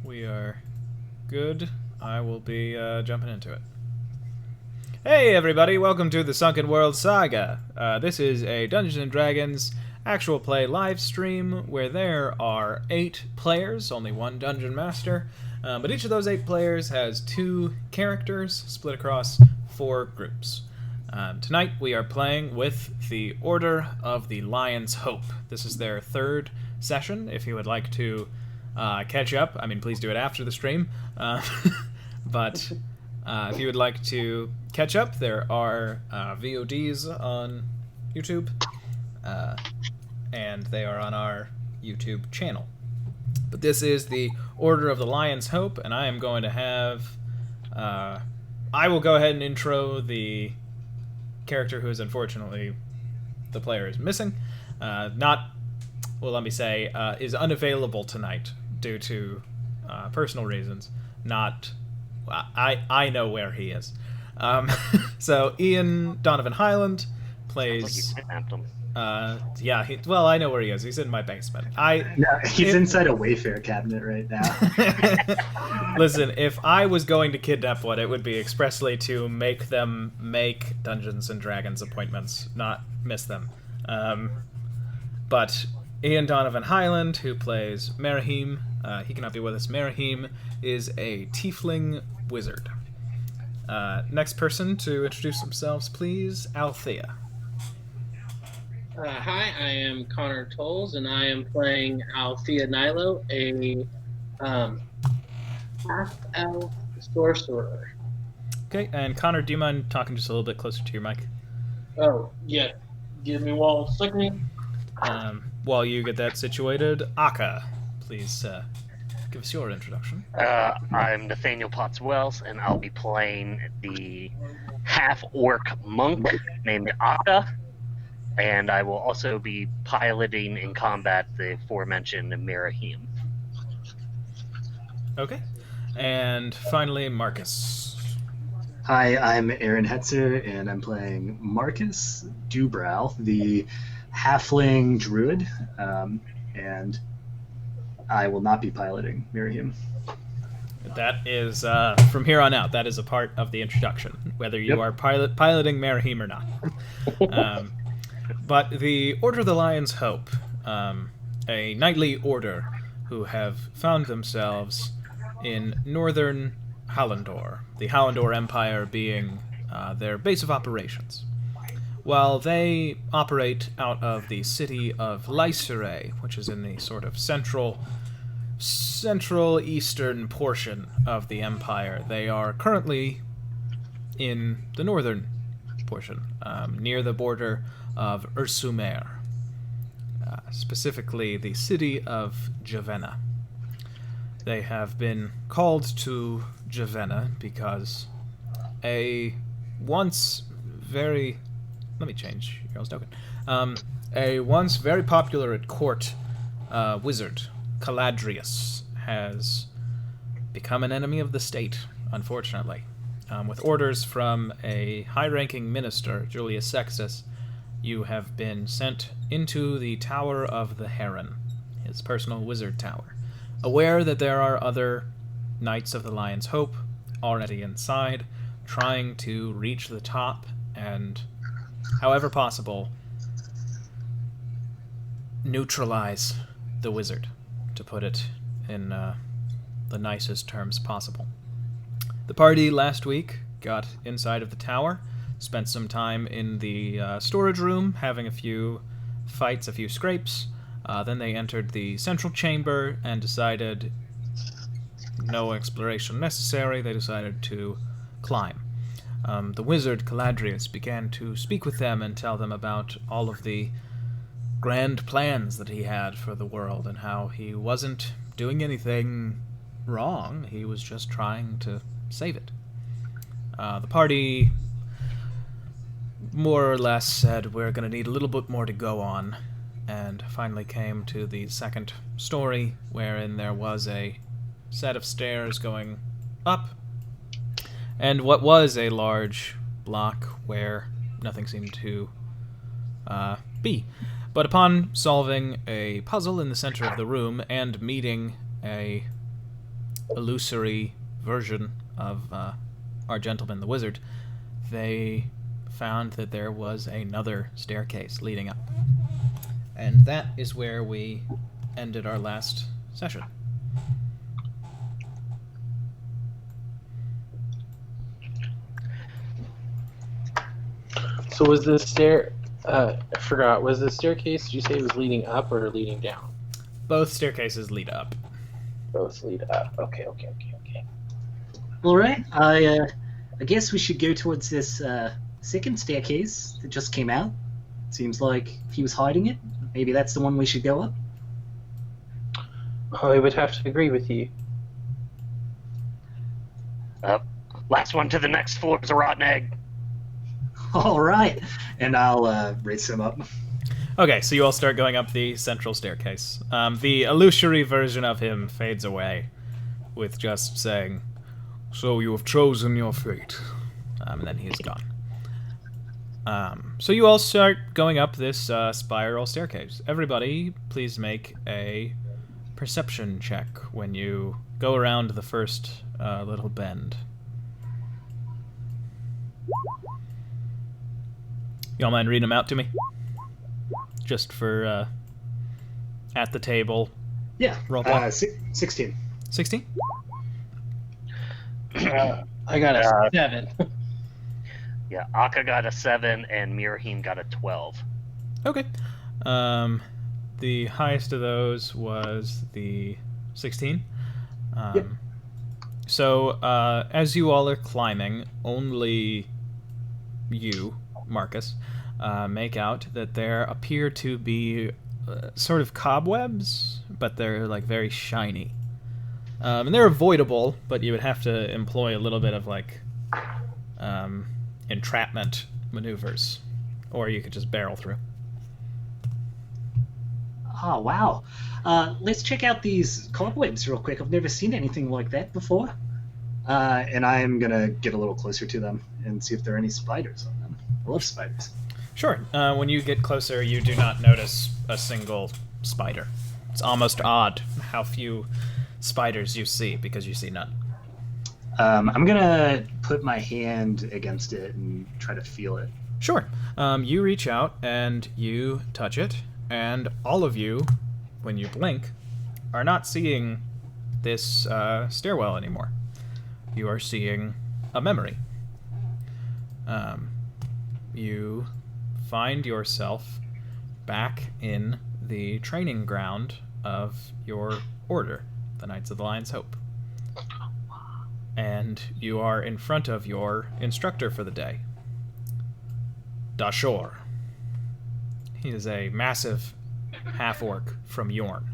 We are good. I will be jumping into it. Hey everybody, welcome to the Sunken World Saga. This is a Dungeons & Dragons actual play live stream where there are 8 players, only one Dungeon Master, but each of those 8 players has 2 characters split across 4 groups. Tonight we are playing with the Order of the Lion's Hope. This is their 3rd session. If you would like to catch up, I mean, please do it after the stream, but if you would like to catch up, there are VODs on YouTube, and they are on our YouTube channel. But this is the Order of the Lion's Hope, and I am going to have... I will go ahead and intro the character who is unfortunately the player is missing. Let me say, is unavailable tonight due to personal reasons. I know where he is. So Ian Donovan Highland plays... I know where he is. He's in my basement. He's inside a Wayfair cabinet right now. Listen, if I was going to kidnap one, it would be expressly to make them make Dungeons and Dragons appointments, not miss them. But Ian Donovan Highland, who plays Merahim, he cannot be with us. Merahim is a tiefling wizard. Next person to introduce themselves, please, Althea. Hi, I am Connor Tolles, and I am playing Althea Nilo, a half-elf sorcerer. Okay, and Connor, do you mind talking just a little bit closer to your mic? Oh, yeah. Give me 1 second. While you get that situated, Akka, please give us your introduction. I'm Nathaniel Potts Wells, and I'll be playing the half-orc monk named Akka. And I will also be piloting in combat the aforementioned Merahim. Okay. And finally, Marcus. Hi, I'm Aaron Hetzer, and I'm playing Marcus Dubrow, the halfling druid, and I will not be piloting Merahim. That is, from here on out, that is a part of the introduction, whether you are piloting Merahim or not. But the Order of the Lion's Hope, a knightly order who have found themselves in northern Hallandor, the Hallandor Empire being their base of operations. While they operate out of the city of Lysere, which is in the sort of central eastern portion of the empire, they are currently in the northern portion, near the border of Ursumer, specifically the city of Javenna. They have been called to Javenna because a once very popular at court wizard, Caladrius, has become an enemy of the state, unfortunately. With orders from a high-ranking minister, Julius Sextus, you have been sent into the Tower of the Heron, his personal wizard tower, aware that there are other Knights of the Lion's Hope already inside, trying to reach the top and, however possible, neutralize the wizard, to put it in the nicest terms possible. The party last week got inside of the tower, spent some time in the storage room, having a few fights, a few scrapes. Then they entered the central chamber and decided no exploration necessary. They decided to climb. The wizard Caladrius began to speak with them and tell them about all of the grand plans that he had for the world and how he wasn't doing anything wrong. He was just trying to save it. The party more or less said, we're going to need a little bit more to go on, and finally came to the second story, wherein there was a set of stairs going up, and what was a large block where nothing seemed to be. But upon solving a puzzle in the center of the room and meeting a illusory version of our gentleman the wizard, they found that there was another staircase leading up. And that is where we ended our last session. So was the I forgot, was the staircase, did you say it was leading up or leading down? Both staircases lead up. Both lead up. Okay. All right. I guess we should go towards this second staircase that just came out. Seems like he was hiding it. Maybe that's the one we should go up. I would have to agree with you. Last one to the next floor is a rotten egg. All right. And I'll raise him up. Okay, so you all start going up the central staircase. The illusory version of him fades away with just saying, "So you have chosen your fate." And then he's gone. So you all start going up this spiral staircase. Everybody, please make a perception check when you go around the first little bend. Y'all mind reading them out to me? Just for at the table. Yeah. Roll call. 16. 16? I got a 7. Yeah, Akka got a 7 and Mirahim got a 12. Okay. The highest of those was the 16. Yep. So, as you all are climbing, only you, Marcus, make out that there appear to be sort of cobwebs, but they're like very shiny. And they're avoidable, but you would have to employ a little bit of like entrapment maneuvers, or you could just barrel through. Oh, wow. Let's check out these cobwebs real quick. I've never seen anything like that before. And I'm going to get a little closer to them and see if there are any spiders on them. I love spiders. Sure. When you get closer, you do not notice a single spider. It's almost odd how few spiders you see, because you see none. I'm going to put my hand against it and try to feel it. Sure. You reach out and you touch it, and all of you, when you blink, are not seeing this stairwell anymore. You are seeing a memory. You find yourself back in the training ground of your order, the Knights of the Lion's Hope. And you are in front of your instructor for the day, Dashor. He is a massive half-orc from Yorn.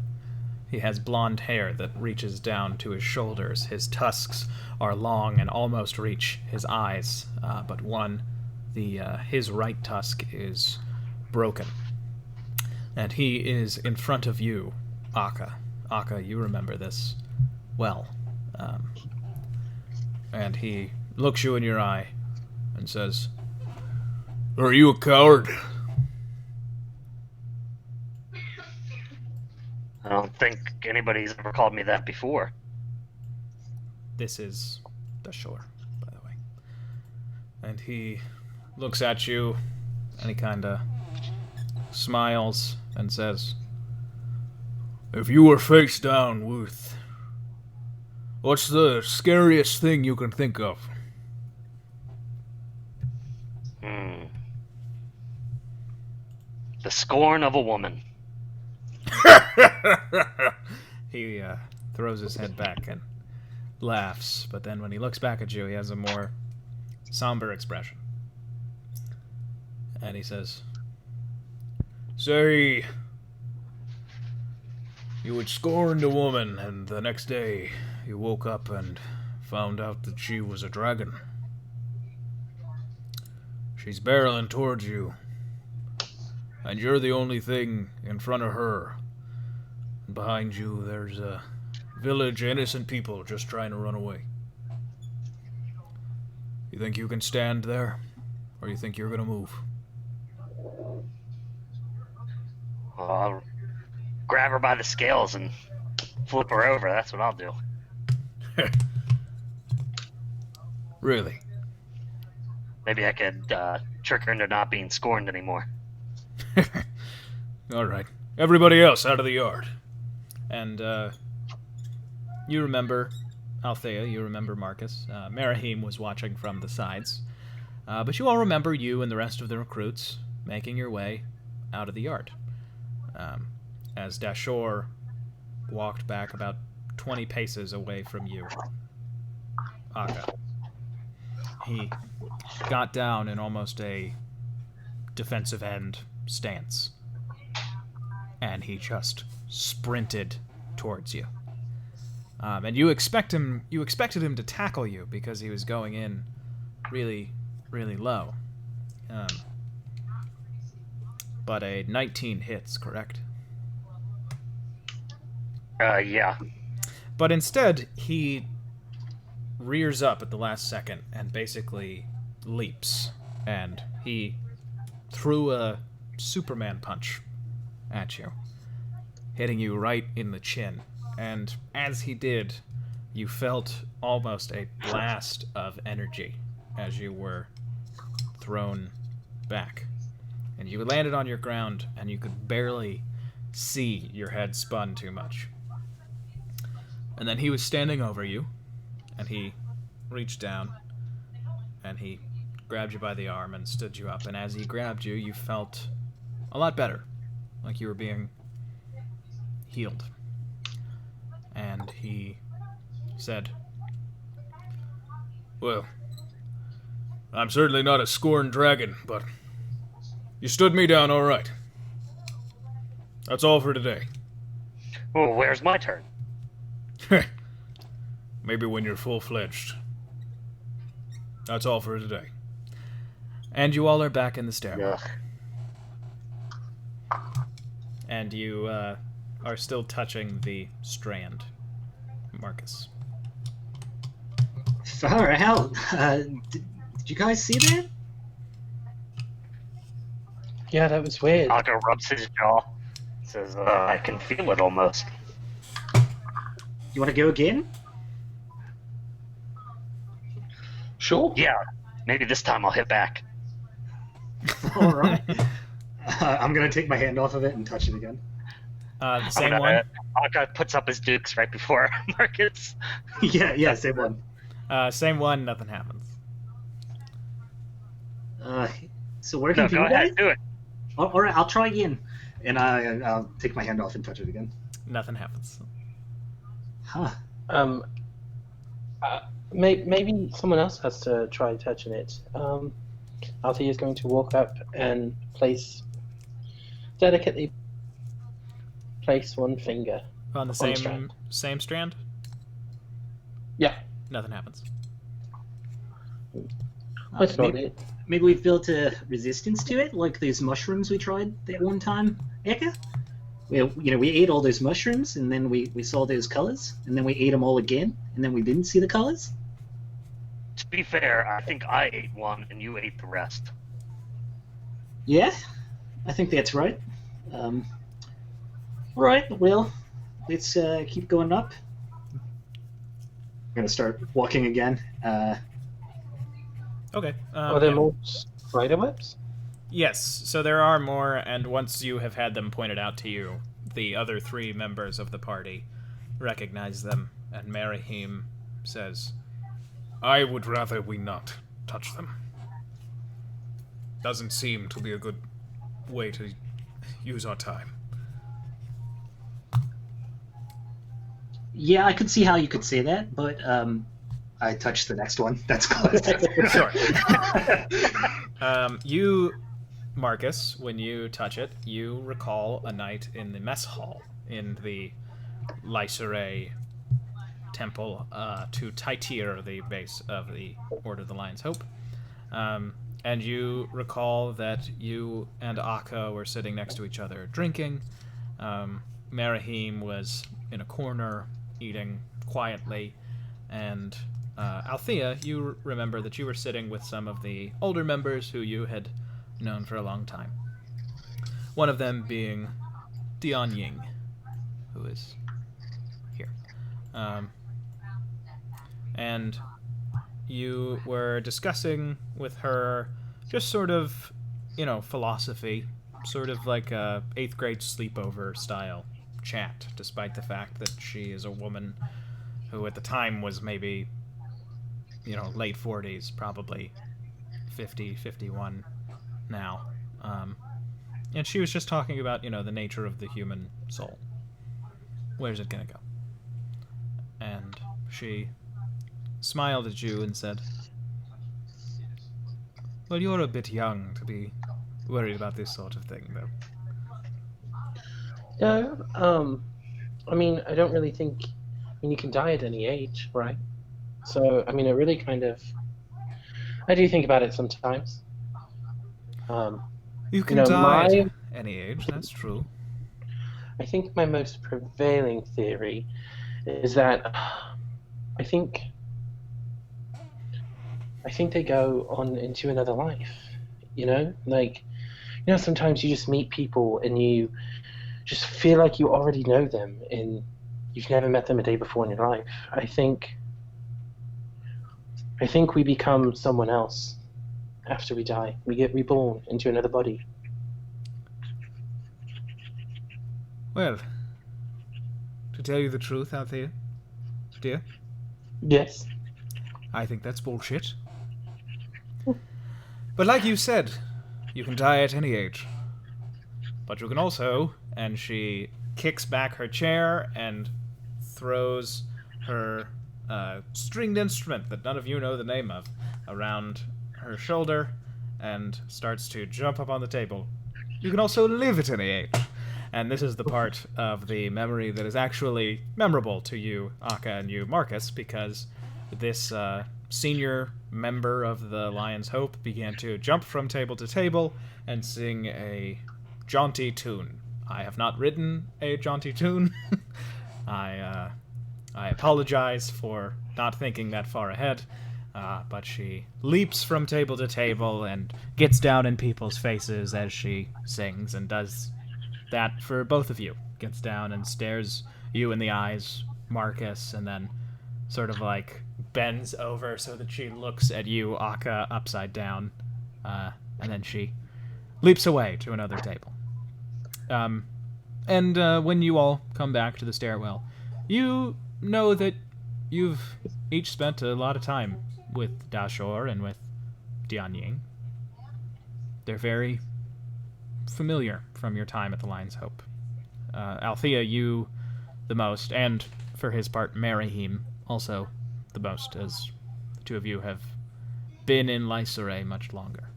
He has blonde hair that reaches down to his shoulders. His tusks are long and almost reach his eyes, but his right tusk is broken. And he is in front of you, Akka. Akka, you remember this well. And he looks you in your eye and says, "Are you a coward?" I don't think anybody's ever called me that before. This is the shore, by the way. And he looks at you, and he kind of smiles and says, "If you were face down, Wuth, what's the scariest thing you can think of?" The scorn of a woman. He throws his head back and laughs, but then when he looks back at you, he has a more somber expression. And he says, "Say, you had scorned a woman, and the next day you woke up and found out that she was a dragon. She's barreling towards you, and you're the only thing in front of her. And behind you, there's a village of innocent people just trying to run away. You think you can stand there, or you think you're gonna move?" I'll grab her by the scales and flip her over. That's what I'll do. Really? Maybe I could trick her into not being scorned anymore. All right. Everybody else out of the yard. And you remember Althea, you remember Marcus. Marahim was watching from the sides. But you all remember you and the rest of the recruits making your way out of the yard. As Dashor walked back about 20 paces away from you, Akka. He got down in almost a defensive end stance. And he just sprinted towards you. And you expected him to tackle you because he was going in really, really low. But a 19 hits, correct? Yeah. But instead, he rears up at the last second and basically leaps. And he threw a Superman punch at you, hitting you right in the chin. And as he did, you felt almost a blast of energy as you were thrown back. And you landed on your ground, and you could barely see your head spun too much. And then he was standing over you, and he reached down, and he grabbed you by the arm and stood you up. And as he grabbed you, you felt a lot better, like you were being healed. And he said, "Well, I'm certainly not a scorned dragon, but you stood me down all right. That's all for today." Well, where's my turn? Maybe when you're full-fledged. That's all for today. And you all are back in the stairwell. Ugh. And you are still touching the strand, Marcus. Far out. Did you guys see that? Yeah, that was weird. Akka rubs his jaw. Says, I can feel it almost. You want to go again? Sure. Yeah, maybe this time I'll hit back. All right. I'm gonna take my hand off of it and touch it again. The same one? Akka puts up his dukes right before Marcus. Yeah, same one. Same one, nothing happens. So working No, for go you guys? ahead, do it. All right, I'll try again. And I'll take my hand off and touch it again. Nothing happens. Huh. Maybe someone else has to try touching it. Althea is going to walk up and delicately place one finger On the on same strand. same strand? Yeah, Nothing happens. I thought it. Maybe we've built a resistance to it, like those mushrooms we tried that one time, Eka? We ate all those mushrooms, and then we saw those colors, and then we ate them all again, and then we didn't see the colors? To be fair, I think I ate one and you ate the rest. Yeah, I think that's right. Right, well, let's keep going up. I'm going to start walking again. Okay. Are there more spider webs? Yes, so there are more, and once you have had them pointed out to you, the other three members of the party recognize them, and Marahim says, "I would rather we not touch them. Doesn't seem to be a good way to use our time." Yeah, I could see how you could say that, but I touched the next one. That's close. Sure. You, Marcus, when you touch it, you recall a night in the mess hall in the Lyserae temple to Tityr, the base of the Order of the Lion's Hope. And you recall that you and Akka were sitting next to each other drinking. Marahim was in a corner eating quietly, and Althea, you remember that you were sitting with some of the older members who you had known for a long time. One of them being Dion Ying, who is here. and you were discussing with her just sort of, philosophy, sort of like a 8th grade sleepover style chat, despite the fact that she is a woman who at the time was maybe, late 40s, probably 50, 51 now. And she was just talking about, the nature of the human soul. Where's it gonna go? And she smiled at you and said, "Well, you're a bit young to be worried about this sort of thing, though." No, I mean, I don't really think. I mean, you can die at any age, right? So, I mean, it really kind of. I do think about it sometimes. You can know, die my- at any age, that's true. I think my most prevailing theory is that I think they go on into another life. Sometimes you just meet people and you just feel like you already know them and you've never met them a day before in your life. I think we become someone else after we die. We get reborn into another body. Well, to tell you the truth, Althea, dear, Yes. I think that's bullshit. But like you said, you can die at any age. But you can also, and she kicks back her chair and throws her stringed instrument that none of you know the name of around her shoulder and starts to jump up on the table. You can also live at any age. And this is the part of the memory that is actually memorable to you, Akka, and you, Marcus, because this senior member of the Lion's Hope began to jump from table to table and sing a jaunty tune. I have not written a jaunty tune. I apologize for not thinking that far ahead, but she leaps from table to table and gets down in people's faces as she sings, and does that for both of you. Gets down and stares you in the eyes, Marcus, and then sort of like bends over so that she looks at you, Akka, upside down, and then she leaps away to another table. And when you all come back to the stairwell, you know that you've each spent a lot of time with Dashor and with Dianying. They're very familiar from your time at the Lion's Hope. Althea, you the most, and for his part, Marahim also the most, as the two of you have been in Lysere much longer.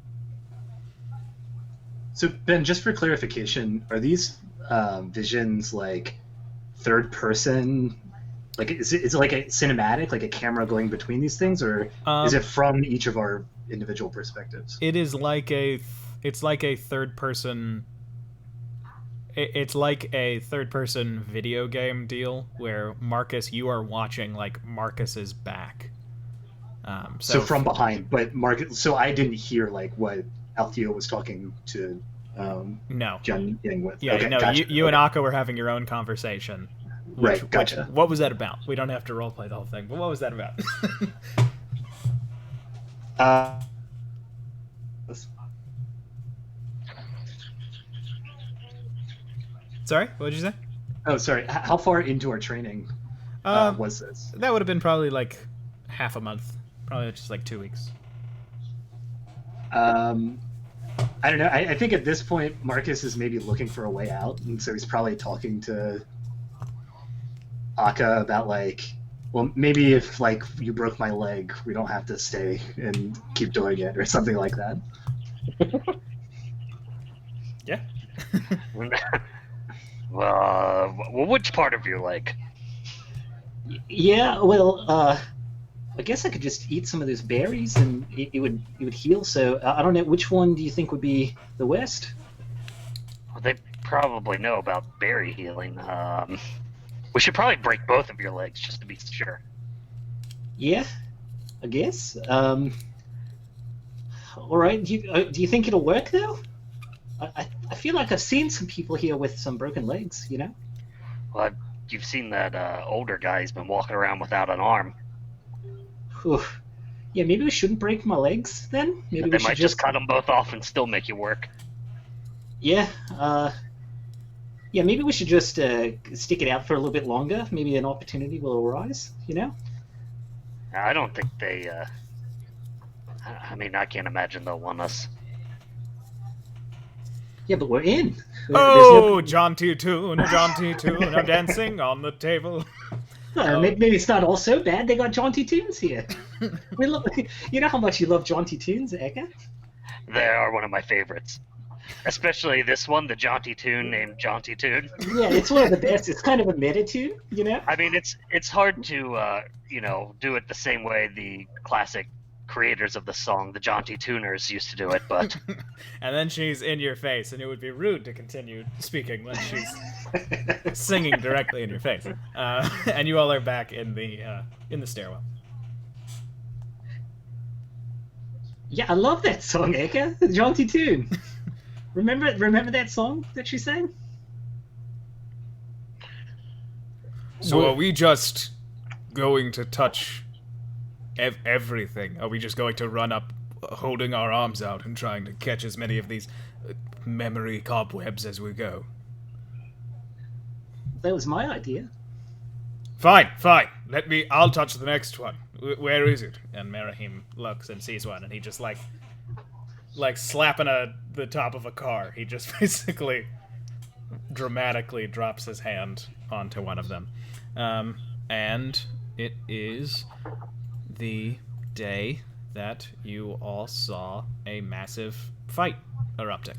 So, Ben, just for clarification, are these visions like third person? Like, is it like a cinematic, like a camera going between these things, or is it from each of our individual perspectives? It is like it's like a third person. It's like a third person video game deal where Marcus, you are watching like Marcus's back. So from behind, but Marcus. So I didn't hear like what Althea was talking to. No. John Yang with. Yeah, okay, no. gotcha. You and Akka were having your own conversation. Right, gotcha. What was that about? We don't have to roleplay the whole thing, but what was that about? Sorry, what did you say? Oh, sorry. How far into our training was this? That would have been probably like half a month. Probably just like 2 weeks. I don't know. I think at this point, Marcus is maybe looking for a way out, and so he's probably talking to Akka about like, well, maybe if like you broke my leg, we don't have to stay and keep doing it, or something like that. Yeah. Well, which part of your leg? Yeah, well, I guess I could just eat some of those berries and it would heal. So I don't know, which one do you think would be the worst? Well, they probably know about berry healing. We should probably break both of your legs just to be sure. Yeah, I guess. All right. Do you think it'll work though? I feel like I've seen some people here with some broken legs. You know. Well, you've seen that older guy. He's been walking around without an arm. oof. Yeah, maybe we shouldn't break my legs then. Maybe They we should might just cut them both off and still make you work. Yeah, yeah. Maybe we should just stick it out for a little bit longer. Maybe an opportunity will arise. You know. I don't think they. I mean, I can't imagine they'll want us. Yeah, but we're in. Oh, jaunty tune, I'm dancing on the table. Maybe it's not all so bad. They got jaunty tunes here. You know how much you love jaunty tunes, Eka? They are one of my favorites. Especially this one, the jaunty tune named Jaunty Tune. Yeah, it's one of the best. It's kind of a meta tune, you know? I mean, it's hard to, do it the same way the classic creators of the song, the Jaunty Tuners, used to do it, but... And then she's in your face, and it would be rude to continue speaking when she's singing directly in your face. And you all are back in the stairwell. Yeah, I love that song, Eka. The jaunty tune. Remember that song that she sang? So are we just going to touch everything? Are we just going to run up holding our arms out and trying to catch as many of these memory cobwebs as we go? That was my idea. Fine. I'll touch the next one. Where is it? And Merahim looks and sees one, and he just like slapping the top of a car. He just basically dramatically drops his hand onto one of them. And it is the day that you all saw a massive fight erupting.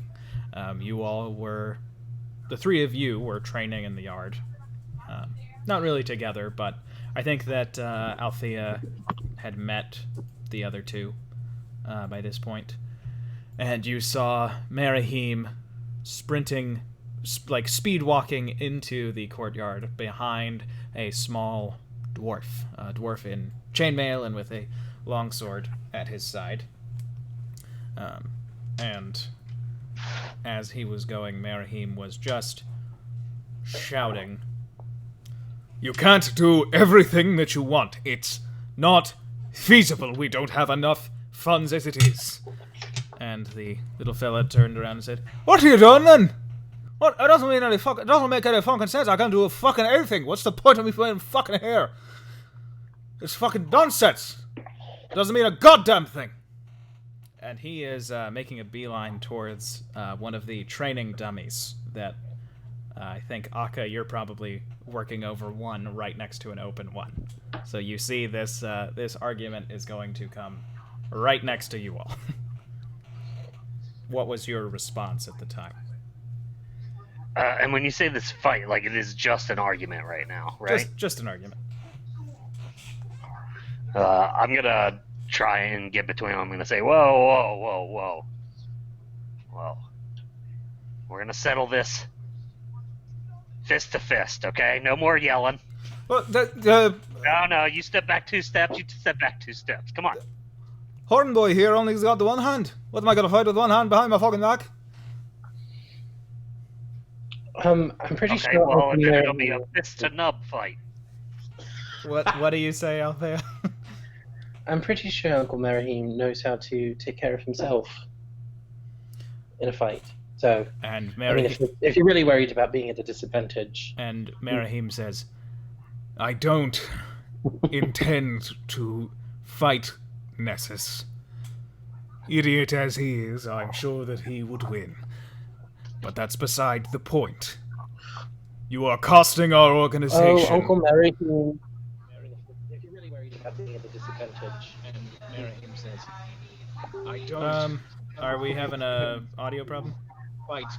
The three of you were training in the yard. Not really together, but I think that Althea had met the other two by this point. And you saw Merahim sprinting, speed walking into the courtyard behind a small dwarf. A dwarf in chainmail and with a longsword at his side. And as he was going, Merahim was just shouting, "You can't do everything that you want. It's not feasible. We don't have enough funds as it is." And the little fella turned around and said, "What are you doing then? What? It doesn't make any fucking sense. I can't do fucking anything. What's the point of me playing fucking here? It's fucking nonsense. Doesn't mean a goddamn thing." And he is making a beeline towards one of the training dummies that I think, Akka, you're probably working over one right next to an open one. So you see this argument is going to come right next to you all. What was your response at the time? And when you say this fight, it is just an argument right now, right? Just an argument. I'm gonna try and get between them. I'm gonna say, whoa. We're gonna settle this fist to fist, okay? No more yelling. Well, No, you step back 2 steps, you step back 2 steps. Come on. Horn boy here only's got the one hand. What am I gonna fight with one hand behind my fucking back? I'm pretty Okay, sure. well, then it'll be a fist to nub fight. What do you say, Althea? I'm pretty sure Uncle Merahim knows how to take care of himself in a fight. So, And I mean, Merahim, if you're really worried about being at a disadvantage, and Merahim says, "I don't intend to fight Nessus. Idiot as he is, I'm sure that he would win. But that's beside the point. You are costing our organization." oh, Uncle Merahim. If you're really worried about being at a disadvantage, And Merahim says, "I don't." Are we having a audio problem? Fight.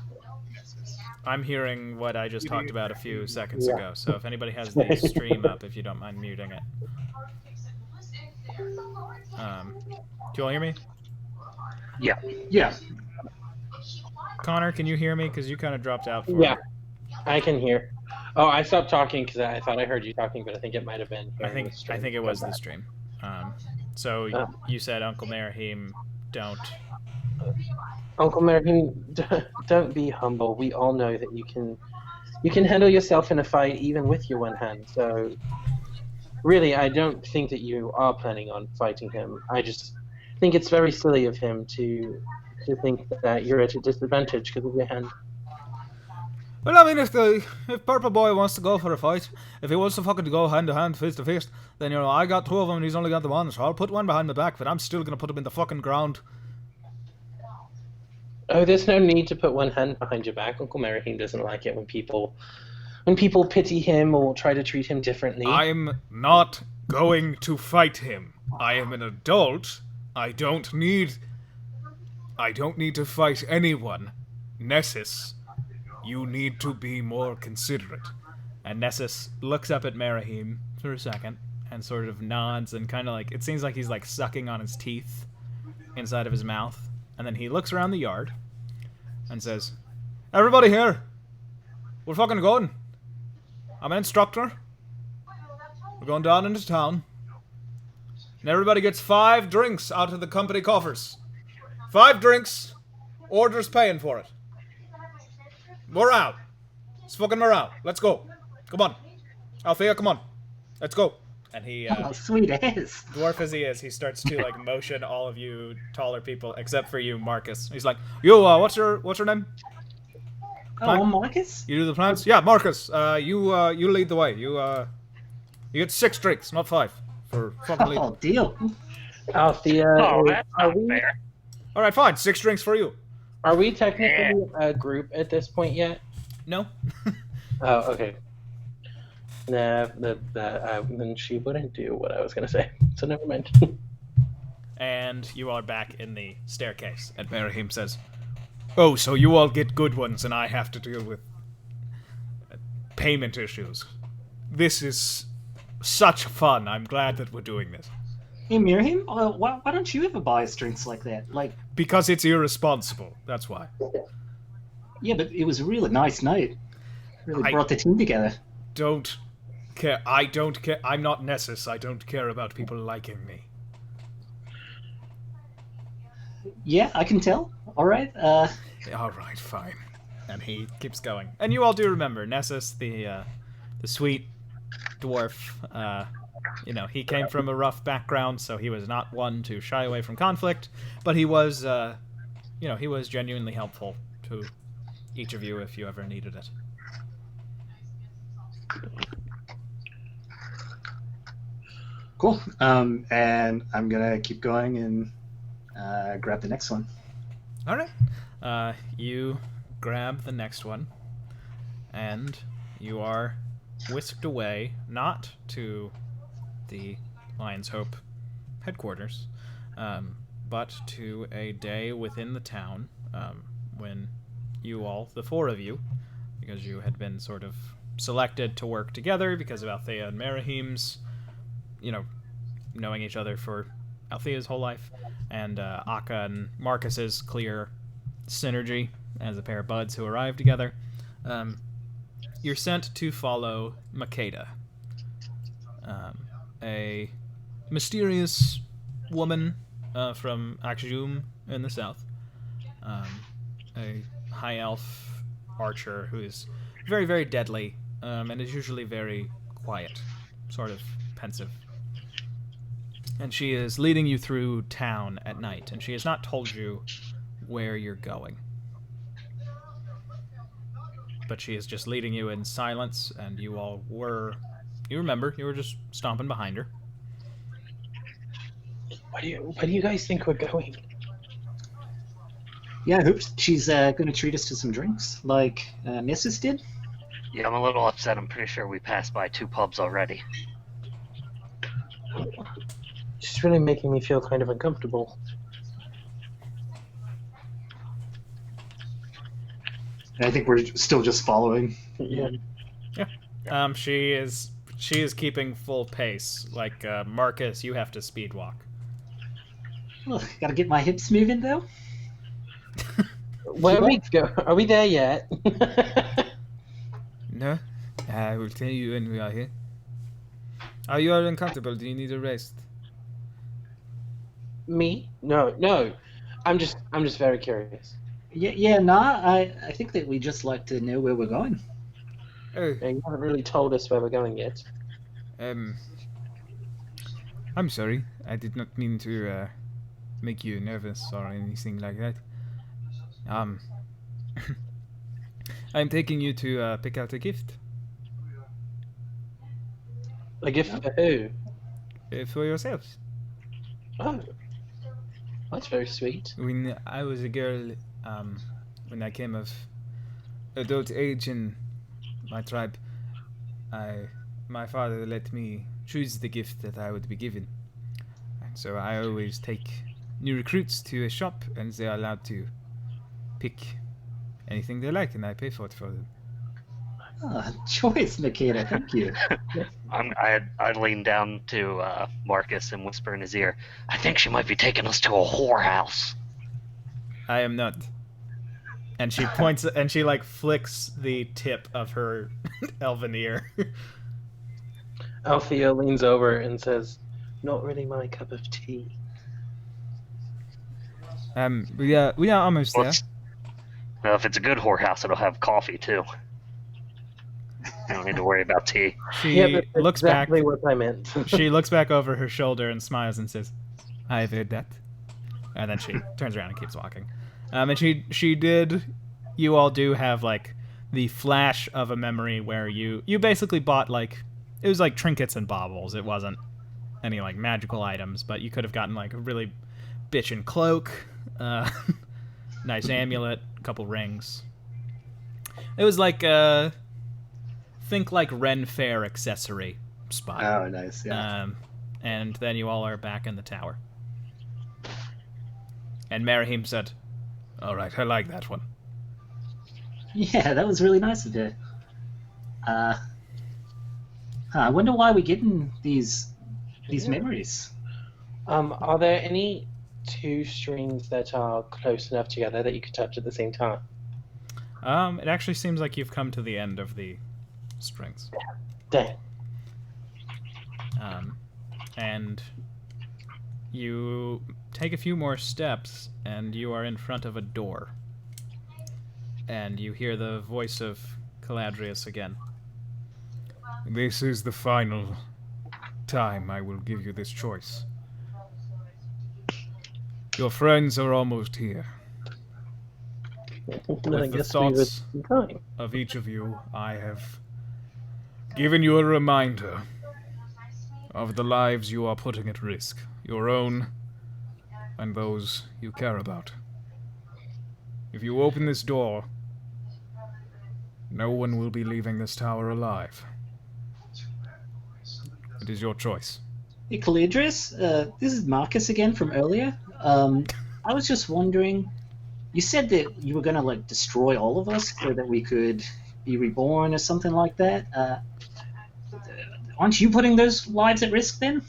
I'm hearing what I just talked about a few seconds Yeah. ago, so if anybody has the stream up, if you don't mind muting it. Do you all hear me? Yeah. Connor, can you hear me? Because you kind of dropped out for Yeah, I can hear. Oh, I stopped talking because I thought I heard you talking, but I think it might have been. I think it was the stream. So you said Uncle Merahim don't. Uncle Merahim, don't be humble. We all know that you can handle yourself in a fight even with your one hand. So really, I don't think that you are planning on fighting him. I just think it's very silly of him to think that you're at a disadvantage because of your hand. Well, I mean, if Purple Boy wants to go for a fight, if he wants to fucking go hand to hand, face to face, then I got two of them and he's only got the one, so I'll put one behind my back, but I'm still gonna put him in the fucking ground. Oh, there's no need to put one hand behind your back. Uncle Merihim doesn't like it when people pity him or try to treat him differently. I'm not going to fight him. I am an adult. I don't need to fight anyone. Nessus, you need to be more considerate. And Nessus looks up at Merihim for a second and sort of nods and kind of like, it seems like he's like sucking on his teeth inside of his mouth. And then he looks around the yard and says, "Everybody here, we're fucking going. I'm an instructor. We're going down into town. And everybody gets 5 drinks out of the company coffers. 5 drinks. Order's paying for it. We're out. It's fucking morale. Let's go. Come on. Althea, come on. Let's go." And he, Oh, sweet ass. dwarf as he is, he starts to like motion all of you taller people, except for you, Marcus. He's like, "You, what's your name? Oh, Marcus? You do the plans? Yeah, Marcus. You lead the way. You get 6 drinks, not 5, for fucking leading. Oh, deal. Althea, Oh, that's are not we fair. All right, fine. 6 drinks for you. are we technically a group at this point yet? No. Oh, okay. Nah, then she wouldn't do what I was gonna say. So never mind. And you are back in the staircase. And Merihim says, "Oh, so you all get good ones, and I have to deal with payment issues. This is such fun. I'm glad that we're doing this. Hey, Mirham, why don't you ever buy us drinks like that? Like, Because it's irresponsible. That's why. yeah, but it was a really nice night. Really I- brought the team together. Don't care. I don't care. I'm not Nessus. I don't care about people liking me. Yeah, I can tell. All right. All right, fine." And he keeps going. And you all do remember Nessus, the sweet dwarf. He came from a rough background, so he was not one to shy away from conflict. But he was, he was genuinely helpful to each of you if you ever needed it. Cool. And I'm gonna keep going and grab the next one. All right. You grab the next one, and you are whisked away, not to the Lion's Hope headquarters, but to a day within the town when you all, the 4 of you, because you had been sort of selected to work together because of Althea and Merihim's, knowing each other for Althea's whole life, and Akka and Marcus's clear synergy as a pair of buds who arrived together. You're sent to follow Makeda, a mysterious woman from Akjum in the south, a high elf archer who is very, very deadly, and is usually very quiet, sort of pensive. And she is leading you through town at night, and she has not told you where you're going. But she is just leading you in silence, and you all were... You remember, you were just stomping behind her. Where do you guys think we're going? Yeah, I hope she's gonna treat us to some drinks, like Mrs. did. Yeah, I'm a little upset. I'm pretty sure we passed by 2 pubs already. She's really making me feel kind of uncomfortable. And I think we're still just following. Yeah. She is keeping full pace. Like, Marcus, you have to speed walk. Ugh, gotta get my hips moving, though. Where are we go? Are we there yet? No, I will tell you when we are here. Are you all uncomfortable? Do you need a rest? Me? No. I'm just very curious. I think that we just like to know where we're going. Oh, Yeah, you haven't really told us where we're going yet. I'm sorry. I did not mean to make you nervous or anything like that. I'm taking you to pick out a gift A gift for who? for yourselves. Oh, that's very sweet. When I was a girl, when I came of adult age in my tribe, my father let me choose the gift that I would be given. And so I always take new recruits to a shop, and they are allowed to pick anything they like, and I pay for it for them. Choice, Makeda. Thank you. I lean down to Marcus and whisper in his ear, I think she might be taking us to a whorehouse. I am not. And she points, and she like flicks the tip of her elven ear. Althea leans over and says, "Not really my cup of tea." We are almost Well, there. Well, if it's a good whorehouse, it'll have coffee too. I don't need to worry about tea. She Yeah, but that's looks exactly back. what I meant. She looks back over her shoulder and smiles and says, "I have heard that." And then she turns around and keeps walking. And she did. You all do have like the flash of a memory where you basically bought like it was like trinkets and baubles. It wasn't any like magical items, but you could have gotten like a really bitchin' cloak, nice amulet, a couple rings. It was like think like Ren Fair accessory spot. Oh, nice. Yeah. And then you all are back in the tower. And Merihim said, "All right, I like that one." Yeah, that was really nice of you. I wonder why we're getting these memories. Are there any two strings that are close enough together that you could touch at the same time? It actually seems like you've come to the end of the strings. Dang. And you take a few more steps, and you are in front of a door. And you hear the voice of Caladrius again. "This is the final time I will give you this choice. Your friends are almost here. Then I With the guess we would thoughts be fine. of each of you, I have given you a reminder of the lives you are putting at risk, your own and those you care about. If you open this door, no one will be leaving this tower alive. It is your choice." Hey, Caladrius, this is Marcus again from earlier. I was just wondering, you said that you were going to like destroy all of us so that we could be reborn or something like that. Aren't you putting those lives at risk then?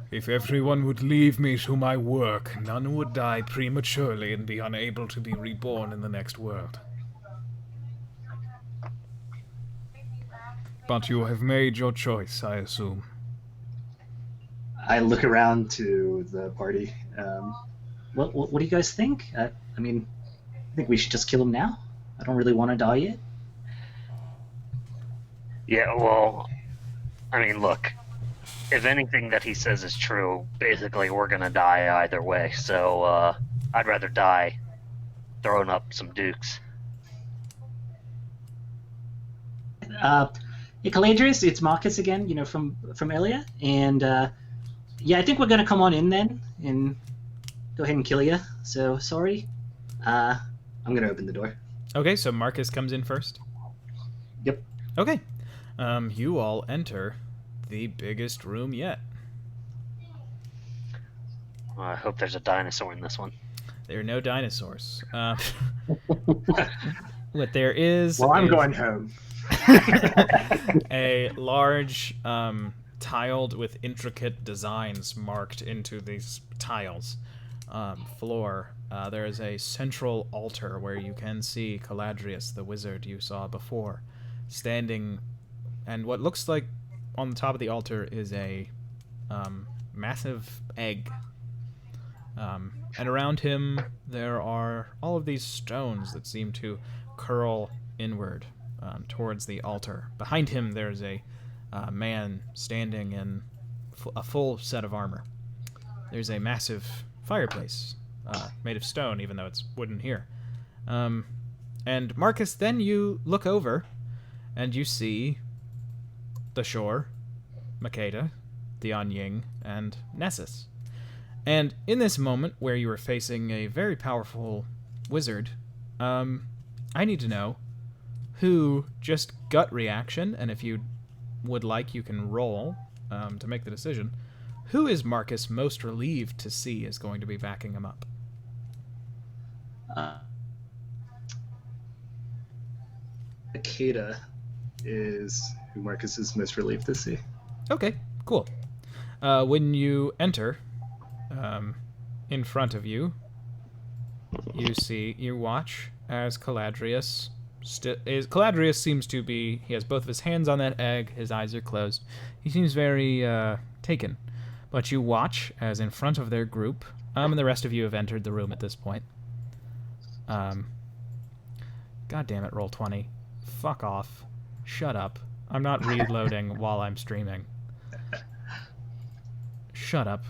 If everyone would leave me to my work, none would die prematurely and be unable to be reborn in the next world. But you have made your choice, I assume. I look around to the party. What do you guys think? I think we should just kill him now. I don't really want to die yet. Yeah, well, I mean, look, if anything that he says is true, basically we're gonna die either way, so I'd rather die throwing up some dukes. Hey, Caladrius, it's Marcus again, from earlier. And yeah, I think we're going to come on in then and go ahead and kill you. So, sorry. I'm going to open the door. Okay, so Marcus comes in first. Yep. Okay. You all enter the biggest room yet. I hope there's a dinosaur in this one. There are no dinosaurs. What there is... Well, I'm is going home. a large, tiled with intricate designs marked into these tiles floor. There is a central altar where you can see Caladrius, the wizard you saw before, standing, and what looks like on the top of the altar is a massive egg. And around him there are all of these stones that seem to curl inward towards the altar. Behind him there's a a man standing in a full set of armor. There's a massive fireplace made of stone, even though it's wooden here. And Marcus, then you look over, and you see the shore, Makeda, Dian Ying, and Nessus. And in this moment, where you are facing a very powerful wizard, I need to know who, just gut reaction, and if you would like, you can roll to make the decision, who is Marcus most relieved to see is going to be backing him up? Akeda is who Marcus is most relieved to see. Okay, cool. When you enter, in front of you, you watch as Caladrius. Caladrius seems to be. He has both of his hands on that egg. His eyes are closed. He seems very taken. But you watch as in front of their group, and the rest of you have entered the room at this point. God damn it, Roll20. Fuck off. Shut up. I'm not reloading while I'm streaming. Shut up.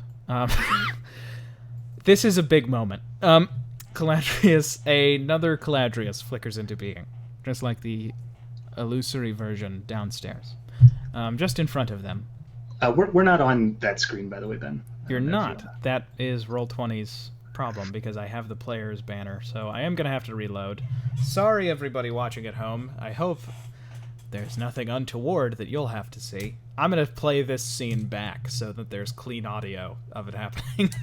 This is a big moment. Caladrius, another Caladrius flickers into being, just like the illusory version downstairs. Just in front of them. We're not on that screen, by the way, Ben. You're not. That is Roll20's problem, because I have the player's banner, so I am going to have to reload. Sorry, everybody watching at home. I hope there's nothing untoward that you'll have to see. I'm going to play this scene back so that there's clean audio of it happening.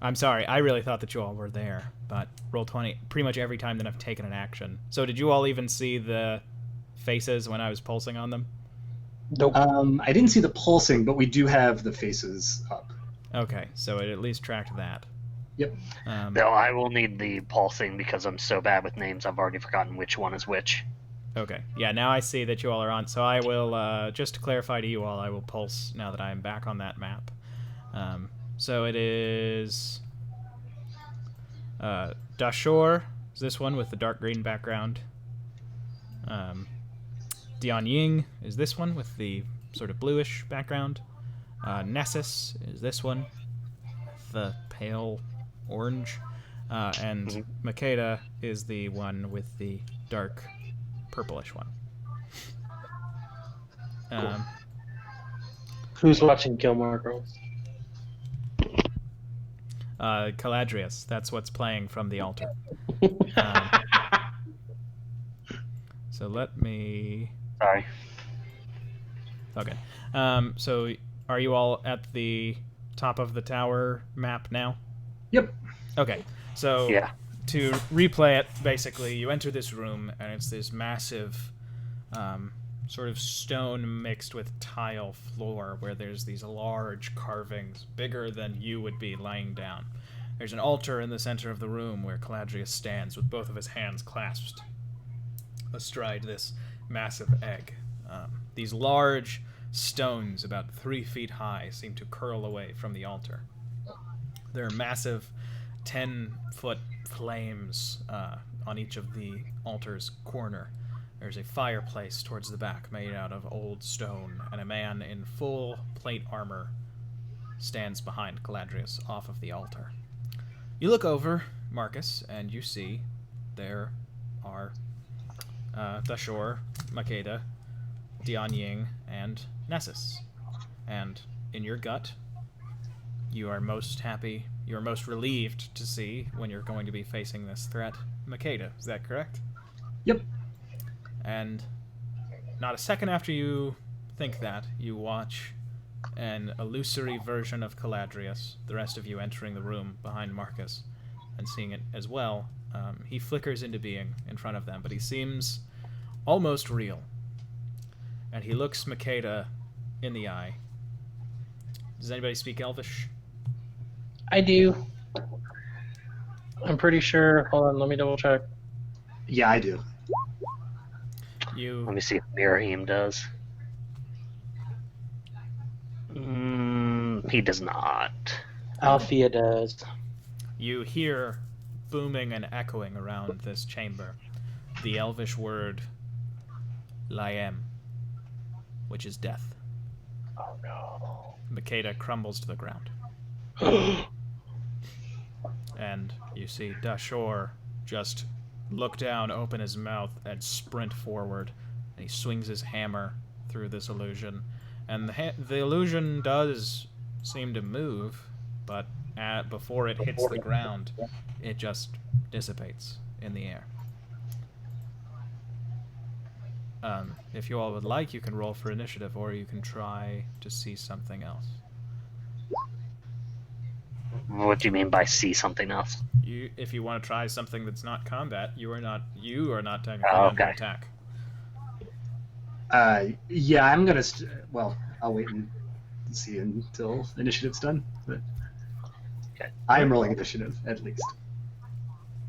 I'm sorry, I really thought that you all were there, but Roll20, pretty much every time that I've taken an action. So did you all even see the faces when I was pulsing on them? Nope. I didn't see the pulsing, but we do have the faces up. Okay, so it at least tracked that. Yep. No, I will need the pulsing because I'm so bad with names. I've already forgotten which one is which. Okay. Yeah, now I see that you all are on. So I will, just to clarify to you all, I will pulse now that I am back on that map. So it is Dashor is this one with the dark green background. Dian Ying is this one with the sort of bluish background. Nessus is this one with the pale orange. And Makeda is the one with the dark purplish one. Who's watching Gilmore Girls? Caladrius. That's what's playing from the altar. So let me... Sorry. Okay. So are you all at the top of the tower map now? Yep. Okay. So Yeah. to replay it, basically, you enter this room, and it's this massive sort of stone mixed with tile floor where there's these large carvings, bigger than you would be lying down. There's an altar in the center of the room where Caladrius stands with both of his hands clasped astride this massive egg. These large stones, about 3 feet high, seem to curl away from the altar. There are massive 10-foot flames on each of the altar's corner. There's a fireplace towards the back made out of old stone, and a man in full plate armor stands behind Caladrius off of the altar. You look over, Marcus, and you see there are Dashor, Makeda, Dian Ying, and Nessus. And in your gut, you are most happy, you are most relieved to see when you're going to be facing this threat, Makeda. Is that correct? Yep. And not a second after you think that, you watch an illusory version of Caladrius, the rest of you entering the room behind Marcus and seeing it as well. He flickers into being in front of them, but he seems almost real. And he looks Makeda in the eye. Does anybody speak Elvish? I do. I'm pretty sure. Hold on, let me double check. Yeah, I do. You... Let me see if Miriam does. He does not. Althea does. You hear booming and echoing around this chamber the Elvish word Laem, which is death. Oh no. Makeda crumbles to the ground. And you see Dashor just look down, open his mouth, and sprint forward. And he swings his hammer through this illusion. And the illusion does seem to move, but before it hits the ground, it just dissipates in the air. If you all would like, you can roll for initiative, or you can try to see something else. What do you mean by see something else? If you want to try something that's not combat, you are not technically Oh, under okay. attack. Yeah, I'm gonna. Well, I'll wait and see until initiative's done. But Okay. I am rolling initiative at least.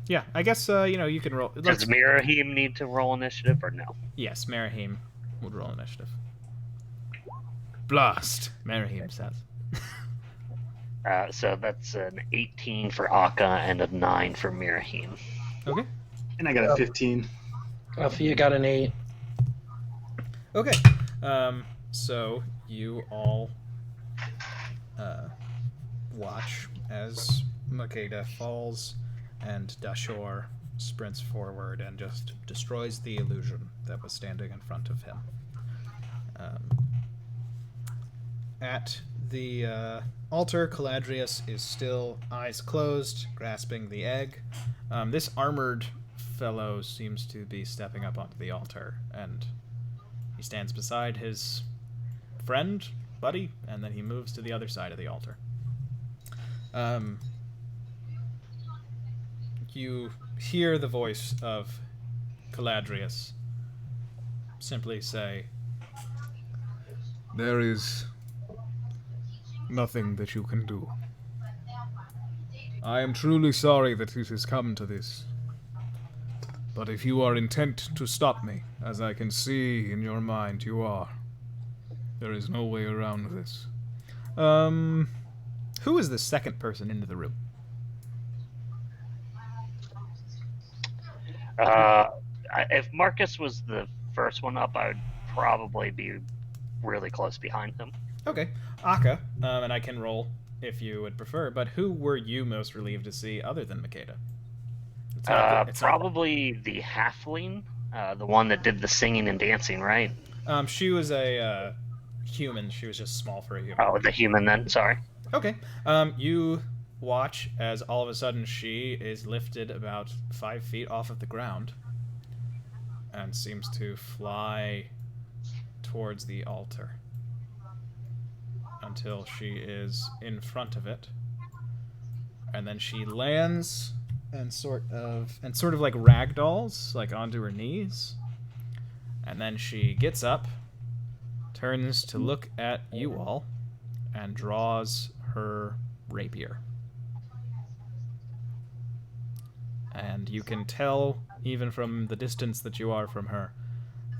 Yeah, I guess you can roll. Does Mirahim need to roll initiative or no? Yes, Merahim would roll initiative. Blast, Merahim says. So that's an 18 for Akka and a 9 for Mirahim. Okay. And I got a 15. Althea got an 8. Okay. So you all watch as Makeda falls and Dashor sprints forward and just destroys the illusion that was standing in front of him. At the altar, Caladrius is still eyes closed, grasping the egg. This armored fellow seems to be stepping up onto the altar, and he stands beside his friend, buddy, and then he moves to the other side of the altar. You hear the voice of Caladrius simply say, "There is nothing that you can do. I am truly sorry that it has come to this. But if you are intent to stop me, as I can see in your mind you are, there is no way around this." Who is the second person into the room? If Marcus was the first one up, I would probably be really close behind him. Okay, Akka, and I can roll if you would prefer, but who were you most relieved to see other than Makeda? Probably the halfling, the one that did the singing and dancing, right? She was a human. She was just small for a human. Oh, the human then, sorry. Okay. You watch as all of a sudden she is lifted about 5 feet off of the ground and seems to fly towards the altar until she is in front of it, and then she lands and sort of like ragdolls, like onto her knees, and then she gets up, turns to look at you all, and draws her rapier. And you can tell, even from the distance that you are from her,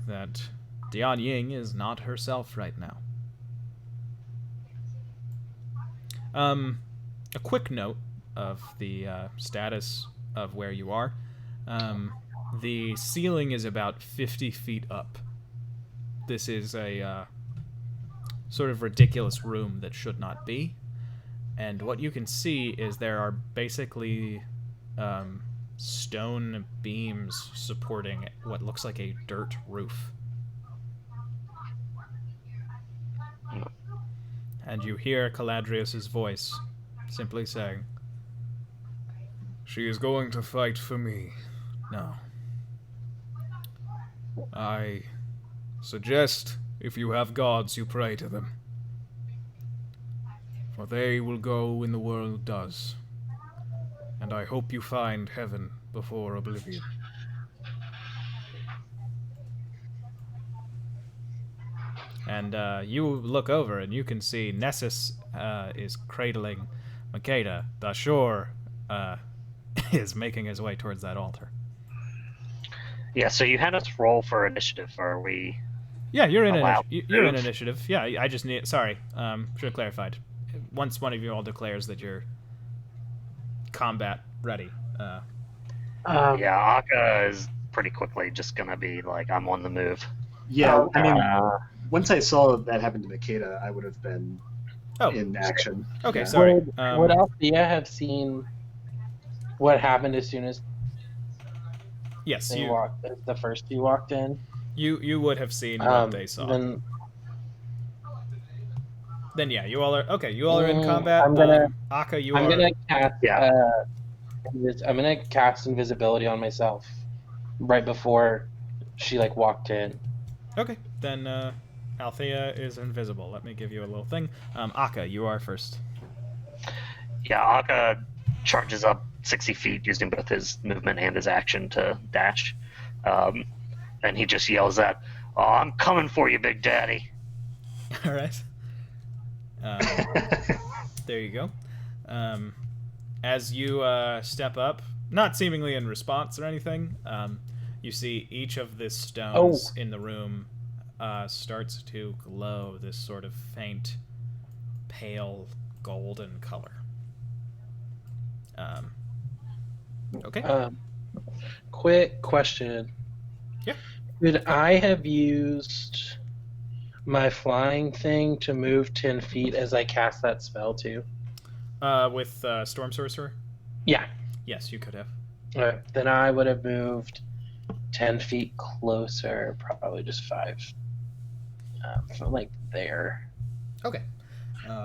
that Dian Ying is not herself right now. A quick note of the status of where you are. The ceiling is about 50 feet up. This is a sort of ridiculous room that should not be. And what you can see is there are basically stone beams supporting what looks like a dirt roof. And you hear Caladrius' voice simply saying, "She is going to fight for me now. I suggest, if you have gods, you pray to them. For they will go when the world does. And I hope you find heaven before oblivion." And you look over and you can see Nessus is cradling Makeda. Dashor is making his way towards that altar. Yeah, so you had us roll for initiative. Are we? Yeah, you're in allowed you're in move? initiative. Yeah, I just need. Sorry, should have clarified. Once one of you all declares that you're combat ready. Yeah, Akka is pretty quickly just gonna be like, I'm on the move. Yeah, I mean, Uh, once I saw that happen to Makeda, I would have been Oh, in action. okay, Yeah. sorry. would Althea have seen what happened as soon as Yes, they walked? As the first two walked in. you would have seen what they saw. Then yeah, you all are okay. You all are in combat. I'm gonna Aka, you I'm are. gonna cast Yeah. I'm gonna cast invisibility on myself right before she like walked in. Okay, then Althea is invisible. Let me give you a little thing. Aka, you are first. Yeah, Aka charges up 60 feet using both his movement and his action to dash. And he just yells out, "Oh, I'm coming for you, Big Daddy." All right. There you go. As you step up, not seemingly in response or anything, you see each of the stones in the room starts to glow this sort of faint, pale golden color. Okay. Quick question. Yeah. Could I have used my flying thing to move 10 feet as I cast that spell too? With Storm Sorcerer? Yeah. Yes, you could have. Alright, then I would have moved 10 feet closer, probably just 5. From like there. Okay.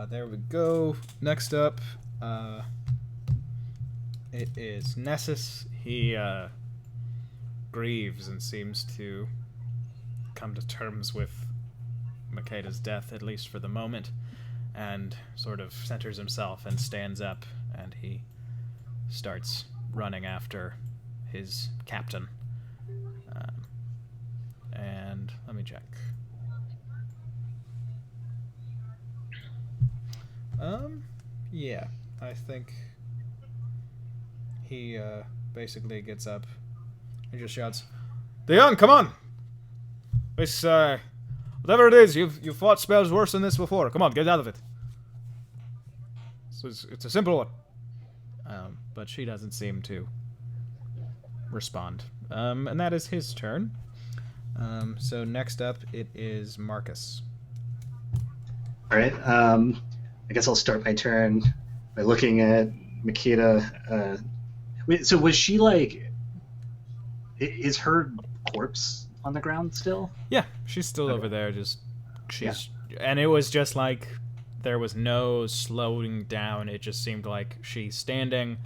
There we go. Next up, it is Nessus. He grieves and seems to come to terms with Makeda's death, at least for the moment, and sort of centers himself and stands up, and he starts running after his captain. And let me check. Yeah, I think he basically gets up and just shouts, "Dion, come on! This, whatever it is, you've fought spells worse than this before. Come on, get out of it." So it's a simple one. But she doesn't seem to respond. And that is his turn. So next up, it is Marcus. All right. I guess I'll start my turn by looking at Makeda. Wait, so was she like? Is her corpse on the ground still? Yeah, she's still over there. And it was just like there was no slowing down. It just seemed like she's standing.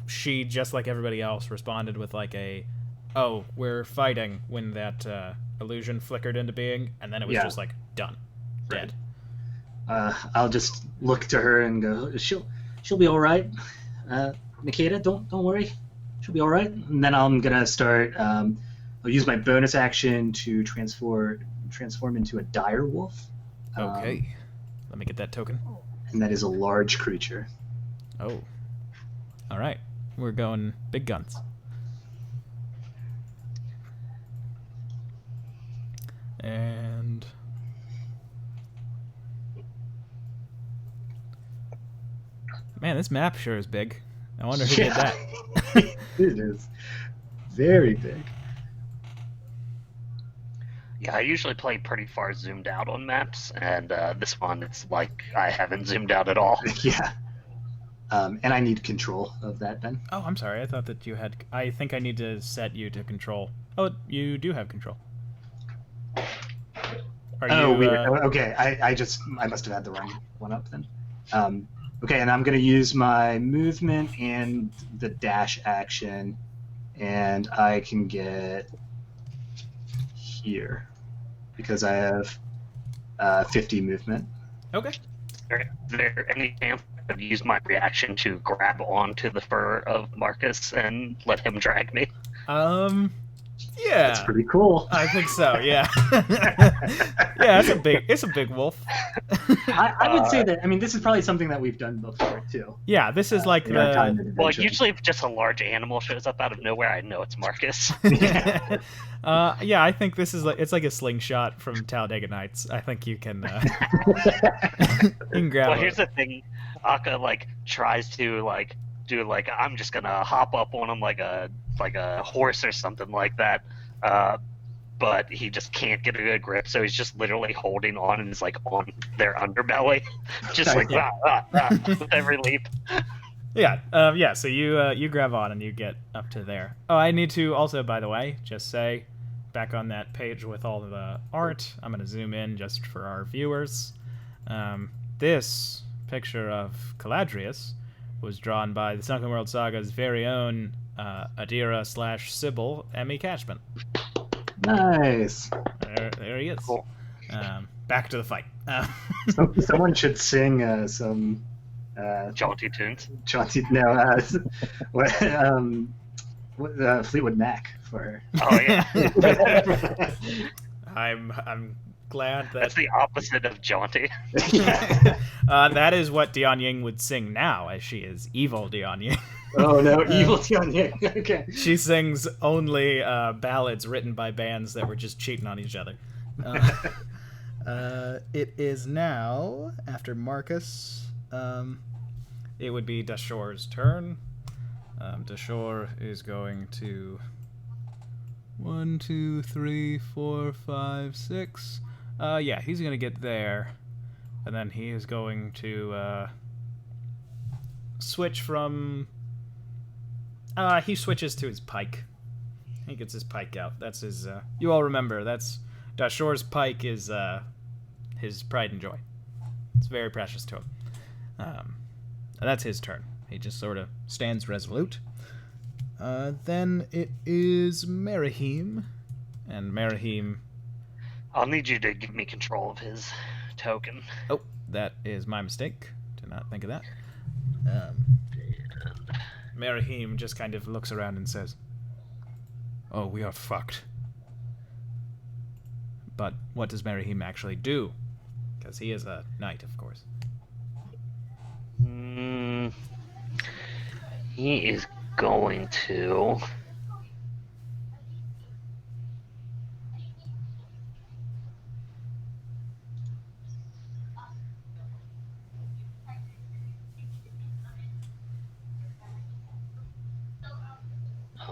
She, just like everybody else, responded with like "Oh, we're fighting" when that illusion flickered into being, and then it was just like done, dead. I'll just look to her and go, she'll be all right. Makeda, don't worry, she'll be all right. And then I'm gonna start. I'll use my bonus action to transform into a dire wolf. Okay, let me get that token. And that is a large creature. Oh, all right, we're going big guns. And man, this map sure is big. I wonder who did that. It is very big. Yeah, I usually play pretty far zoomed out on maps, and this one, it's like I haven't zoomed out at all. Yeah. And I need control of that then. Oh, I'm sorry. I thought that you had. I think I need to set you to control. Oh, you do have control. Weird. Okay, I must have had the wrong one up then. Okay, and I'm going to use my movement and the dash action, and I can get here because I have 50 movement. Okay. Is there any chance I've used my reaction to grab onto the fur of Marcus and let him drag me? Yeah. That's pretty cool. I think so. Yeah. Yeah, it's a big wolf. I would say that. I mean, this is probably something that we've done before too. Yeah, this is like in our time in Well, adventure. usually if just a large animal shows up out of nowhere, I know it's Marcus. Yeah. Yeah, I think this is it's like a slingshot from Talladega Nights. I think you can you can grab Well, it. here's the thing. Akka tries to do like I'm just gonna hop up on him like a horse or something like that. But he just can't get a good grip, so he's just literally holding on and is like on their underbelly, just like Yeah. with every leap. Yeah. So you grab on and you get up to there. Oh, I need to also, by the way, just say, back on that page with all the art, I'm gonna zoom in just for our viewers. This picture of Caladrius was drawn by the Sunken World Saga's very own Adira/Sybil Emmy Cashman. Nice. There he is. Cool. Back to the fight. Someone should sing some Jaunty tunes. jaunty. No, Fleetwood Mac for her. Oh yeah, I'm glad that that's the opposite of jaunty. that is what Dion Ying would sing now, as she is evil Dion Ying. Oh no, evil Tianye. Okay. She sings only ballads written by bands that were just cheating on each other. It is now, after Marcus, it would be Dashor's turn. Dashor is going to 1, 2, 3, 4, 5, 6. Yeah, he's going to get there. And then he is going to switch from... he switches to his pike. He gets his pike out. That's his... you all remember, that's... Dashor's pike is his pride and joy. It's very precious to him. And that's his turn. He just sort of stands resolute. Then it is Merihim. And Merihim... I'll need you to give me control of his token. Oh, that is my mistake. Did not think of that. Merihim just kind of looks around and says, "Oh, we are fucked." But what does Merihim actually do? Because he is a knight, of course. He is going to...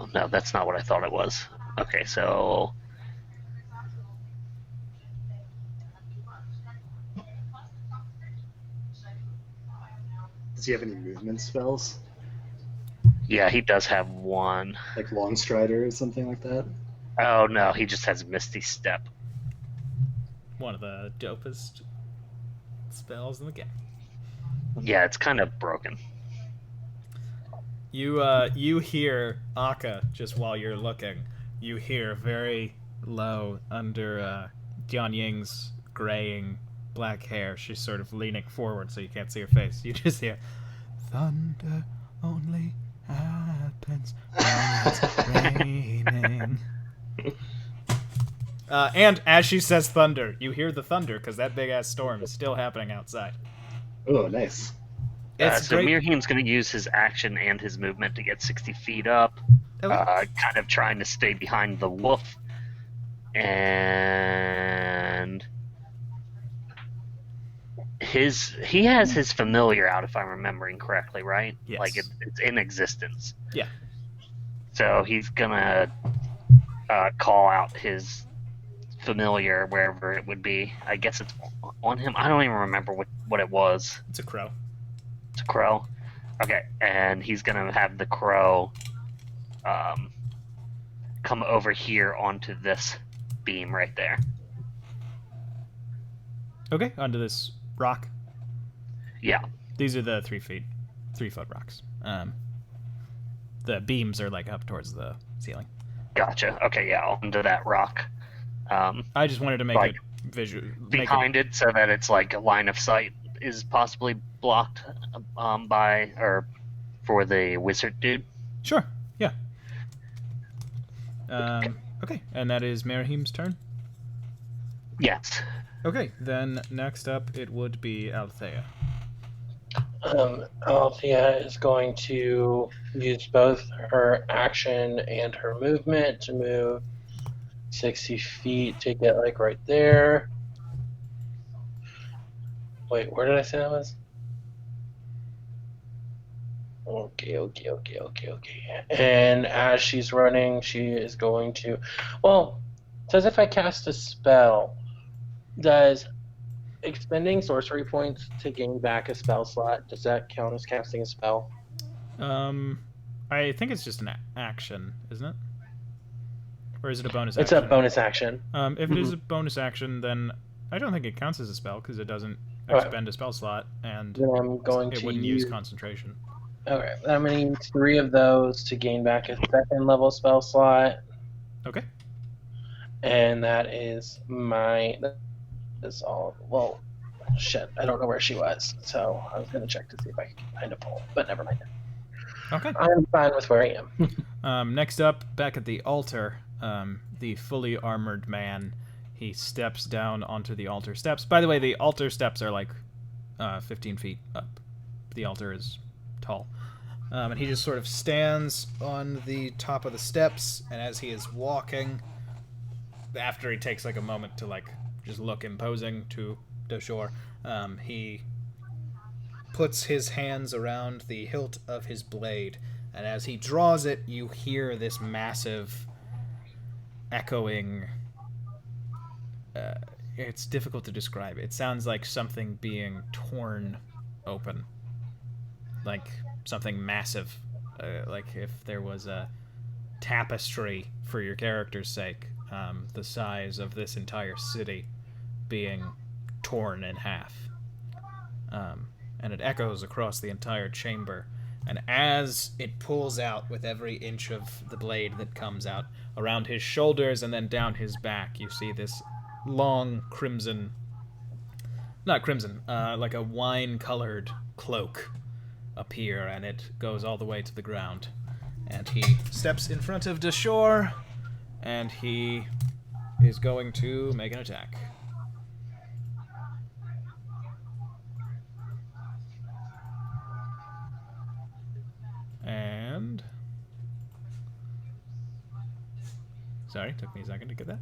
Oh, no, that's not what I thought it was. Okay, so... Does he have any movement spells? Yeah, he does have one. Like Long Strider or something like that? Oh, no, he just has Misty Step. One of the dopest spells in the game. Yeah, it's kind of broken. You hear Akka just while you're looking. You hear very low under Dion Ying's graying black hair. She's sort of leaning forward so you can't see her face. You just hear, "Thunder only happens when it's raining." And as she says thunder, you hear the thunder because that big ass storm is still happening outside. Oh, nice. It's So great. Mirheim's going to use his action and his movement to get 60 feet up, kind of trying to stay behind the wolf. And he has his familiar out, if I'm remembering correctly, right? Yes. Like it's in existence. Yeah. So he's going to call out his familiar wherever it would be. I guess it's on him. I don't even remember what it was. It's a crow. It's a crow. Okay, and he's gonna have the crow come over here onto this beam right there. Okay, onto this rock. Yeah. These are the 3-foot rocks. The beams are like up towards the ceiling. Gotcha. Okay, yeah, onto that rock. I just wanted to make Like, it visual. Behind it so that it's like a line of sight is possibly blocked by or for the wizard dude. Sure. Yeah. Okay, and that is Merihim's turn. Yes. Okay, then next up it would be Althea. Althea is going to use both her action and her movement to move 60 feet to get like right there. Wait, where did I say that was? Okay. And as she's running, she is going to. Well, it says if I cast a spell, does expending sorcery points to gain back a spell slot, does that count as casting a spell? I think it's just an action, isn't it? Or is it a bonus It's action? a bonus action. If it is a bonus action, then I don't think it counts as a spell because it doesn't expend a spell slot, and Then I'm going it to wouldn't use concentration. Okay, I'm going to use 3 of those to gain back a second level spell slot. Okay. And that is my. That's all. Well, shit, I don't know where she was, so I was going to check to see if I could find a pole, but never mind. Okay. I'm fine with where I am. Next up, back at the altar, the fully armored man, he steps down onto the altar steps. By the way, the altar steps are like 15 feet up. The altar is tall. And he just sort of stands on the top of the steps, and as he is walking, after he takes like a moment to like just look imposing to Dashor, he puts his hands around the hilt of his blade, and as he draws it, you hear this massive echoing. It's difficult to describe. It sounds like something being torn open, like something massive, like if there was a tapestry, for your character's sake, the size of this entire city being torn in half. And it echoes across the entire chamber. And as it pulls out with every inch of the blade that comes out, around his shoulders and then down his back, you see this long crimson... Not crimson, like a wine-colored cloak appear, and it goes all the way to the ground. And he steps in front of Dashor, and he is going to make an attack. And... Sorry, took me a second to get that.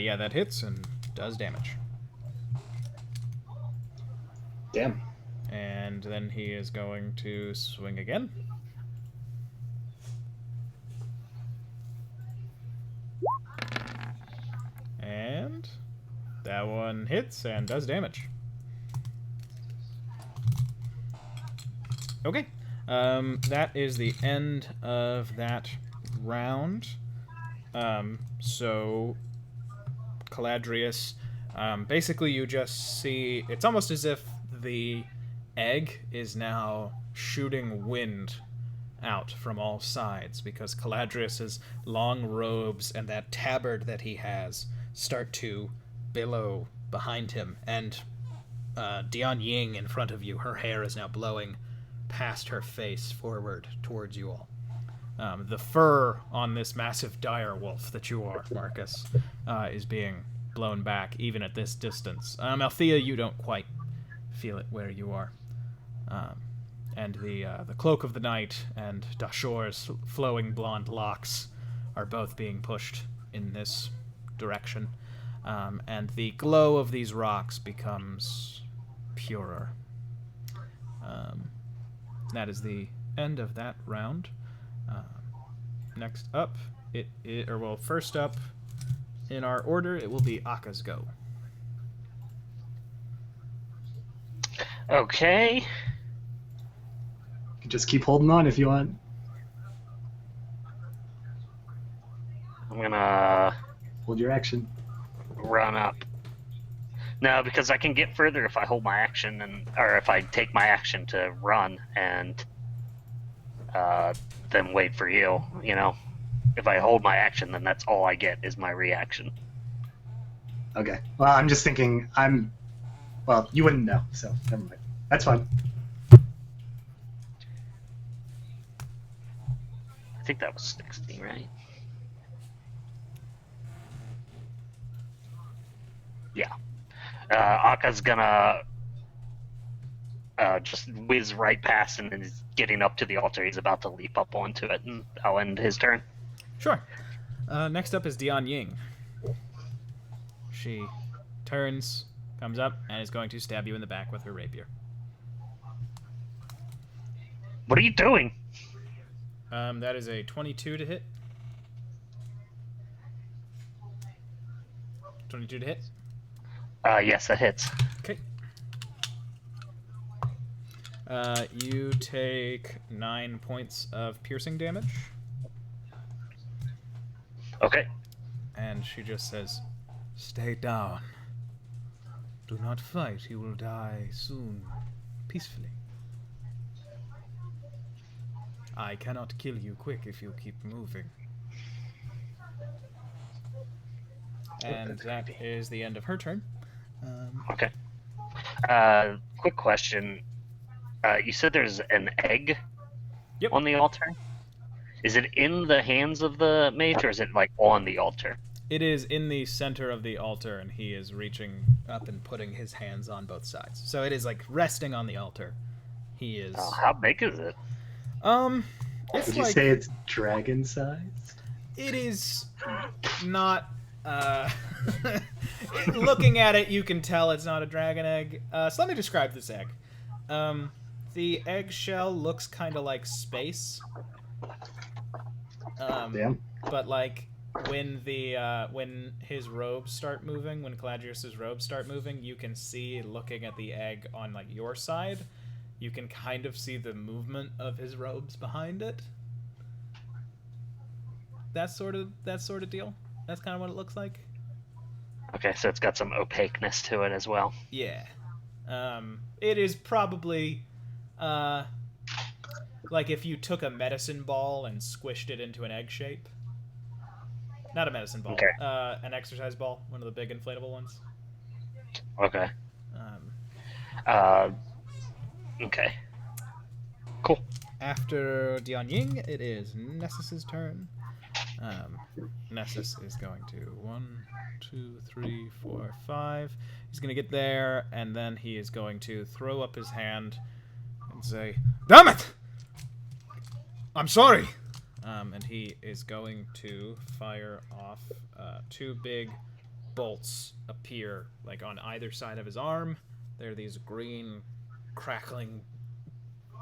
Yeah, that hits and does damage. Damn. And then he is going to swing again. And that one hits and does damage. Okay. That is the end of that round. So, Caladrius, basically you just see... It's almost as if the egg is now shooting wind out from all sides, because Caladrius's long robes and that tabard that he has start to billow behind him, and Dion Ying in front of you, her hair is now blowing past her face forward towards you all. The fur on this massive dire wolf that you are, Marcus, is being blown back even at this distance. Althea, you don't quite feel it where you are. And the cloak of the night and Dashor's flowing blonde locks are both being pushed in this direction. And the glow of these rocks becomes purer. That is the end of that round. Next up, first up in our order, it will be Aka's go. Okay. You can just keep holding on if you want. I'm gonna Hold your action. run up. No, because I can get further if I hold my action, or if I take my action to run and then wait for you. You know, if I hold my action, then that's all I get is my reaction. Okay. Well, I'm just thinking Well, you wouldn't know, so never mind. That's fine. I think that was 60, right? Yeah. Aka's gonna just whiz right past him and is getting up to the altar. He's about to leap up onto it, and I'll end his turn. Sure. Next up is Dion Ying. She turns comes up and is going to stab you in the back with her rapier. What are you doing? That is a 22 to hit. 22 to hit. Yes, that hits. Okay. You take 9 points of piercing damage. Okay. And she just says, "Stay down. Do not fight. You will die soon. Peacefully. I cannot kill you quick if you keep moving." And that is the end of her turn. Okay. Quick question. You said there's an egg Yep. on the altar? Is it in the hands of the mage, or is it, like, on the altar? It is in the center of the altar, and he is reaching up and putting his hands on both sides. So it is, like, resting on the altar. He is... How big is it? It's Would you like... say it's dragon sized? It is not... looking at it, you can tell it's not a dragon egg. So let me describe this egg. The eggshell looks kind of like space. Damn. But like when his robes start moving, when Claudius's robes start moving, you can see, looking at the egg on like your side, you can kind of see the movement of his robes behind it. That sort of deal. That's kind of what it looks like. Okay, so it's got some opaqueness to it as well. Yeah. It is probably like if you took a medicine ball and squished it into an egg shape. Not a medicine ball. Okay. An exercise ball, one of the big inflatable ones. Okay. Okay. Cool. After Dian Ying, it is Nessus's turn. Nessus is going to 1, 2, 3, 4, 5. He's going to get there, and then he is going to throw up his hand and say, "Damn it! I'm sorry!" And he is going to fire off 2 big bolts appear like on either side of his arm. They're these green, crackling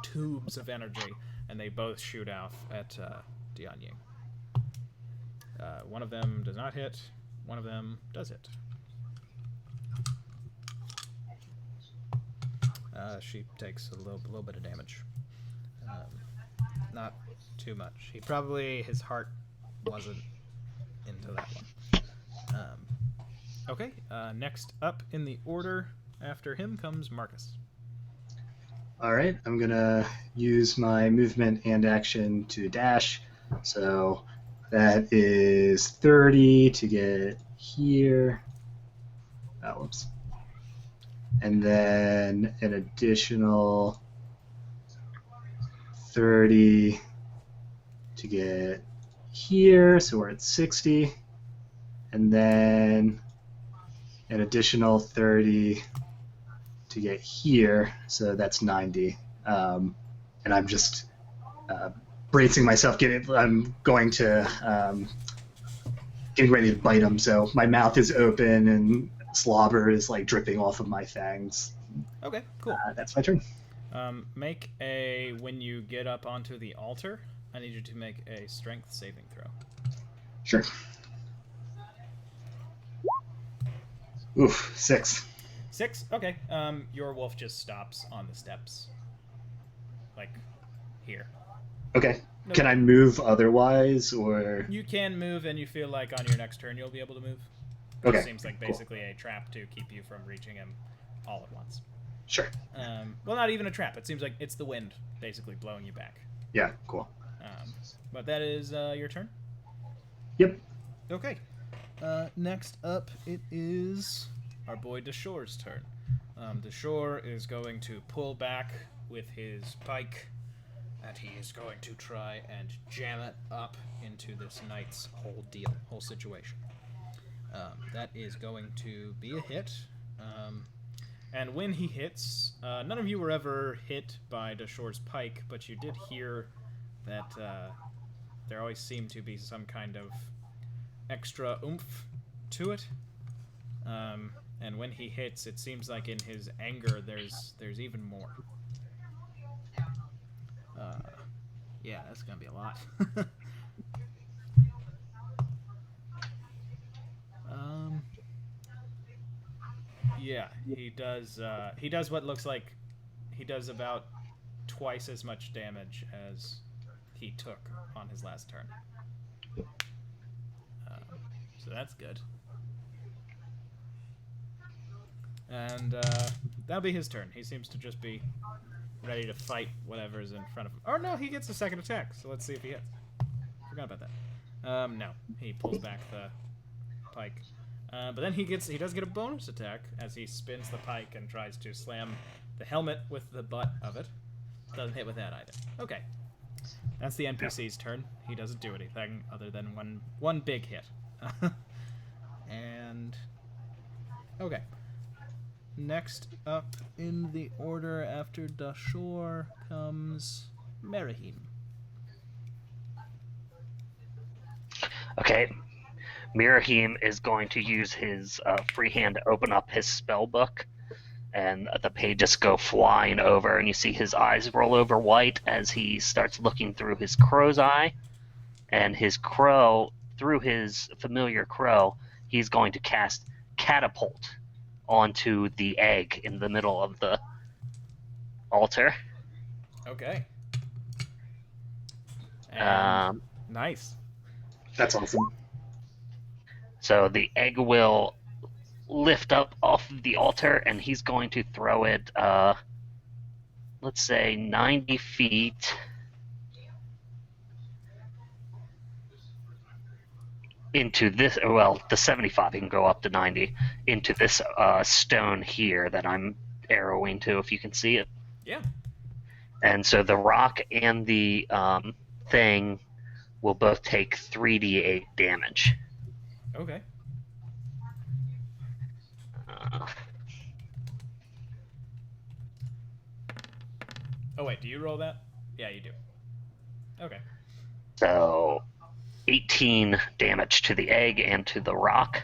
tubes of energy, and they both shoot off at Dian Ying. One of them does not hit. One of them does hit. She takes a little bit of damage. Not too much. His heart wasn't into that one. Okay, next up in the order after him comes Marcus. All right, I'm gonna use my movement and action to dash. So that is 30 to get here. Oh, whoops. And then an additional 30 to get here. So we're at 60. And then an additional 30 to get here. So that's 90. And I'm just bracing myself. I'm going to getting ready to bite him. So my mouth is open and slobber is like dripping off of my fangs. Okay, cool. That's my turn. Make when you get up onto the altar, I need you to make a strength saving throw. Sure. Oof, 6. 6? Okay. Your wolf just stops on the steps. Like, here. Okay. Nope. Can I move otherwise, or? You can move, and you feel like on your next turn you'll be able to move. Okay. It seems like basically a trap to keep you from reaching him all at once. Sure. Well, not even a trap. It seems like it's the wind basically blowing you back. Yeah, cool. But that is your turn? Yep. Okay. Next up, it is our boy Deshore's turn. Deshore is going to pull back with his pike, and he is going to try and jam it up into this knight's whole situation. That is going to be a hit. And when he hits, none of you were ever hit by Deshore's pike, but you did hear that there always seemed to be some kind of extra oomph to it. and when he hits, it seems like in his anger there's even more. Yeah, that's gonna be a lot. Yeah, he does. He does what looks like he does about twice as much damage as he took on his last turn. So that's good. And that'll be his turn. He seems to just be ready to fight whatever's in front of him. Oh no, he gets a second attack. So let's see if he hits. Forgot about that. No, he pulls back the pike. But then he does get a bonus attack as he spins the pike and tries to slam the helmet with the butt of it. Doesn't hit with that either. Okay. That's the NPC's turn. He doesn't do anything other than one big hit. And okay. Next up in the order after Dashor comes Merahim. Okay. Mirahim is going to use his free hand to open up his spell book, and the pages go flying over, and you see his eyes roll over white as he starts looking through his crow's eye, and his crow, through his familiar crow, he's going to cast Catapult onto the egg in the middle of the altar. Okay. And nice. That's awesome. So the egg will lift up off of the altar, and he's going to throw it, let's say, 90 feet into this. Well, the 75, he can go up to 90, into this stone here that I'm arrowing to, if you can see it. Yeah. And so the rock and the thing will both take 3d8 damage. Okay. Oh wait, do you roll that? Yeah, you do. Okay. So 18 damage to the egg and to the rock.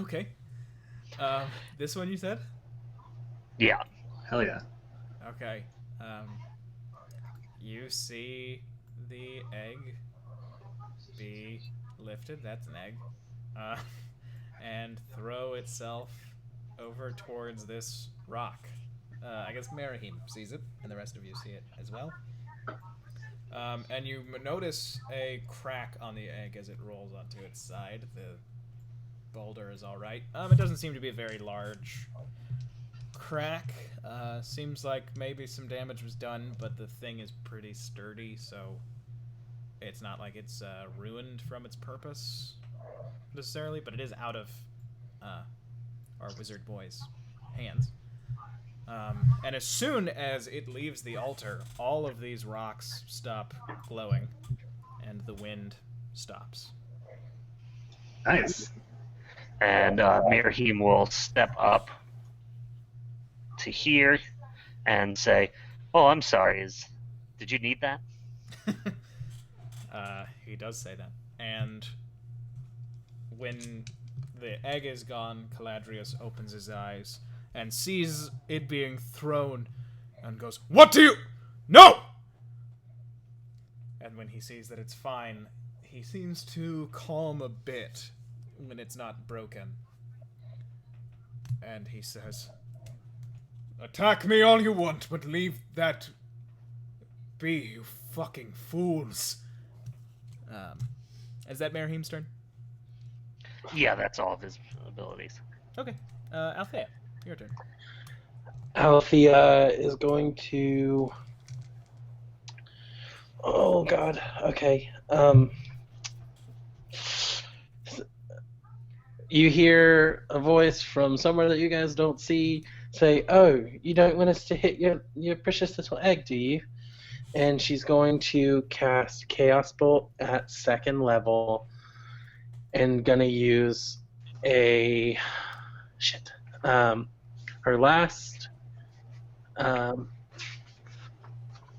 Okay. This one you said? Yeah. Hell yeah. Okay. You see the egg be lifted. That's an egg. And throw itself over towards this rock. I guess Merahim sees it, and the rest of you see it as well. And you notice a crack on the egg as it rolls onto its side. The boulder is all right. It doesn't seem to be a very large crack. Seems like maybe some damage was done, but the thing is pretty sturdy, so it's not like it's ruined from its purpose necessarily, but it is out of our wizard boy's hands. And as soon as it leaves the altar, all of these rocks stop glowing, and the wind stops. Nice. And Mirahim will step up to here and say, "Oh, I'm sorry. Did you need that?" He does say that. And when the egg is gone, Caladrius opens his eyes and sees it being thrown and goes, "What do you... No!" And when he sees that it's fine, he seems to calm a bit when it's not broken. And he says, "Attack me all you want, but leave that be, you fucking fools." Is that Merahim's turn? Yeah, that's all of his abilities. Okay. Althea, your turn. Althea is going to... Oh, God. Okay. You hear a voice from somewhere that you guys don't see say, "Oh, you don't want us to hit your precious little egg, do you?" And she's going to cast Chaos Bolt at 2nd level and gonna use a... her last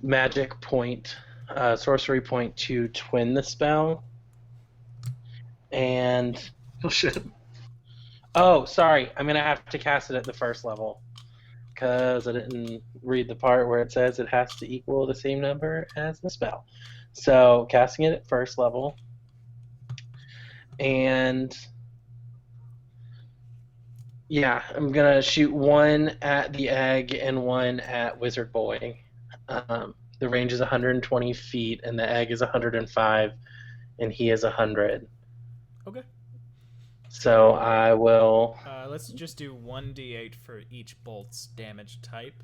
magic point, sorcery point to twin the spell. And Oh shit. Oh, sorry. I'm gonna have to cast it at the first level because I didn't read the part where it says it has to equal the same number as the spell. So casting it at first level, and yeah, I'm gonna shoot one at the egg and one at Wizard Boy. The range is 120 feet, and the egg is 105, and he is 100. Okay. So I will. Let's just do 1d8 for each bolt's damage type.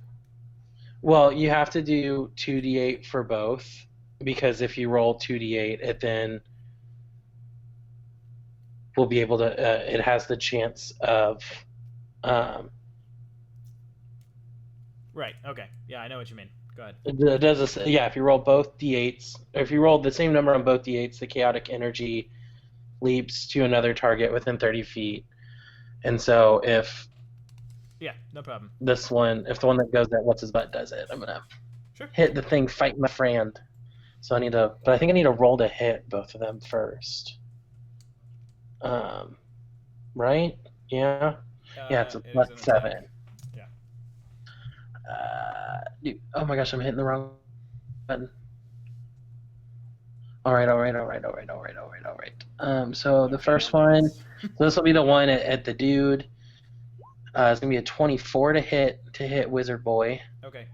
Well, you have to do 2d8 for both, because if you roll 2d8, it then will be able to. It has the chance of. Right. Okay. Yeah, I know what you mean. Go ahead. It does a, yeah, if you roll both d8s, or if you roll the same number on both d8s, the chaotic energy leaps to another target within 30 feet. And so if Yeah, no problem. if the one that goes at what's his butt does it, I'm gonna Sure. hit the thing, fight my friend. So I think I need to roll to hit both of them first. Right? Yeah. Yeah, it's a It is plus an 7. attack. Yeah. Dude, oh my gosh, I'm hitting the wrong button. All right. So the first one, so this will be the one at the dude. It's gonna be a 24 to hit Wizard Boy. Okay.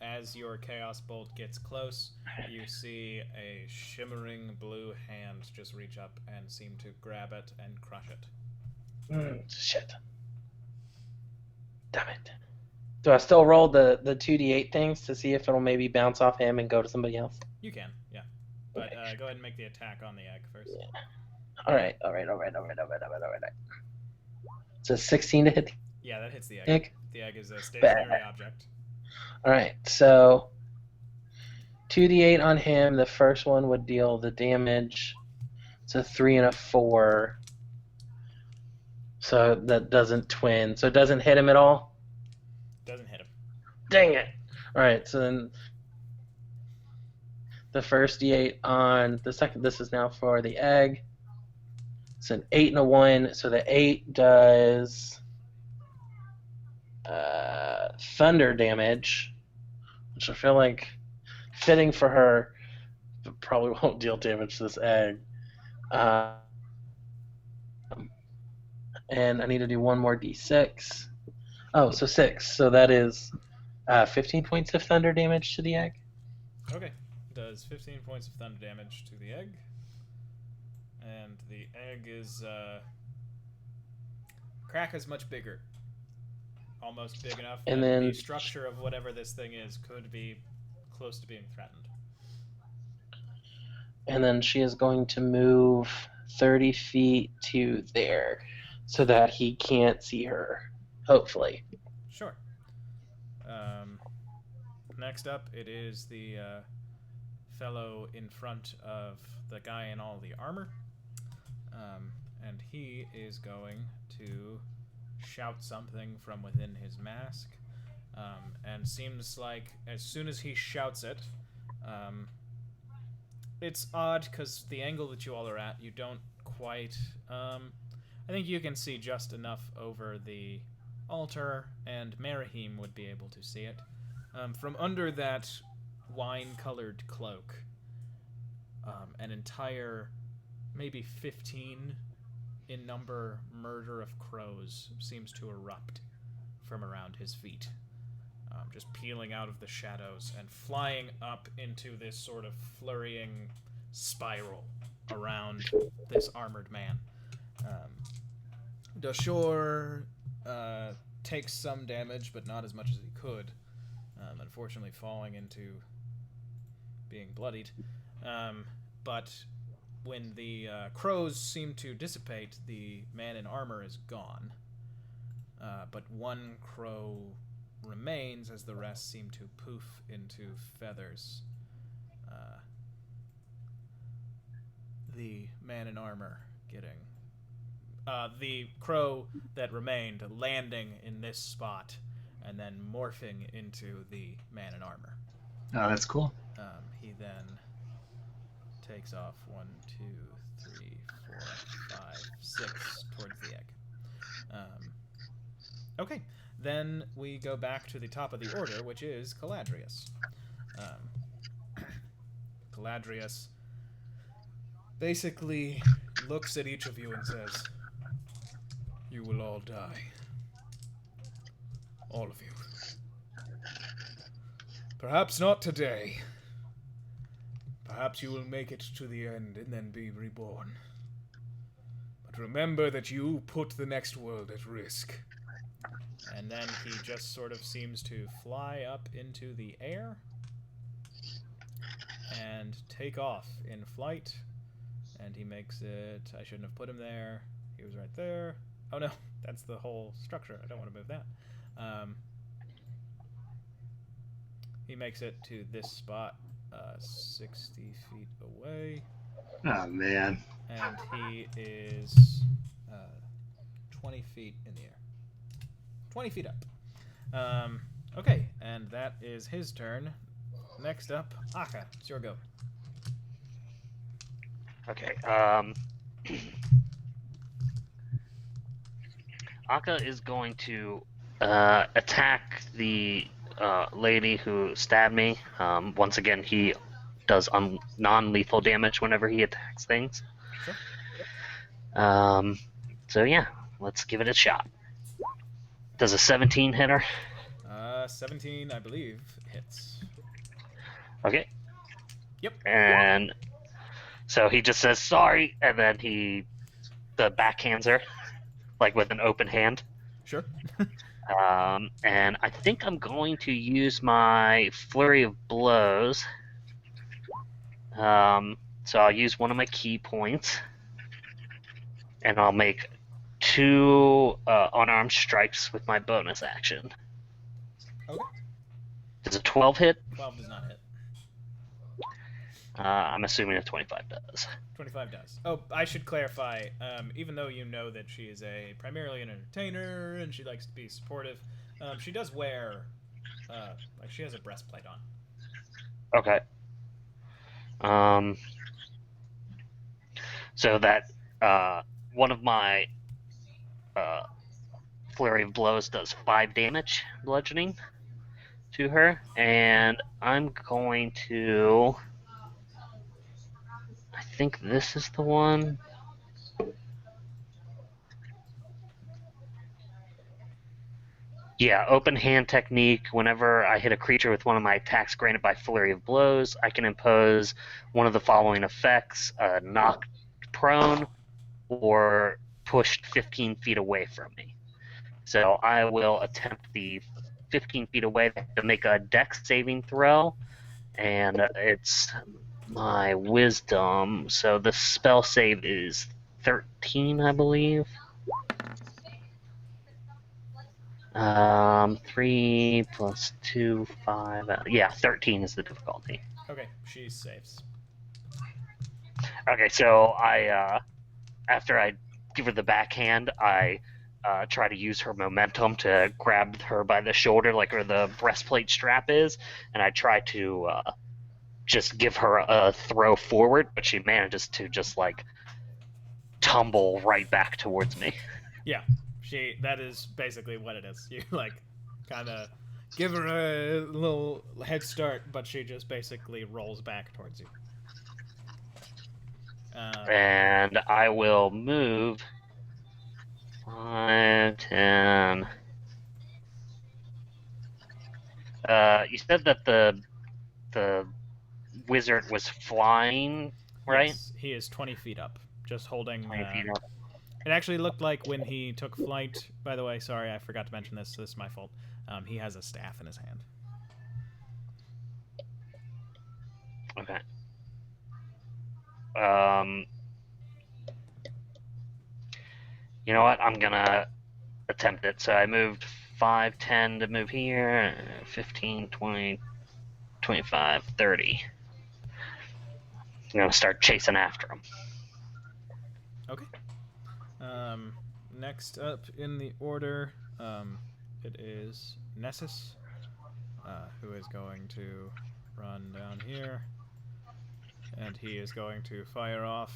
As your Chaos Bolt gets close, you see a shimmering blue hand just reach up and seem to grab it and crush it. Shit. Damn it. Do I still roll the 2d8 things to see if it'll maybe bounce off him and go to somebody else? You can, yeah. But Okay. go ahead and make the attack on the egg first. Yeah. All right. So 16 to hit Yeah, that hits the egg. the egg. The egg is a stationary object. All right. So 2d8 on him. The first one would deal the damage. It's a 3 and a 4. So that doesn't twin. So it doesn't hit him at all? Doesn't hit him. Dang it. All right. So then the first d8 on the second. This is now for the egg. It's an 8 and a 1. So the 8 does thunder damage, which I feel like fitting for her, but probably won't deal damage to this egg. And I need to do one more d6. Oh, so 6. So that is 15 points of thunder damage to the egg. Okay. Does 15 points of thunder damage to the egg. And the egg is... Crack is much bigger. Almost big enough And that then- the structure of whatever this thing is could be close to being threatened. And then she is going to move 30 feet to there so that he can't see her, hopefully. Sure. Next up, it is the fellow in front of the guy in all the armor. And he is going to shout something from within his mask. And seems like as soon as he shouts it, it's odd because the angle that you all are at, you don't quite... I think you can see just enough over the altar, and Merahim would be able to see it. From under that wine-colored cloak, an entire, maybe 15 in number, murder of crows seems to erupt from around his feet. Just peeling out of the shadows and flying up into this sort of flurrying spiral around this armored man. Dashor takes some damage, but not as much as he could. Unfortunately, falling into being bloodied. But when the crows seem to dissipate, the man in armor is gone. But one crow remains as the rest seem to poof into feathers. The man in armor getting... the crow that remained landing in this spot and then morphing into the man in armor. Oh, that's cool. He then takes off 1, 2, 3, 4, 5, 6 towards the egg. Okay, then we go back to the top of the order, which is Caladrius. Caladrius basically looks at each of you and says, "You will all die. All of you. Perhaps not today. Perhaps you will make it to the end and then be reborn. But remember that you put the next world at risk." And then he just sort of seems to fly up into the air and take off in flight. And he makes it... I shouldn't have put him there. He was right there. Oh no, that's the whole structure. I don't want to move that. He makes it to this spot, 60 feet away. Oh, man. And he is 20 feet in the air. 20 feet up. Okay, and that is his turn. Next up, Aka. It's your go. Okay. Aka is going to attack the lady who stabbed me. Once again, he does non-lethal damage whenever he attacks things. Sure. So yeah, let's give it a shot. Does a 17 hit her? 17, I believe, hits. Okay. Yep. And so he just says sorry, and then he backhands her, like with an open hand. Sure. And I think I'm going to use my flurry of blows. So I'll use one of my key points, and I'll make 2 unarmed strikes with my bonus action. Okay. Does a 12 hit? 12 does not hit. I'm assuming a 25 does. 25 does. Oh, I should clarify, even though you know that she is primarily an entertainer and she likes to be supportive, she does wear, she has a breastplate on. Okay. So that one of my flurry of blows does 5 damage bludgeoning to her, and I'm going to... I think this is the one. Yeah, open hand technique. Whenever I hit a creature with one of my attacks granted by flurry of blows, I can impose one of the following effects: knocked prone or pushed 15 feet away from me. So I will attempt the 15 feet away to make a dex saving throw, and it's my wisdom. So the spell save is 13, I believe. 3 plus 2, 5. Yeah, 13 is the difficulty. Okay, she saves. Okay, so I after I give her the backhand, I try to use her momentum to grab her by the shoulder, like where the breastplate strap is, and I try to just give her a throw forward, but she manages to just like tumble right back towards me. Yeah, that is basically what it is. You like kind of give her a little head start, but she just basically rolls back towards you. And I will move 5, 10. You said that the wizard was flying, right? Yes, he is 20 feet up, just holding... 20 feet up. It actually looked like when he took flight... By the way, sorry, I forgot to mention this. This is my fault. He has a staff in his hand. Okay. You know what? I'm gonna attempt it. So I moved 5, 10 to move here, 15, 20, 25, 30. I'm gonna start chasing after him. Okay. Next up in the order, it is Nessus, who is going to run down here, and he is going to fire off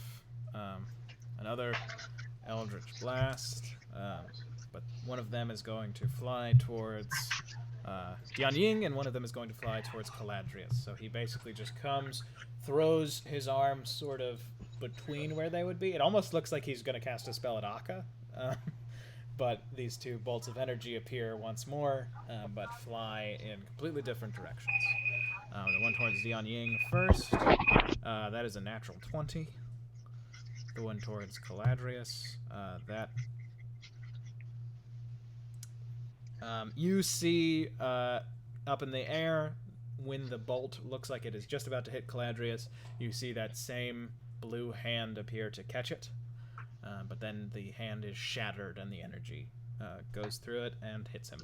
another Eldritch Blast. But one of them is going to fly towards Dian Ying, and one of them is going to fly towards Caladrius. So he basically just comes, throws his arms sort of between where they would be. It almost looks like he's going to cast a spell at Akka. But these two bolts of energy appear once more, but fly in completely different directions. The one towards Dian Ying first. That is a natural 20. The one towards Caladrius. You see up in the air, when the bolt looks like it is just about to hit Caladrius, you see that same blue hand appear to catch it. But then the hand is shattered and the energy goes through it and hits him.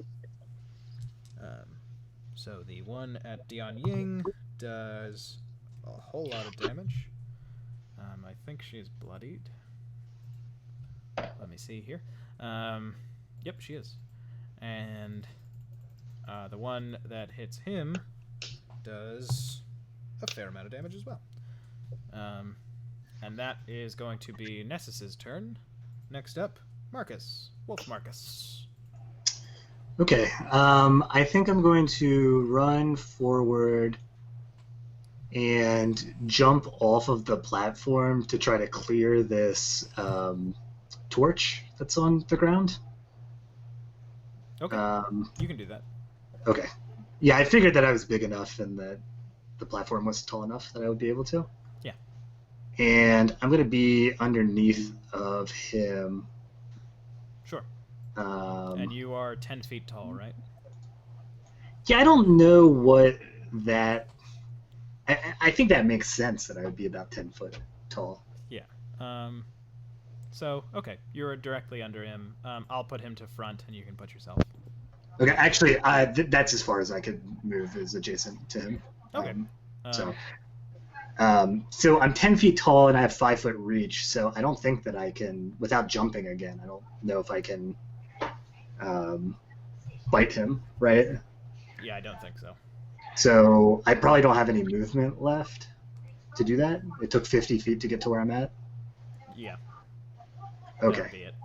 So the one at Dian Ying does a whole lot of damage. I think she's bloodied. Let me see here. Yep, she is. And the one that hits him does a fair amount of damage as well. And that is going to be Nessus's turn. Next up, Marcus. Wolf Marcus. Okay, I think I'm going to run forward and jump off of the platform to try to clear this torch that's on the ground. Okay, you can do that. Okay. Yeah, I figured that I was big enough and that the platform was tall enough that I would be able to. Yeah. And I'm going to be underneath of him. Sure. And you are 10 feet tall, right? Yeah, I don't know what that... I think that makes sense that I would be about 10 foot tall. Yeah. So, okay, you're directly under him. I'll put him to front, and you can put yourself. Okay, actually, that's as far as I could move, is adjacent to him. Okay. So I'm 10 feet tall and I have 5 foot reach, so I don't think that I can, without jumping again, I don't know if I can bite him, right? Yeah, I don't think so. So I probably don't have any movement left to do that. It took 50 feet to get to where I'm at. Yeah. Okay. That'll be it.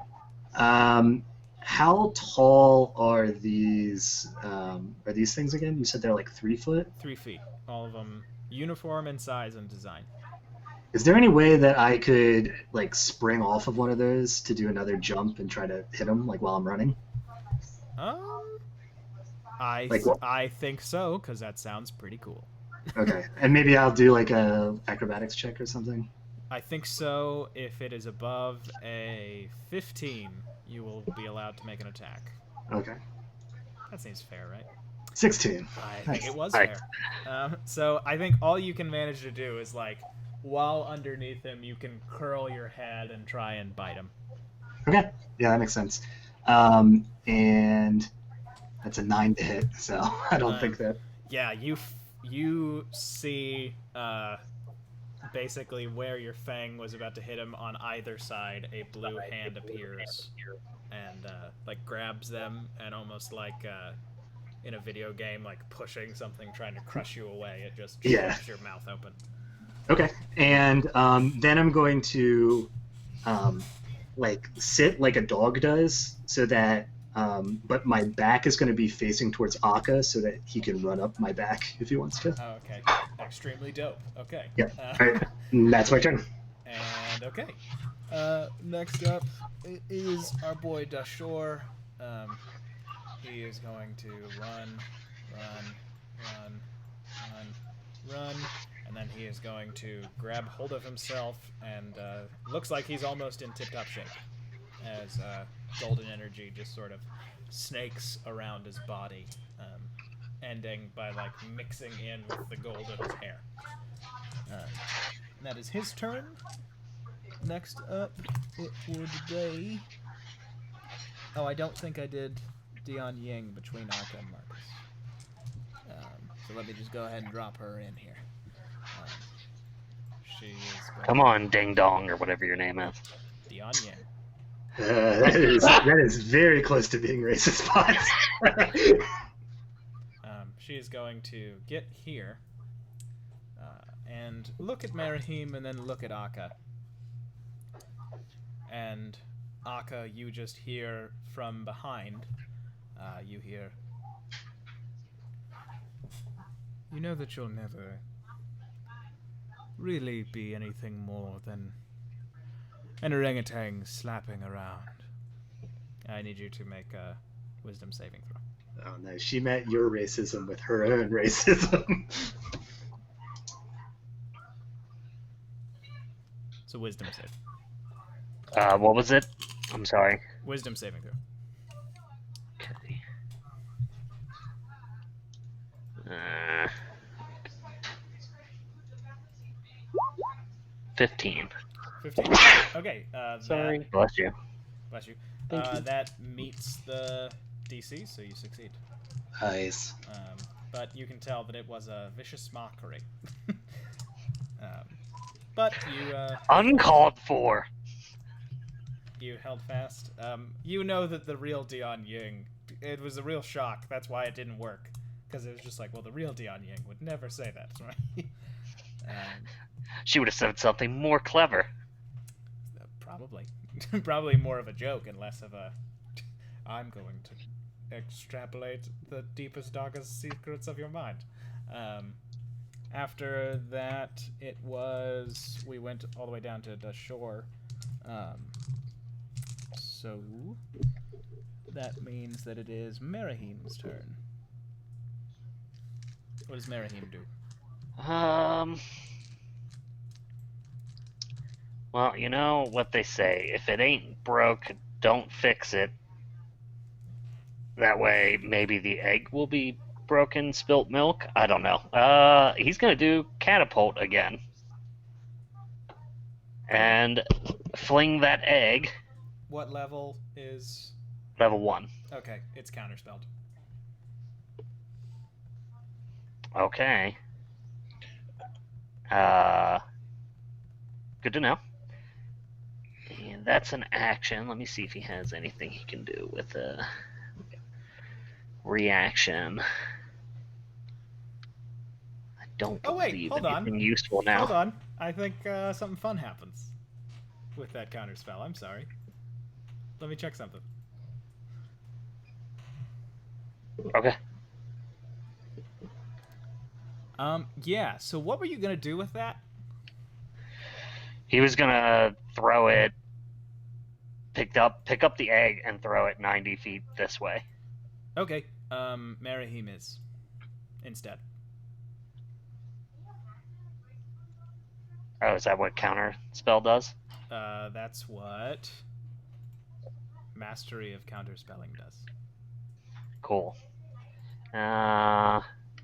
How tall are these things again? You said they're like 3 foot? 3 feet. All of them uniform in size and design. Is there any way that I could like spring off of one of those to do another jump and try to hit him like while I'm running? I think so, because that sounds pretty cool. Okay, and maybe I'll do like a acrobatics check or something. I think so. If it is above a 15, you will be allowed to make an attack. Okay. That seems fair, right? 16. I think it was Nice. fair. So I think all you can manage to do is, like, while underneath him, you can curl your head and try and bite him. Okay, yeah, that makes sense. And that's a 9 to hit, so I don't think that... Yeah, you see basically where your fang was about to hit him. On either side, a blue hand appears and like grabs them, and almost like in a video game, like pushing something, trying to crush you away. It just shoves your mouth open. Okay, and then I'm going to like sit like a dog does, so that but my back is going to be facing towards Akka, so that he can run up my back if he wants to. Oh, okay, extremely dope. Okay. Yeah. All right. That's my turn. And okay, next up is our boy Dashor. He is going to run, and then he is going to grab hold of himself, and looks like he's almost in tip-top shape, as golden energy just sort of snakes around his body, ending by like mixing in with the gold of his hair. That is his turn. Next up, it would be... Oh, I don't think I did Dian Ying between Akka and Marcus. So let me just go ahead and drop her in here. She is going... Come on, Ding Dong, or whatever your name is. Dian Ying. That is very close to being racist, Potts. She is going to get here and look at Marahim and then look at Akka. And Aka, you just hear from behind. You hear. You know that you'll never really be anything more than an orangutan slapping around. I need you to make a wisdom saving throw. Oh no, she met your racism with her own racism. It's a wisdom save. What was it? I'm sorry. Wisdom saving throw. Okay. 15. 15. Okay. Sorry. Bless you. Bless you. Thank you. That meets the DC, so you succeed. Nice. But you can tell that it was a vicious mockery. But you Uncalled for. you held fast. You know that the real Dion Ying, it was a real shock. That's why it didn't work. Because it was just like, well, the real Dion Ying would never say that, right? She would have said something more clever. Probably. Probably more of a joke and less of a, I'm going to extrapolate the deepest, darkest secrets of your mind. After that, we went all the way down to the shore. So, that means that it is Merahim's turn. What does Merahim do? Well, you know what they say. If it ain't broke, don't fix it. That way, maybe the egg will be broken, spilt milk. I don't know. He's gonna do catapult again. And fling that egg. What level is... Level 1. Okay, it's counterspelled. Okay. Good to know. And that's an action. Let me see if he has anything he can do with a reaction. I don't believe anything useful now. Hold on. I think something fun happens with that counterspell. I'm sorry. Let me check something. Okay. Yeah, so what were you going to do with that? He was gonna throw it, pick up the egg and throw it 90 feet this way. Okay, Merahim is instead. Oh, is that what counter spell does? That's what Mastery of Counterspelling does. Cool.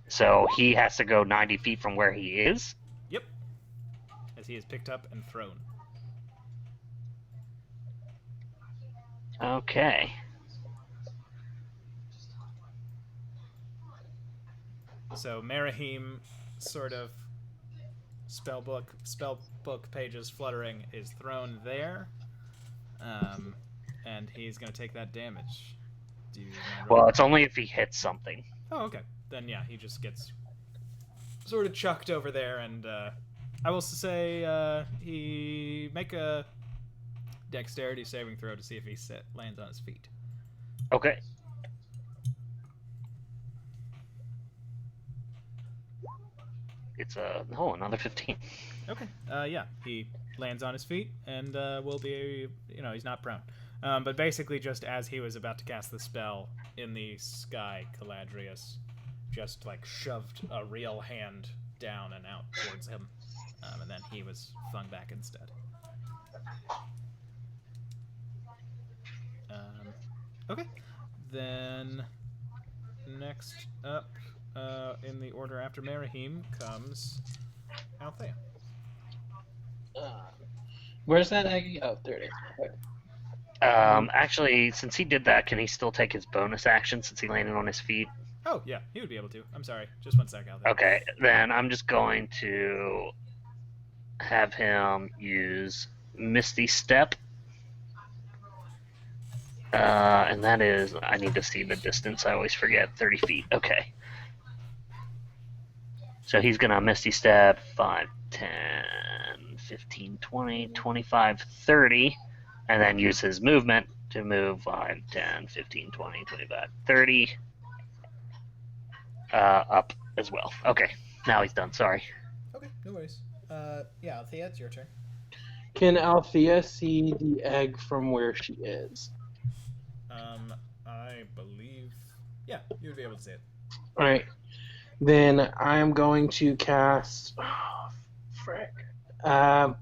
So he has to go 90 feet from where he is? Yep. As he is picked up and thrown. Okay. So Merahim, sort of spellbook pages fluttering, is thrown there, and he's going to take that damage. Well, it's only if he hits something. Oh, okay. Then yeah, he just gets sort of chucked over there, and I will say he make a dexterity saving throw to see if he lands on his feet. Okay. It's another 15. Okay. Yeah, he lands on his feet and will be, he's not prone. But basically, just as he was about to cast the spell in the sky, Caladrius just shoved a real hand down and out towards him, and then he was flung back instead. Okay. Then next up, in the order after Merahim, comes Althea. Where's that egg? Oh, there it is. Okay. Actually, since he did that, can he still take his bonus action since he landed on his feet? Oh, yeah, he would be able to. I'm sorry. Just 1 sec, Althea. Okay, then I'm just going to have him use Misty Step. And that is, I need to see the distance, I always forget, 30 feet. Okay. So he's going to Misty Step 5, 10, 15, 20, 25, 30. and then use his movement to move 5, 10, 15, 20, 25, 30 up as well. Okay, now he's done. Sorry. Okay, no worries. Yeah, Althea, it's your turn. Can Althea see the egg from where she is? I believe... Yeah, you'd be able to see it. Alright. Then I'm going to cast... Oh, frick. I'm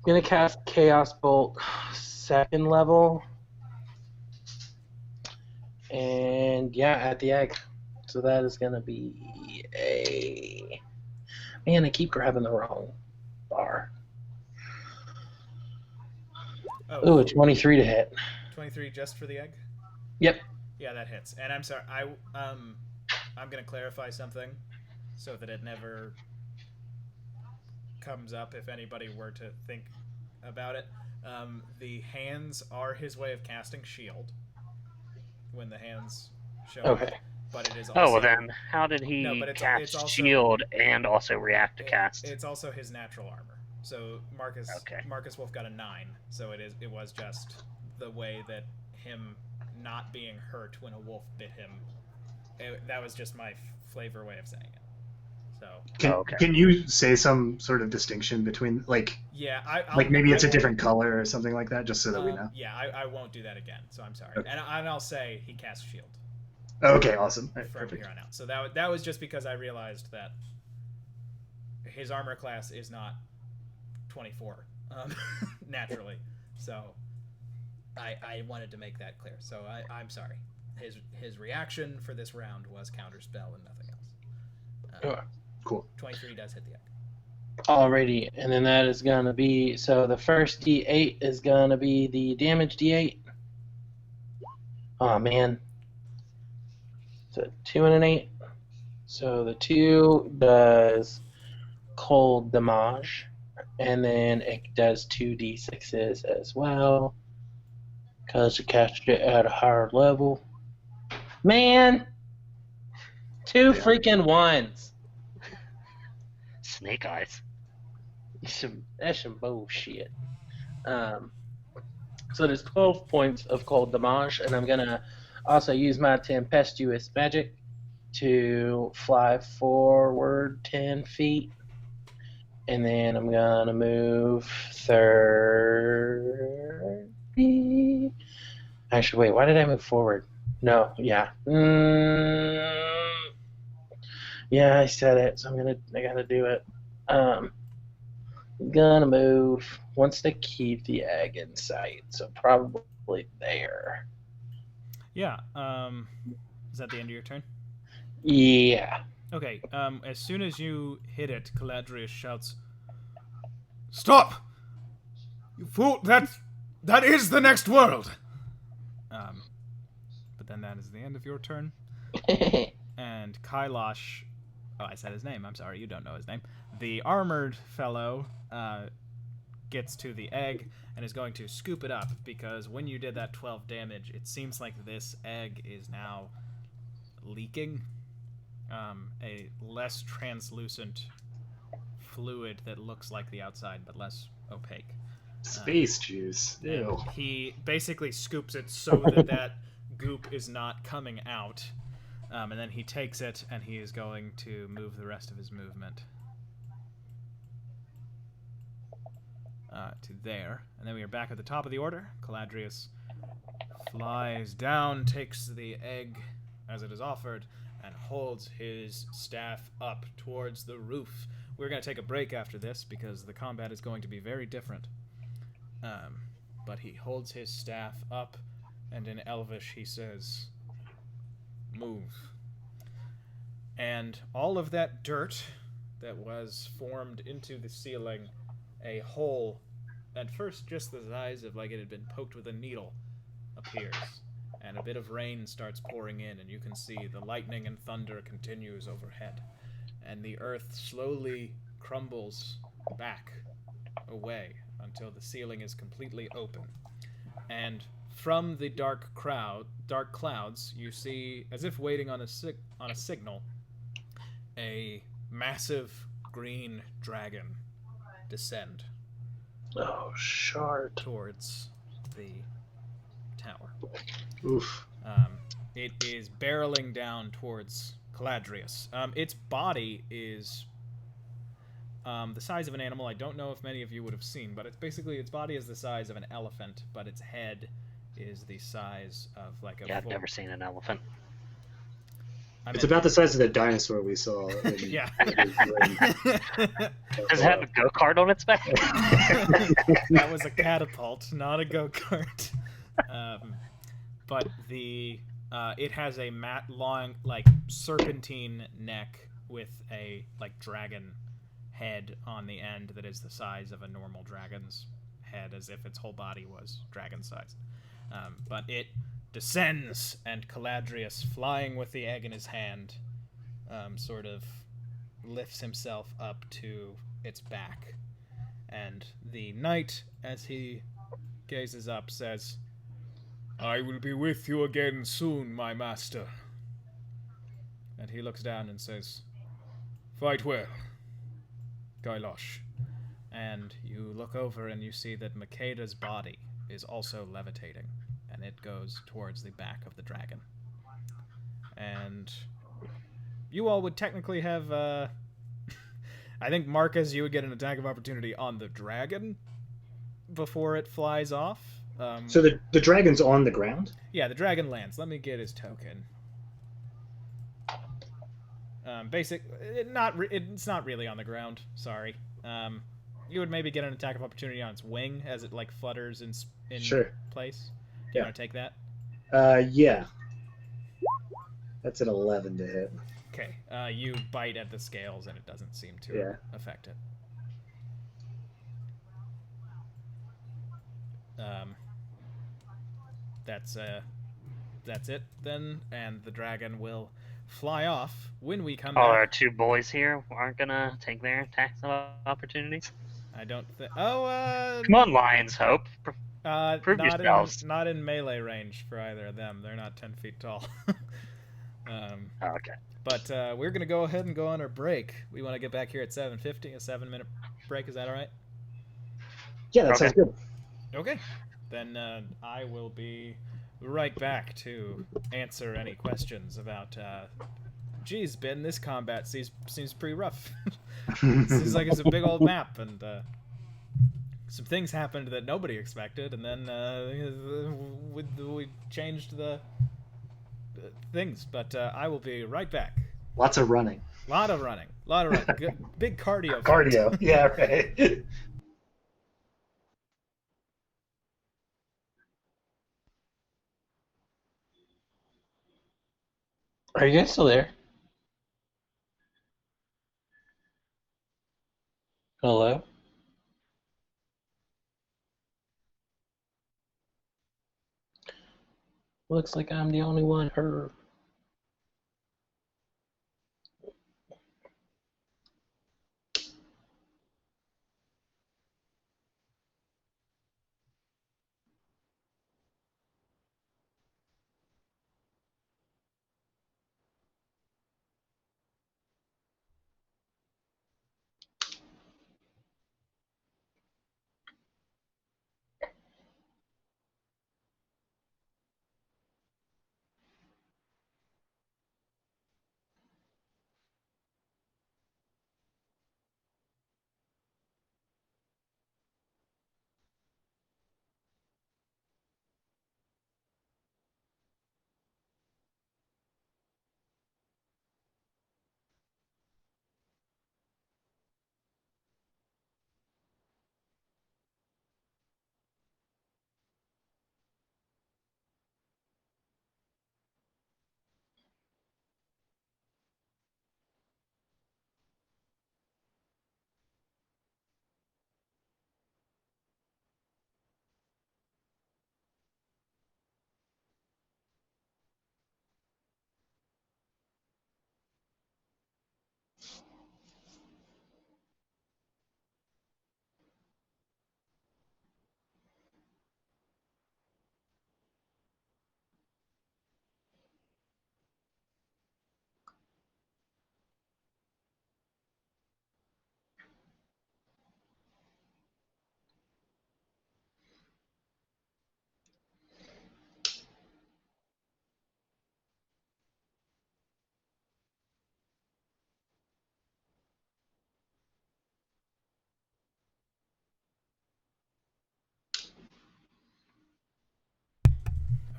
going to cast Chaos Bolt 2nd level. And yeah, at the egg. So that is going to be a... Man, I keep grabbing the wrong bar. Oh, a 23 to hit. 23 just for the egg? Yep. Yeah, that hits. And I'm sorry, I'm going to clarify something so that it never comes up if anybody were to think about it. The hands are his way of casting shield when the hands show up. Okay. But it is also... Oh, well then, how did he cast it's also, shield and also react to cast? It's also his natural armor. So Marcus Wolf got a 9, so it was just the way that him not being hurt when a wolf bit him. That was just my flavor way of saying it. So can you say some sort of distinction between maybe it's a different color or something like that, just so that we know? Yeah, I won't do that again. So I'm sorry, Okay. and I'll say he casts shield. Okay, awesome. Right, from perfect. here on out. So that was just because I realized that his armor class is not 24 naturally. So I wanted to make that clear. So I'm sorry. His reaction for this round was counterspell and nothing else. Cool. 23 does hit the egg. Alrighty, and then that is going to be... So the first D8 is going to be the damage D8. Oh, man. It's a 2 and an 8. So the 2 does cold damage, and then it does 2d6s as well, because you cast it at a higher level. Man! 2 freaking 1s. Snake eyes. That's some bullshit. So there's 12 points of cold damage, and I'm going to also use my tempestuous magic to fly forward 10 feet. And then I'm going to move 30. Actually, wait, why did I move forward? No, yeah. Yeah, I said it, so I gotta do it. I'm gonna move once to keep the egg in sight, so probably there. Yeah. Is that the end of your turn? Yeah. Okay. As soon as you hit it, Caladrius shouts, "Stop! You fool! That is the next world." But then that is the end of your turn. And Kailash... Oh, I said his name. I'm sorry, you don't know his name. The armored fellow gets to the egg and is going to scoop it up, because when you did that 12 damage, it seems like this egg is now leaking a less translucent fluid that looks like the outside but less opaque. Space juice. Ew. He basically scoops it so that goop is not coming out. And then he takes it, and he is going to move the rest of his movement to there. And then we are back at the top of the order. Caladrius flies down, takes the egg as it is offered, and holds his staff up towards the roof. We're going to take a break after this, because the combat is going to be very different. But he holds his staff up, and in Elvish he says, "Move." And all of that dirt that was formed into the ceiling, a hole, at first just the size of like it had been poked with a needle, appears. And a bit of rain starts pouring in, and you can see the lightning and thunder continues overhead. And the earth slowly crumbles back away until the ceiling is completely open. And from the dark clouds, you see, as if waiting on a signal, a massive green dragon descend Oh, shard. towards the tower. Oof. It is barreling down towards Caladrius. Its body is the size of an animal. I don't know if many of you would have seen, but it's basically its body is the size of an elephant, but its head is the size of like a. Yeah, I've never seen an elephant. It's about the size of the dinosaur we saw. Yeah. Does it have a go-kart on its back? That was a catapult, not a go-kart. But it has a long, like, serpentine neck with a like dragon head on the end that is the size of a normal dragon's head, as if its whole body was dragon sized. But it descends, and Caladrius, flying with the egg in his hand, sort of lifts himself up to its back. And the knight, as he gazes up, says, "I will be with you again soon, my master." And he looks down and says, "Fight well, Kailash." And you look over and you see that Makeda's body is also levitating, and it goes towards the back of the dragon. And you all would technically have, I think, Marcus, you would get an attack of opportunity on the dragon before it flies off. So the dragon's on the ground? Yeah, the dragon lands. Let me get his token. It's not really on the ground. Sorry. You would maybe get an attack of opportunity on its wing as it like flutters in Sure. place. Do you want to take that? Yeah. That's an 11 to hit. Okay. You bite at the scales and it doesn't seem to affect it. That's it then, and the dragon will fly off when we come back. Our two boys here aren't gonna take their attacks of opportunity. I don't think. Oh, come on, Lions Hope. Prove yourselves. Not in melee range for either of them. They're not 10 feet tall. Okay. But we're gonna go ahead and go on our break. We want to get back here at 7:50. A 7-minute break. Is that all right? Yeah, that sounds good. Okay. Then I will be right back to answer any questions about. Geez, Ben, this combat seems pretty rough. Seems like it's a big old map, and some things happened that nobody expected, and then we changed the things. But I will be right back. Lots of running. Lot of running. Good, big cardio. Cardio. Yeah, right. Are you guys still there? Hello? Looks like I'm the only one heard.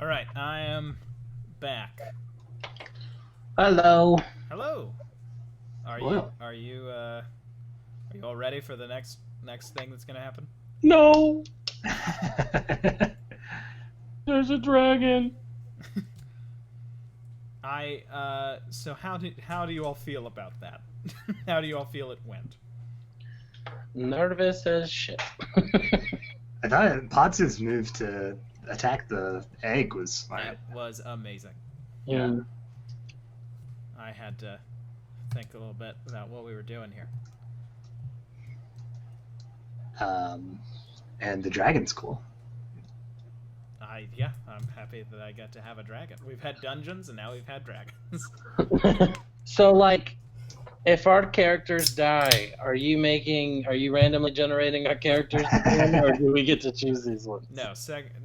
All right, I am back. Hello. Hello. Are Hello. you all ready for the next thing that's gonna happen? No, there's a dragon. So how do you all feel about that? How do you all feel it went? Nervous as shit. I thought Potts' move to attack the egg was smart. It was amazing. Yeah. I had to think a little bit about what we were doing here. And the dragon's cool. I'm happy that I got to have a dragon. We've had dungeons and now we've had dragons. So, like, if our characters die, are you randomly generating our characters again, or do we get to choose these ones? No,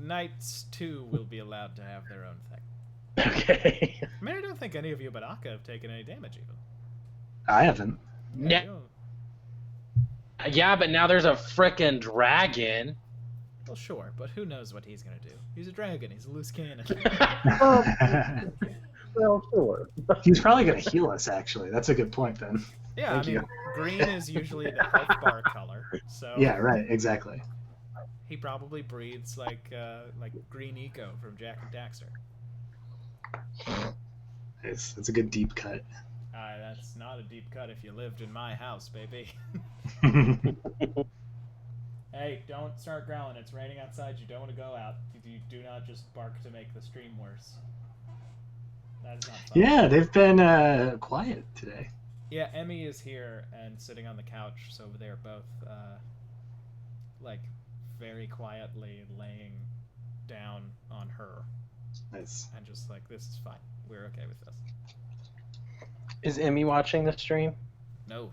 Knights 2 will be allowed to have their own thing. Okay. I mean, I don't think any of you but Akka have taken any damage even. I haven't. No. Yeah, but now there's a frickin' dragon. Well, sure, but who knows what he's gonna do? He's a dragon. He's a loose cannon. Well, sure. He's probably going to heal us, actually. That's a good point, then. Yeah, Thank I mean, you. green is usually the health bar color, so Yeah, right, exactly. he probably breathes like Green Eco from Jack and Daxter. It's a good deep cut. That's not a deep cut if you lived in my house, baby. Hey, don't start growling. It's raining outside. You don't want to go out. You do not just bark to make the stream worse. That is not fun. Yeah, they've been quiet today. Yeah, Emmy is here and sitting on the couch, so they're both, very quietly laying down on her. Nice. And just like, this is fine. We're okay with this. Is Emmy watching the stream? No.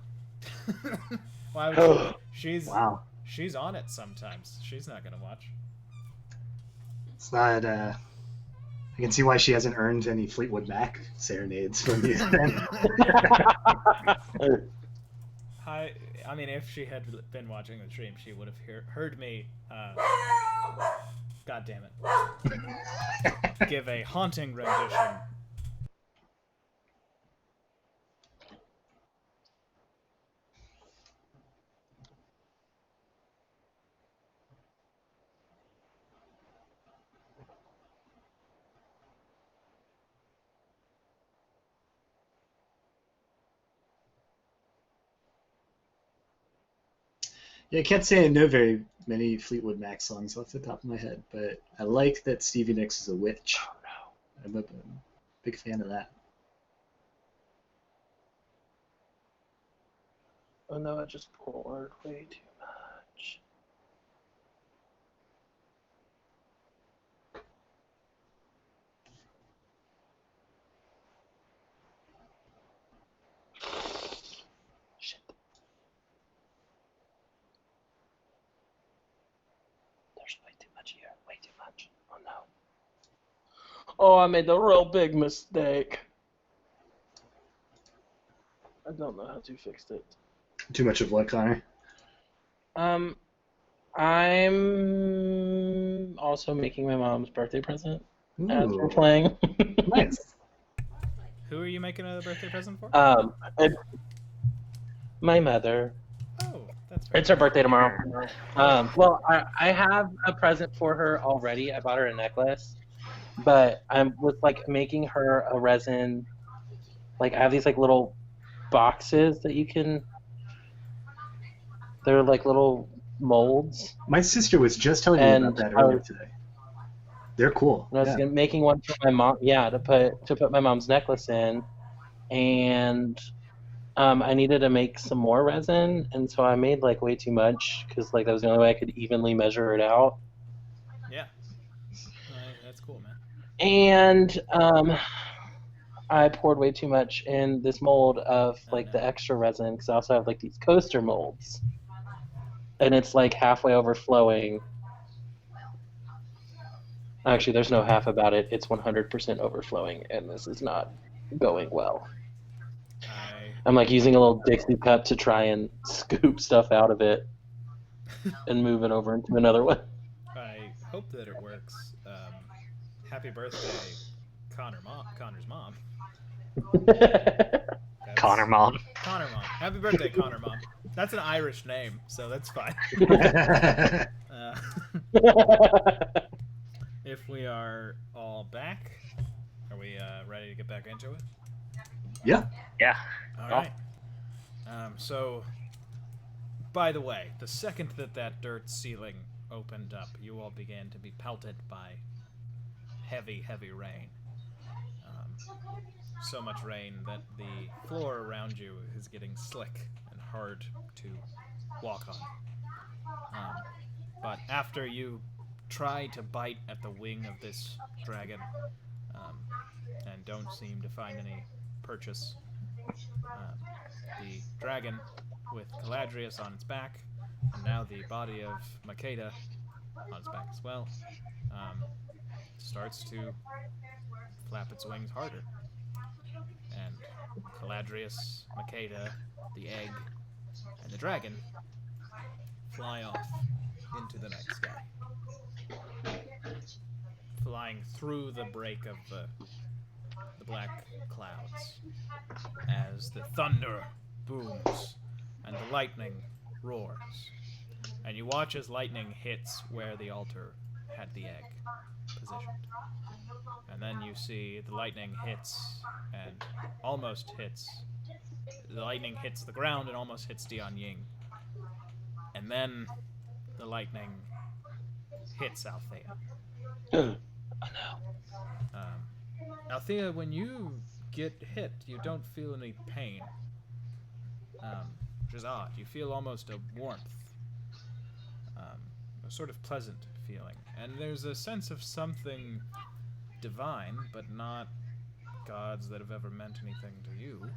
Why would she's Wow. She's on it sometimes. She's not gonna watch. It's not, I can see why she hasn't earned any Fleetwood Mac serenades from you. I mean, if she had been watching the stream, she would have heard me, God damn it, give a haunting rendition. Yeah, I can't say I know very many Fleetwood Mac songs off the top of my head, but I like that Stevie Nicks is a witch. Oh no. I'm a big fan of that. Oh no, I just poured way too much. Shit. There's way too much here. Way too much. Oh no. Oh, I made the real big mistake. I don't know how to fix it. Too much of what, Connor? I'm also making my mom's birthday present as we're Ooh, playing. nice. Who are you making a birthday present for? My mother. Oh, that's right. It's her birthday tomorrow. Well, I have a present for her already. I bought her a necklace, but I was like making her a resin. Like I have these like little boxes that you can. They're like little molds. My sister was just telling me And about that earlier today. They're cool. And I was making one for my mom. Yeah, to put my mom's necklace in, and I needed to make some more resin, and so I made like way too much because like that was the only way I could evenly measure it out. Yeah. That's cool, man. And I poured way too much in this mold of like the extra resin because I also have like these coaster molds, and it's like halfway overflowing. Actually, there's no half about it. It's 100% overflowing, and this is not going well. I'm like using a little Dixie cup to try and scoop stuff out of it and move it over into another one. I hope that it works. Happy birthday, Connor's mom. Connor Mom. Connor Mom. Happy birthday, Connor Mom. That's an Irish name, so that's fine. Uh, if we are all back, are we ready to get back into it? Yeah. Yeah. All right. So, by the way, the second that dirt ceiling opened up, you all began to be pelted by heavy, heavy rain. So much rain that the floor around you is getting slick and hard to walk on. But after you try to bite at the wing of this dragon and don't seem to find any purchase, the dragon, with Caladrius on its back, and now the body of Makeda on its back as well, starts to flap its wings harder. And Caladrius, Makeda, the egg, and the dragon fly off into the night sky, flying through the break of the black clouds as the thunder booms and the lightning roars. And you watch as lightning hits where the altar had the egg positioned. And then you see the lightning hits and almost hits. The lightning hits the ground and almost hits Dian Ying. And then the lightning hits Althea. Oh, no. Althea, when you get hit, you don't feel any pain. Which is odd. You feel almost a warmth. A sort of pleasant feeling. And there's a sense of something divine, but not gods that have ever meant anything to you.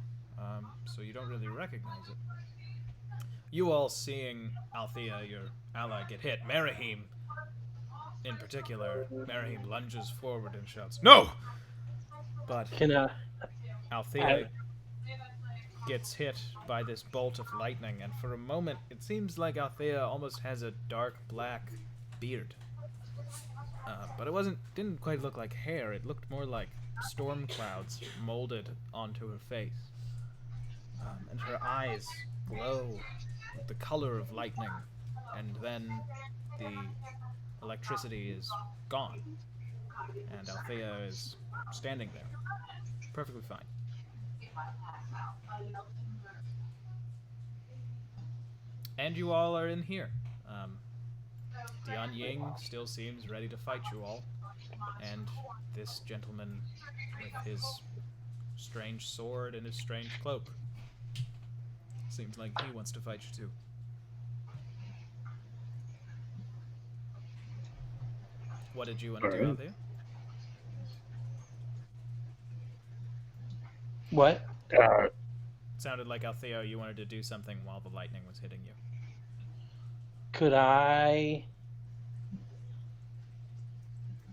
So you don't really recognize it. You all seeing Althea, your ally, get hit. Merahim, in particular, Merahim lunges forward and shouts, "No!" But Althea gets hit by this bolt of lightning, and for a moment, it seems like Althea almost has a dark black beard. But it didn't quite look like hair. It looked more like storm clouds molded onto her face. And her eyes glow with the color of lightning, and then the electricity is gone. And Althea is standing there, perfectly fine. And you all are in here. Dian Ying still seems ready to fight you all, and this gentleman with his strange sword and his strange cloak seems like he wants to fight you too. What did you want to do, Althea? What? It sounded like, Althea, you wanted to do something while the lightning was hitting you. Could I,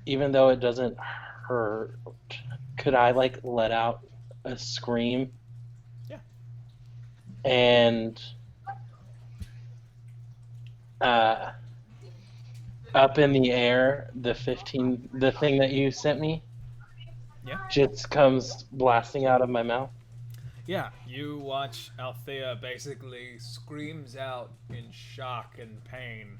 even though it doesn't hurt, could I, like, let out a scream? Yeah. And up in the air, the thing that you sent me, Yeah. just comes blasting out of my mouth. Yeah, you watch Althea basically screams out in shock and pain,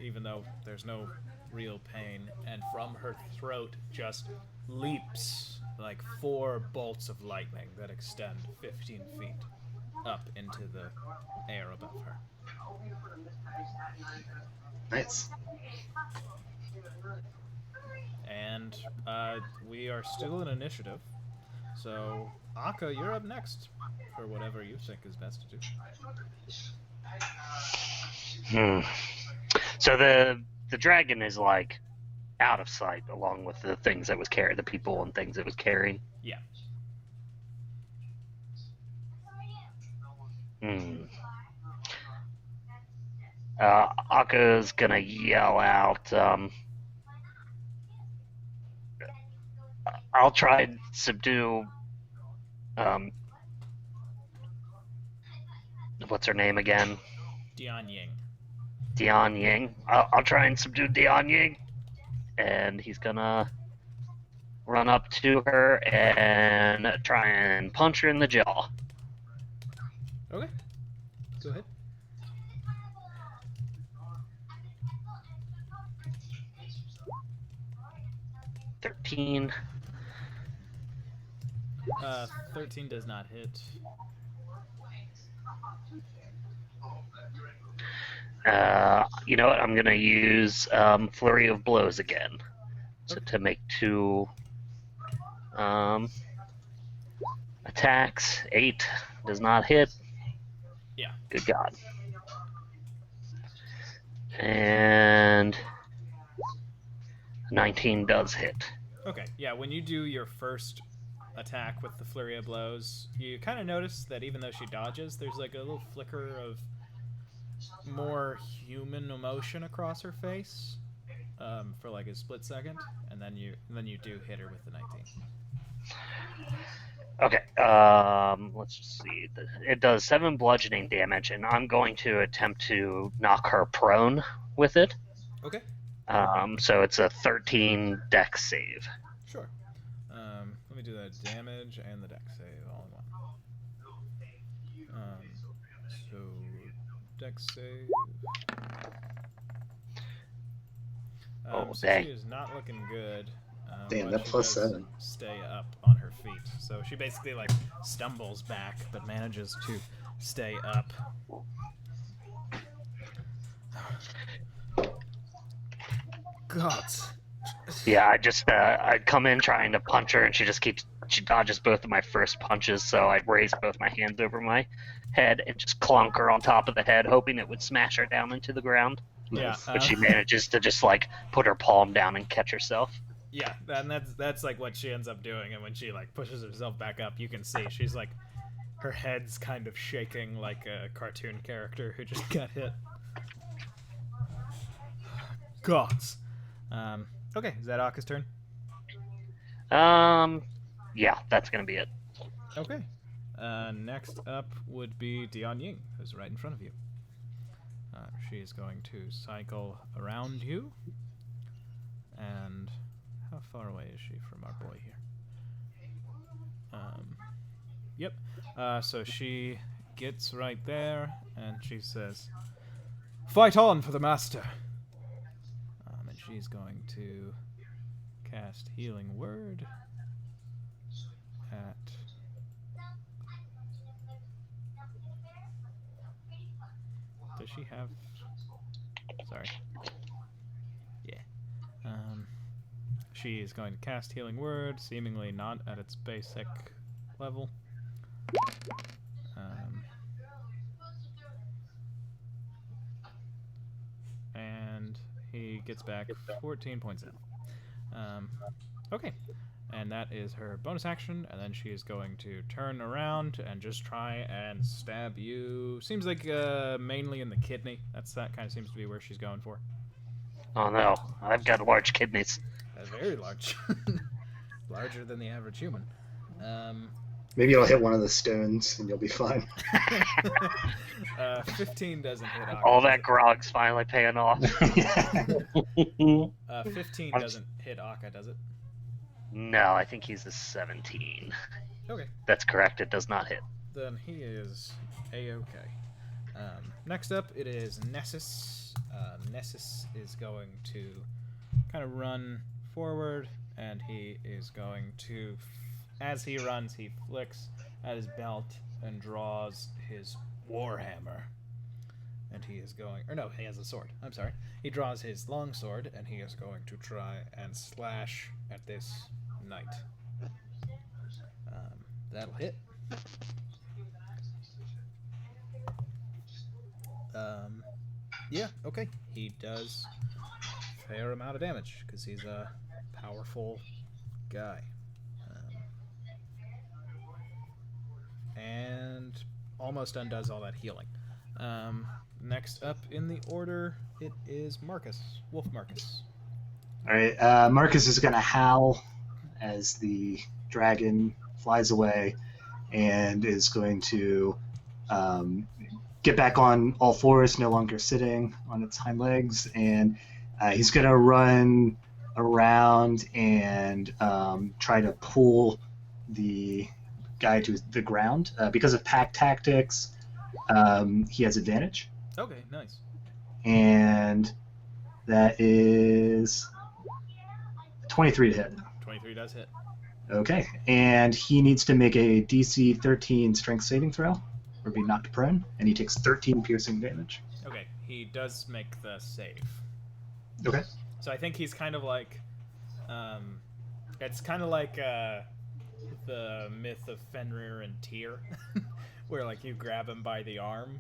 even though there's no real pain, and from her throat just leaps like 4 bolts of lightning that extend 15 feet up into the air above her. Nice. And we are still in initiative, so Akka, you're up next for whatever you think is best to do. So the dragon is like out of sight, along with the things that was carrying, the people and things it was carrying. Yeah. Akka's gonna yell out, I'll try and subdue, what's her name again? Dian Ying. Dian Ying. I'll try and subdue Dian Ying. And he's gonna run up to her and try and punch her in the jaw. Okay. Go ahead. $13. 13 does not hit. You know what? I'm going to use Flurry of Blows again to make 2 attacks. 8 does not hit. Yeah. Good God. And 19 does hit. Okay, yeah, when you do your first attack with the Flurry of Blows, you kind of notice that even though she dodges, there's like a little flicker of more human emotion across her face for like a split second, and then you do hit her with the 19. Okay, let's just see. It does 7 bludgeoning damage, and I'm going to attempt to knock her prone with it. Okay. So it's a 13 dex save. Sure. Let me do the damage and the dex save all in one. So, dex save. Oh, so dang. she is not looking good. Damn, but that she plus does 7. Stay up on her feet. So she basically like stumbles back, but manages to stay up. God. Yeah, I come in trying to punch her, and she dodges both of my first punches, so I raise both my hands over my head and just clunk her on top of the head, hoping it would smash her down into the ground. Yeah, But she manages to just like put her palm down and catch herself. Yeah, and that's like what she ends up doing, and when she like pushes herself back up, you can see she's like her head's kind of shaking like a cartoon character who just got hit. Gods. Okay, is that Aka's turn? Yeah, that's gonna be it. Okay. Next up would be Dion Ying, who's right in front of you. She is going to cycle around you. And how far away is she from our boy here? Yep. So she gets right there, and she says, "Fight on for the master." And she's going to cast Healing Word at... Does she have... Sorry. Yeah. She is going to cast Healing Word, seemingly not at its basic level. And he gets back 14 points in. Okay. And that is her bonus action, and then she is going to turn around and just try and stab you. Seems like mainly in the kidney. That kind of seems to be where she's going for. Oh no, I've got large kidneys. Very large. Larger than the average human. Maybe you'll hit one of the stones and you'll be fine. 15 doesn't hit Akka. All that grog's finally paying off. 15 doesn't hit Akka, does it? No, I think he's a 17. Okay. That's correct, it does not hit. Then he is A-okay. Next up, it is Nessus. Nessus is going to kind of run forward, and he is going to, as he runs, he flicks at his belt and draws his warhammer. And he is going, or no, he has a sword. I'm sorry. He draws his long sword, and he is going to try and slash at this knight. That'll hit. Yeah, okay. He does a fair amount of damage because he's a powerful guy. And almost undoes all that healing. Next up in the order, it is Marcus. Wolf Marcus. Alright, Marcus is going to howl as the dragon flies away and is going to get back on all fours, no longer sitting on its hind legs, and he's going to run around and try to pull the guy to the ground. Because of pack tactics, he has advantage. Okay, nice. And that is 23 to hit. 23 does hit. Okay, and he needs to make a DC 13 strength saving throw or be knocked prone, and he takes 13 piercing damage. Okay, he does make the save. Okay. So I think he's kind of like, it's kind of like the myth of Fenrir and Tyr, where like you grab him by the arm,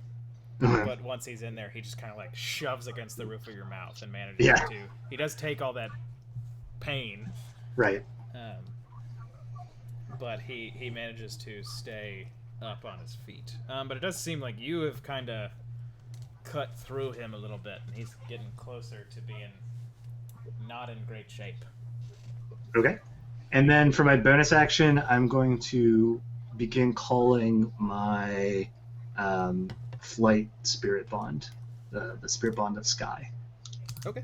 but once he's in there, he just kind of like shoves against the roof of your mouth and manages to. He does take all that pain, Right. but he manages to stay up on his feet. But it does seem like you have kind of cut through him a little bit, and he's getting closer to being not in great shape. Okay. And then for my bonus action, I'm going to begin calling my flight spirit bond, the spirit bond of Sky. Okay.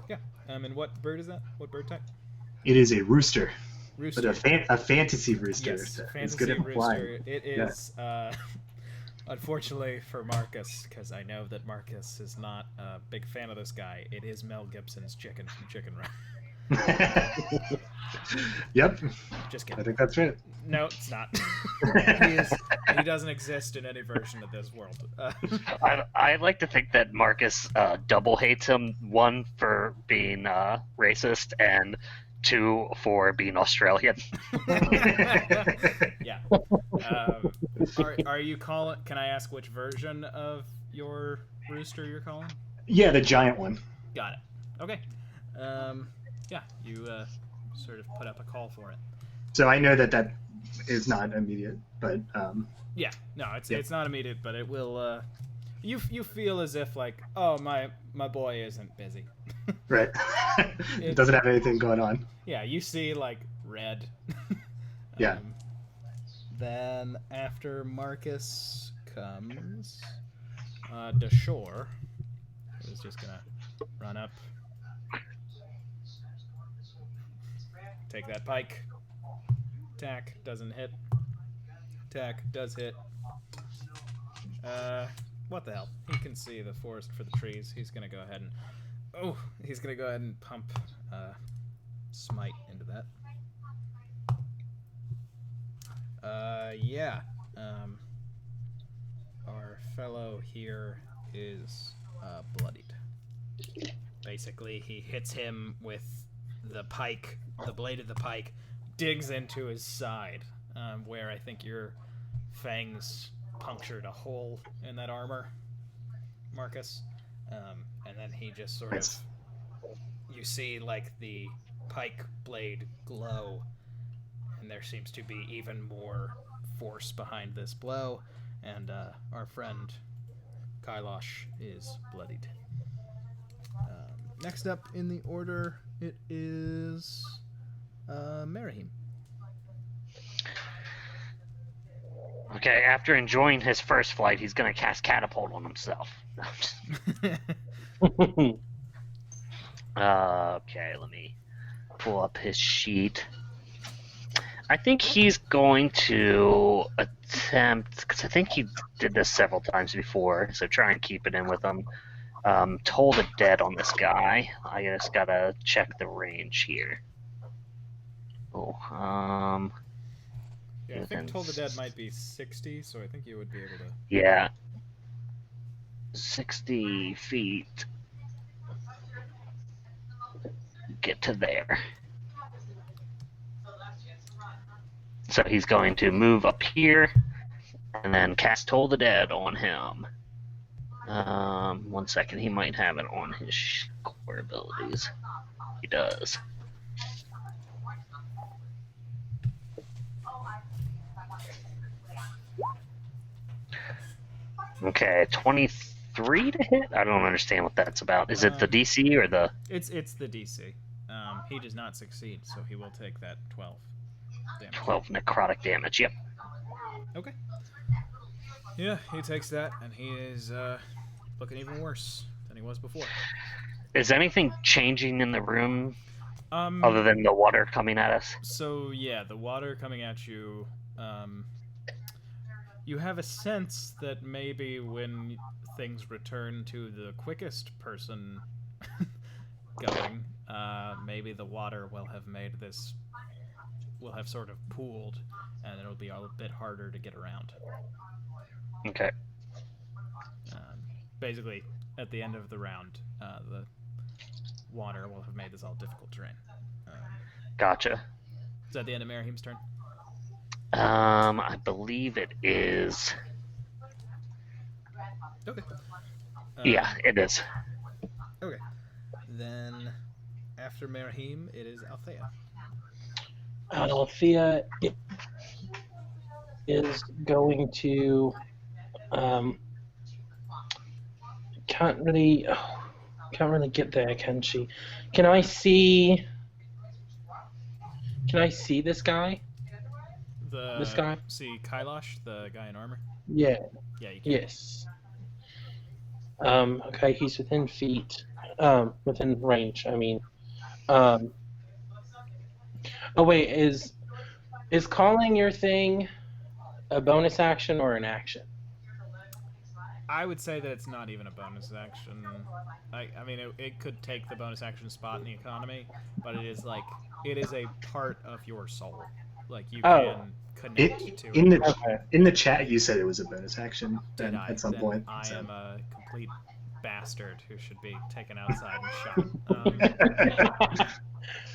Yeah. And what bird is that? What bird type? It is a rooster. Rooster. But a fantasy rooster. Yes, It's fantasy good at rooster. flying. It is, unfortunately for Marcus, because I know that Marcus is not a big fan of this guy, it is Mel Gibson's chicken from Chicken Run. Yep. Just I kidding. think that's right. No, it's not. He doesn't exist in any version of this world. I like to think that Marcus double hates him. One for being racist, and two for being Australian. Yeah. Are you calling? Can I ask which version of your rooster you're calling? Yeah, the giant one. Got it. Okay. Yeah, you sort of put up a call for it. So I know that is not immediate, but Yeah, no, it's not immediate, but it will. You feel as if like, oh, my boy isn't busy. right. It doesn't have anything going on. Yeah, you see like red. Yeah. Then after Marcus comes Deshore, who's just gonna run up, take that pike. Attack doesn't hit. Attack does hit. What the hell? He can see the forest for the trees. He's gonna go ahead and pump smite into that. Yeah. Our fellow here is bloodied. Basically, he hits him with the pike. The blade of the pike digs into his side, where I think your fangs punctured a hole in that armor, Marcus. And then he just sort of... You see, like, the pike blade glow, and there seems to be even more force behind this blow, and our friend Kailash is bloodied. Next up in the order, it is Merahim. Okay, after enjoying his first flight, he's going to cast Catapult on himself. Okay, let me pull up his sheet. I think he's going to attempt, because I think he did this several times before, so try and keep it in with him. Toll the Dead on this guy. I just gotta check the range here. Yeah, I think Toll the Dead might be 60, so I think you would be able to... Yeah. 60 feet. Get to there. So he's going to move up here and then cast Toll the Dead on him. 1 second, he might have it on his core abilities. He does. Okay, 23 to hit? I don't understand what that's about. Is it the DC or the... It's the DC. He does not succeed, so he will take that 12 damage. 12 necrotic damage, yep. Okay. Yeah, he takes that, and he is looking even worse than he was before. Is anything changing in the room Um, other than the water coming at us? So yeah, the water coming at you. You have a sense that maybe when things return to the quickest person going, maybe the water will have made this, will have sort of pooled, and it'll be a bit harder to get around. Okay. Basically, at the end of the round, the water will have made this all difficult terrain. Gotcha. Is that the end of Merihim's turn? I believe it is. Okay. Yeah, it is. Okay. Then, after Merihim, it is Althea. Althea is going to can't really get there, can she? Can I see this guy? This guy? See Kailash, the guy in armor? Yeah. Yeah, you can. Yes. Okay, he's within feet. Within range, I mean. Oh wait, is calling your thing a bonus action or an action? I would say that it's not even a bonus action. I mean, it could take the bonus action spot in the economy, but it is a part of your soul. Like, you can connect to in it. in the chat, you said it was a bonus action Did I? at some Then point. I so. am a complete bastard who should be taken outside and shot.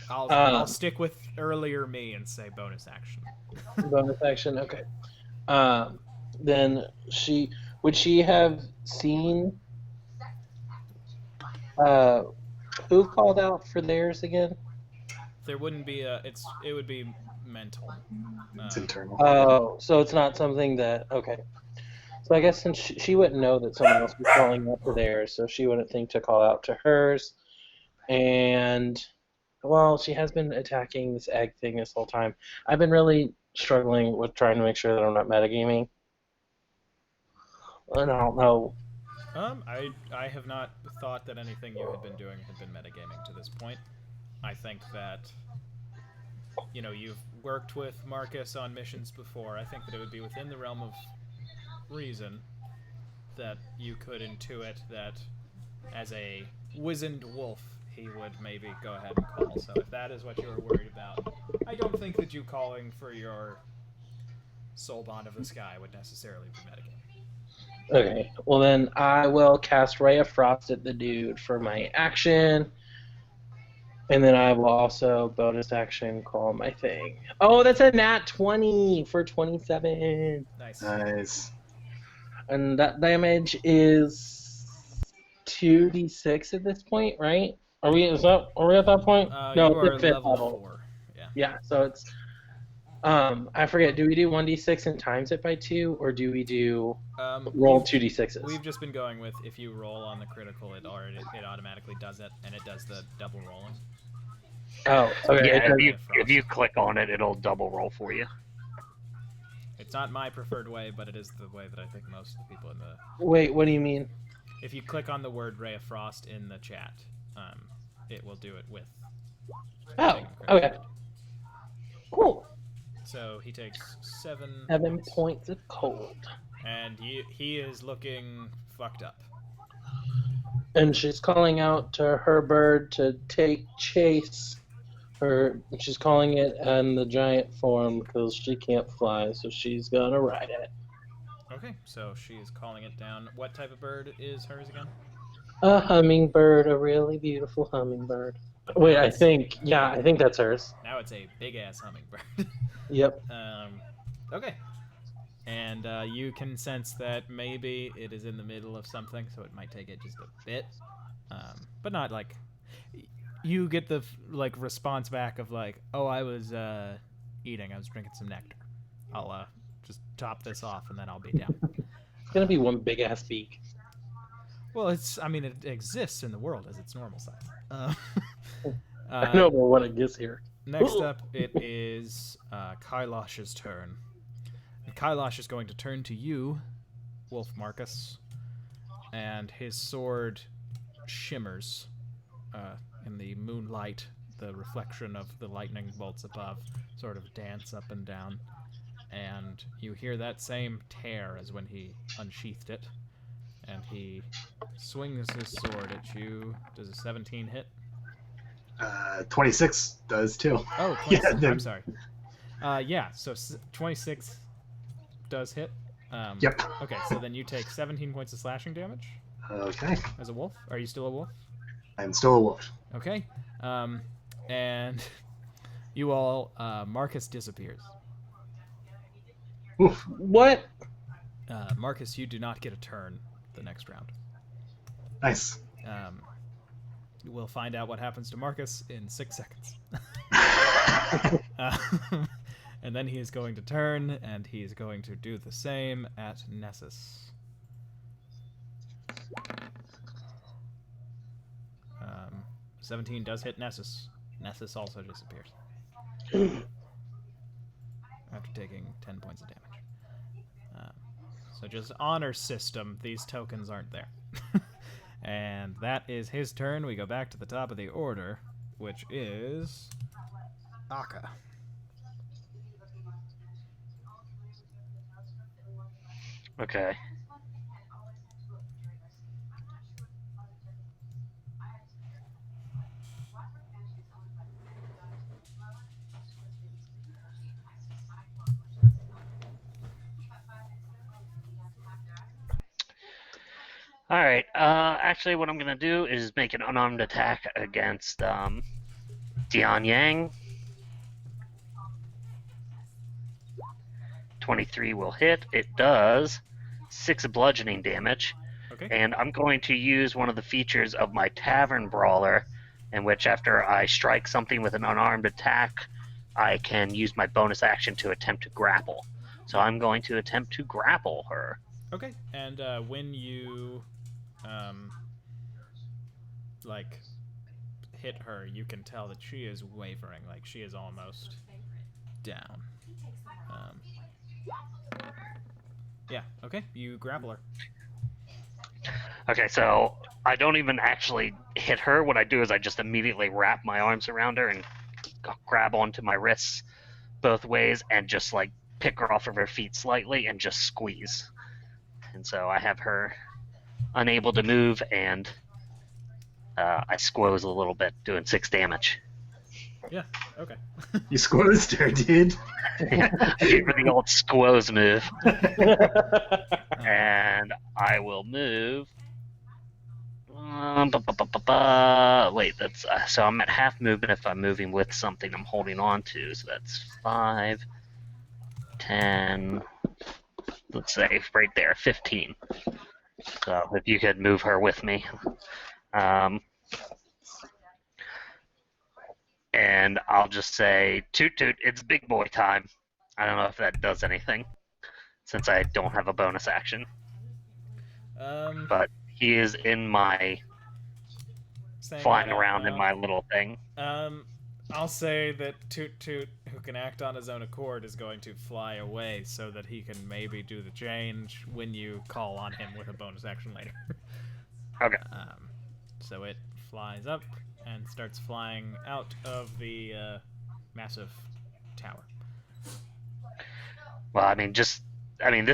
I'll stick with earlier me and say bonus action. Bonus action, okay. Then would she have seen who called out for theirs again? There wouldn't be it would be mental. It's internal. Oh, so it's not something that, okay. So I guess since she wouldn't know that someone else was calling out for theirs, so she wouldn't think to call out to hers. And, well, she has been attacking this egg thing this whole time. I've been really struggling with trying to make sure that I'm not metagaming. And I don't know. I have not thought that anything you had been doing had been metagaming to this point. I think that, you've worked with Marcus on missions before. I think that it would be within the realm of reason that you could intuit that as a wizened wolf, he would maybe go ahead and call. So if that is what you were worried about, I don't think that you calling for your soul bond of the sky would necessarily be metagaming. Okay, well then I will cast Ray of Frost at the dude for my action. And then I will also bonus action call my thing. Oh, that's a nat 20 for 27. Nice. And that damage is 2d6 at this point, right? Are we at that point? No, no, you are it's at level 4. 4. Yeah. Yeah, so it's I forget, do we do 1d6 and times it by 2, or do we do roll 2d6s? We've just been going with, if you roll on the critical, it automatically does it, and it does the double rolling. Oh, okay. Yeah, if you click on it, it'll double roll for you. It's not my preferred way, but it is the way that I think most of the people in the... Wait, what do you mean? If you click on the word Ray of Frost in the chat, it will do it with... Oh, okay. Cool. So he takes 7 points of cold. And he is looking fucked up. And she's calling out to her bird to take chase. She's calling it in the giant form because she can't fly, so she's gonna ride it. Okay, so she is calling it down. What type of bird is hers again? A hummingbird, a really beautiful hummingbird. Wait, I think that's hers. Now it's a big-ass hummingbird. Yep. Okay. And you can sense that maybe it is in the middle of something, so it might take it just a bit. But not like... You get the response back of oh, I was eating. I was drinking some nectar. I'll just top this off, and then I'll be down. It's gonna be one big-ass beak. Well, it exists in the world as its normal size. I know, but what I guess here. Next up, it is Kailash's turn. And Kailash is going to turn to you, Wolf Marcus, and his sword shimmers in the moonlight. The reflection of the lightning bolts above sort of dance up and down, and you hear that same tear as when he unsheathed it, and he swings his sword at you. Does a 17 hit? 26 does too. Oh, 26. Yeah, I'm sorry. Yeah, so 26 does hit. Yep. Okay, so then you take 17 points of slashing damage Okay. as a wolf. Are you still a wolf? I'm still a wolf. Okay. And you all, Marcus disappears. Oof. What? Marcus, you do not get a turn the next round. Nice. We'll find out what happens to Marcus in 6 seconds. And then he is going to turn, and he is going to do the same at Nessus. 17 does hit Nessus. Nessus also disappears. After taking 10 points of damage. So just honor system, these tokens aren't there. And that is his turn. We go back to the top of the order, which is Aka. Okay. All right. Actually, what I'm gonna do is make an unarmed attack against Dian Yang. 23 will hit. It does 6 bludgeoning damage. Okay. And I'm going to use one of the features of my Tavern Brawler, in which after I strike something with an unarmed attack, I can use my bonus action to attempt to grapple. So I'm going to attempt to grapple her. Okay. And when you hit her, you can tell that she is wavering, like she is almost down. Yeah, okay, you grapple her. Okay, so I don't even actually hit her. What I do is I just immediately wrap my arms around her and grab onto my wrists both ways and just like pick her off of her feet slightly and just squeeze. And so I have her unable to move, and I squoze a little bit, doing 6 damage. Yeah, okay. You squozed her, dude. I gave her the old squoze move. And I will move. Wait, that's so I'm at half movement if I'm moving with something I'm holding on to. So that's 5, 10. Let's say right there, 15. So if you could move her with me. And I'll just say, toot toot, it's big boy time. I don't know if that does anything, since I don't have a bonus action. But he is in my flying around in my little thing. I'll say that Toot Toot, who can act on his own accord, is going to fly away so that he can maybe do the change when you call on him with a bonus action later. Okay. So it flies up and starts flying out of the massive tower. Well, I mean, this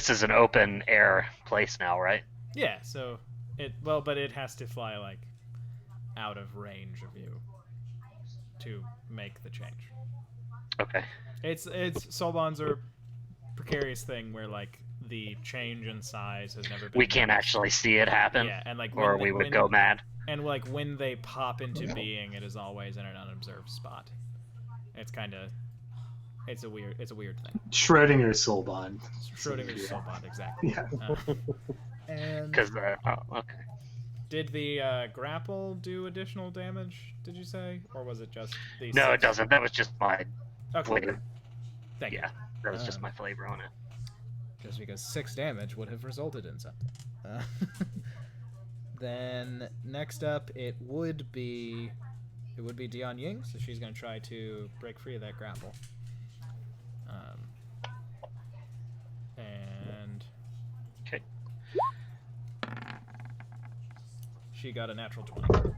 is an open air place now, right? Yeah, so but it has to fly like out of range of you to make the change. Okay. It's Soulbonds are a precarious thing where like the change in size has never been. We can't actually see it happen. Yeah, and like or we would go mad. And like when they pop into being, it is always in an unobserved spot. It's a weird thing. Schrodinger's soul bond. Schrodinger's soul bond, exactly. Yeah. And okay. did the grapple do additional damage? Did you say, or was it just the? No, it doesn't. That was just my flavor. Thank you. Yeah, that was just my flavor on it. Just because 6 damage would have resulted in something. Then next up, it would be Dian Ying, so she's going to try to break free of that grapple. And okay, She got a natural 20.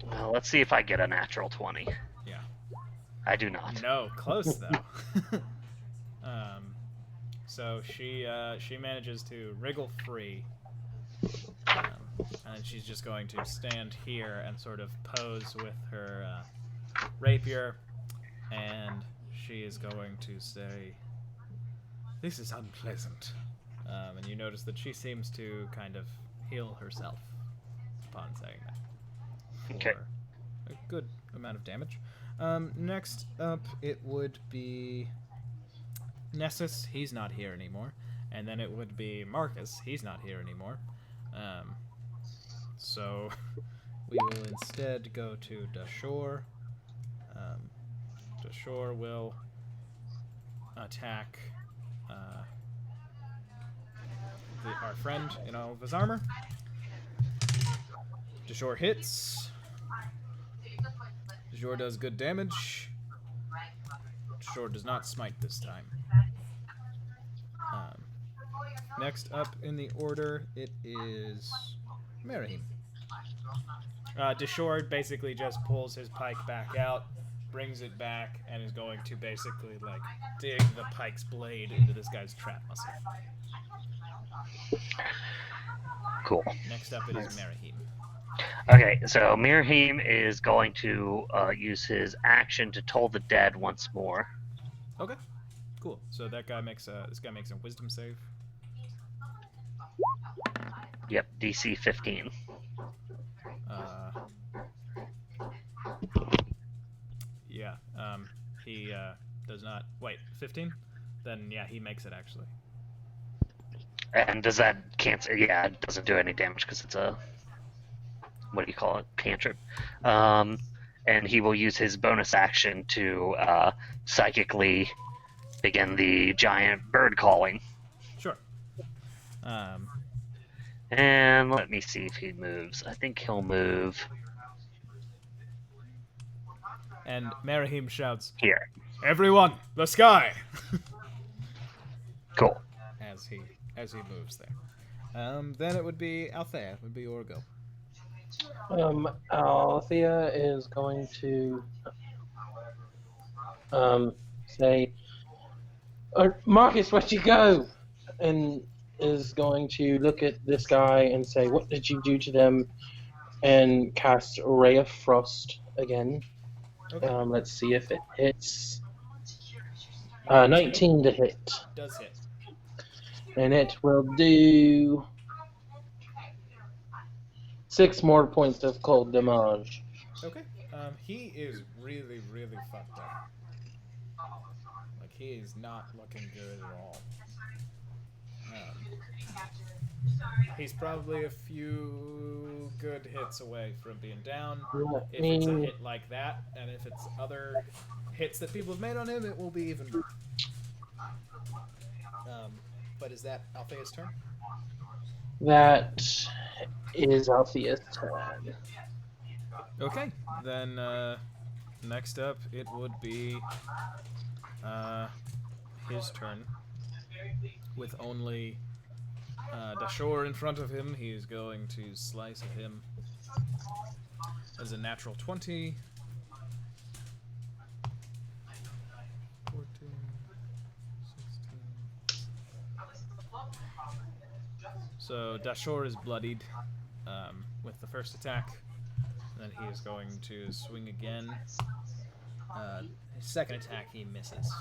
Well, let's see if I get a natural 20. Yeah. I do not. No, close though. So she manages to wriggle free, and she's just going to stand here and sort of pose with her rapier, and she is going to say, "This is unpleasant." And you notice that she seems to kind of heal herself upon saying that. Okay. For a good amount of damage. Next up, it would be Nessus. He's not here anymore. And then it would be Marcus. He's not here anymore. So we will instead go to Dashor. Dashor will attack our friend in all of his armor. Dashor hits. Dashor does good damage. Dashor does not smite this time. Next up in the order, it is Merihim. Dashor basically just pulls his pike back out, brings it back, and is going to basically like dig the pike's blade into this guy's trap muscle. Cool. Next up, it is Merihim. Okay, so Mirheim is going to use his action to toll the dead once more. Okay, cool. So that guy makes this guy makes a wisdom save. Yep, DC 15. Yeah. He does not. Wait, 15? Then yeah, he makes it actually. And does that cancel? Yeah, it doesn't do any damage because it's a, what do you call it? Cantrip. And he will use his bonus action to psychically begin the giant bird calling. Sure. And let me see if he moves. I think he'll move And Merihim shouts, here. "Everyone, the sky!" Cool. as he moves there. Then it would be Althea. It would be your go. Althea is going to say, Marcus, where'd you go? And is going to look at this guy and say, what did you do to them? And cast Ray of Frost again. Okay. Let's see if it hits. 19 to hit. Does hit. And it will do 6 more points of cold damage. Okay. He is really, really fucked up. Like, he is not looking good at all. He's probably a few good hits away from being down. If it's a hit like that, and if it's other hits that people have made on him, it will be even more. But is that Althea's turn? That is Althea's turn. Okay, then next up it would be his turn. With only Dashor in front of him, he's going to slice at him as a natural 20. 14, 16. So Dashor is bloodied with the first attack. Then he is going to swing again. His second attack he misses.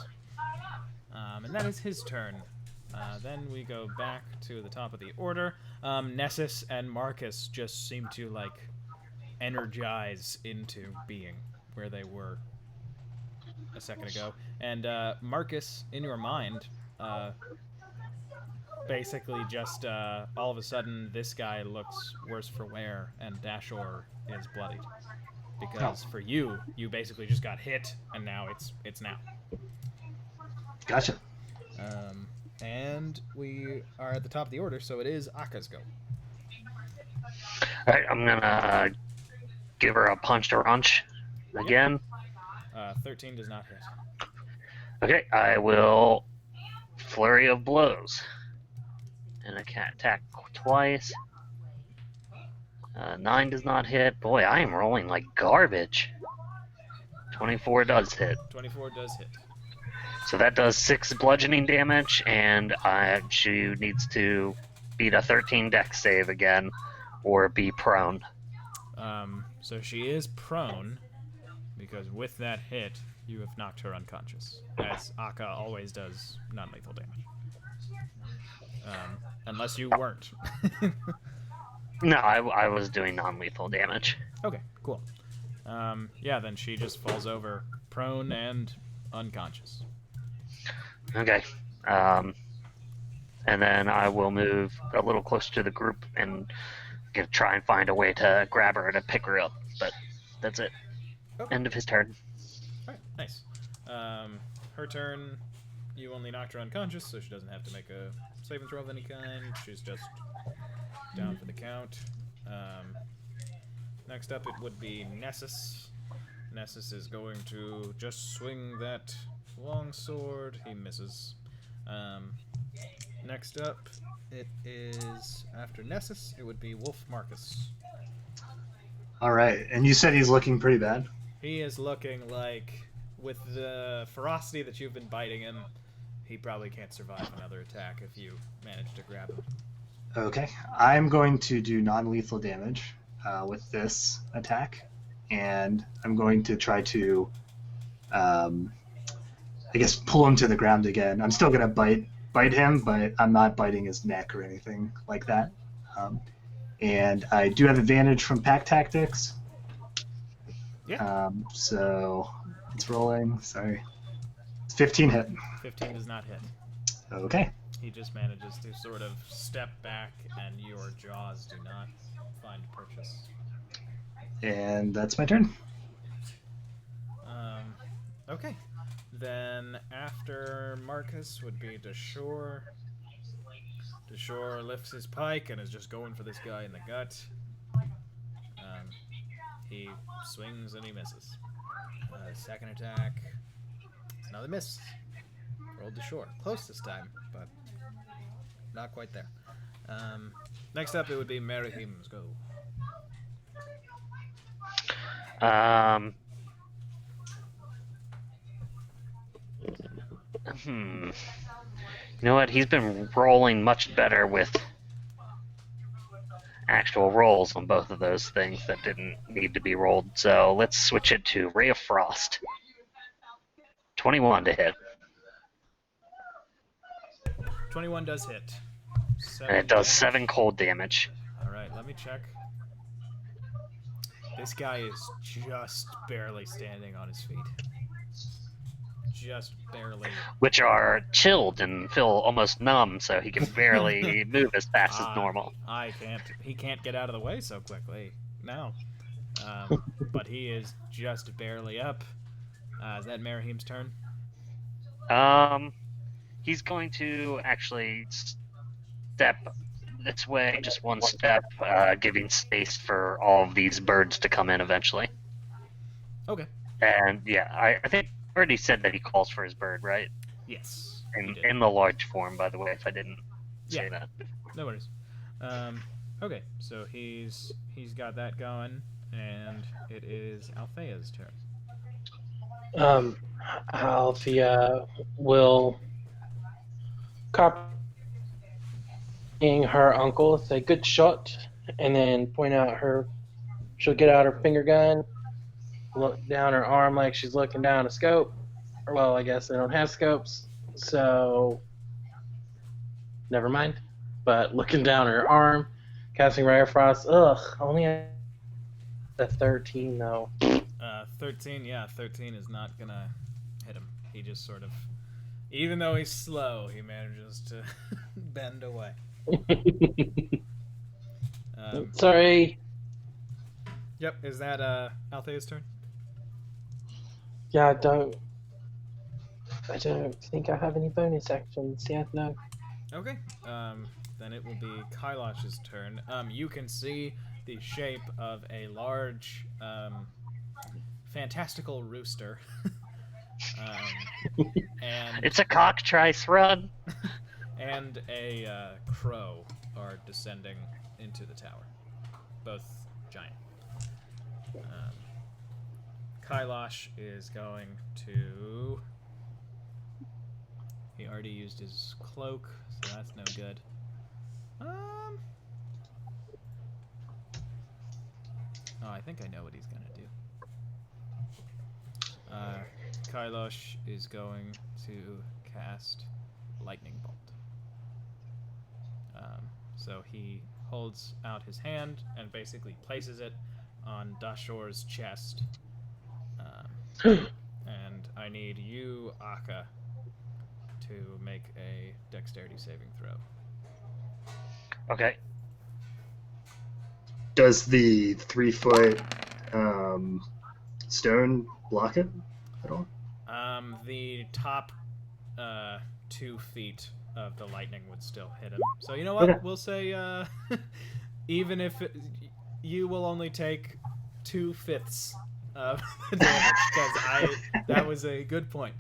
And that is his turn. Then we go back to the top of the order. Nessus and Marcus just seem to, like, energize into being where they were a second ago. And Marcus, in your mind, basically just all of a sudden this guy looks worse for wear and Dashor is bloodied. Because for you basically just got hit and now it's now. Gotcha. And we are at the top of the order, so it is Aka's go. Alright, I'm gonna give her a punch to runch again. 13 does not hit. Okay, I will flurry of blows. And I can't attack twice. 9 does not hit. Boy, I am rolling like garbage. 24 does hit. 24 does hit. So that does 6 bludgeoning damage, and she needs to beat a 13 dex save again, or be prone. So she is prone, because with that hit, you have knocked her unconscious, as Aka always does non-lethal damage. Unless you weren't. No, I was doing non-lethal damage. Okay, cool. Yeah, then she just falls over, prone and unconscious. Okay. And then I will move a little closer to the group and try and find a way to grab her and pick her up. But that's it. Okay. End of his turn. Alright, nice. Her turn, you only knocked her unconscious, so she doesn't have to make a saving throw of any kind. She's just down for the count. Next up, it would be Nessus. Nessus is going to just swing that long sword. He misses. Next up, it is, after Nessus, it would be Wolf Marcus. All right, and you said he's looking pretty bad. He is looking like, with the ferocity that you've been biting him, he probably can't survive another attack if you manage to grab him. Okay, I'm going to do non-lethal damage with this attack, and I'm going to try to, I guess, pull him to the ground again. I'm still going to bite him, but I'm not biting his neck or anything like that. And I do have advantage from pack tactics. Yeah. So it's rolling. Sorry. It's 15 hit. 15 does not hit. Okay. He just manages to sort of step back, and your jaws do not find purchase. And that's my turn. Okay. Then after Marcus would be Deshore. Deshore lifts his pike and is just going for this guy in the gut. He swings and he misses. Second attack. It's another miss. Rolled Deshore. Close this time, but not quite there. Next up, it would be Merihim's go. You know what? He's been rolling much better with actual rolls on both of those things that didn't need to be rolled. So let's switch it to Ray of Frost. 21 to hit. 21 does hit. And it does 7 cold damage. Alright, let me check. This guy is just barely standing on his feet. Just barely. Which are chilled and feel almost numb, so he can barely move as fast as normal. He can't get out of the way so quickly. No. But he is just barely up. Is that Merihim's turn? He's going to actually step this way, just one step, giving space for all of these birds to come in eventually. Okay. And yeah, I think I already said that he calls for his bird, right? Yes. In the large form, by the way, if I didn't say that. No worries. Okay, so he's got that going, and it is Althea's turn. Althea will copying her uncle, say good shot, and then point out she'll get out her finger gun, look down her arm like she's looking down a scope. Or, well, I guess they don't have scopes, so never mind. But looking down her arm, casting Ray of Frost, only a 13 though. 13, yeah, 13 is not gonna hit him. He just sort of, even though he's slow, he manages to bend away. Sorry. Yep, is that Althea's turn? Yeah, I don't think I have any bonus actions yet, no. Okay, then it will be Kailash's turn. You can see the shape of a large, fantastical rooster. And it's a cockatrice run. And a crow are descending into the tower. Both giant. Kailash is going to... He already used his cloak, so that's no good. Oh, I think I know what he's going to do. Kailash is going to cast Lightning Bolt. So he holds out his hand and basically places it on Dashor's chest. And I need you, Akka, to make a dexterity saving throw. Okay. Does the 3-foot stone block it at all? The top 2 feet of the lightning would still hit him. So you know what? Okay. We'll say even if you will only take 2/5 of the damage, because that was a good point.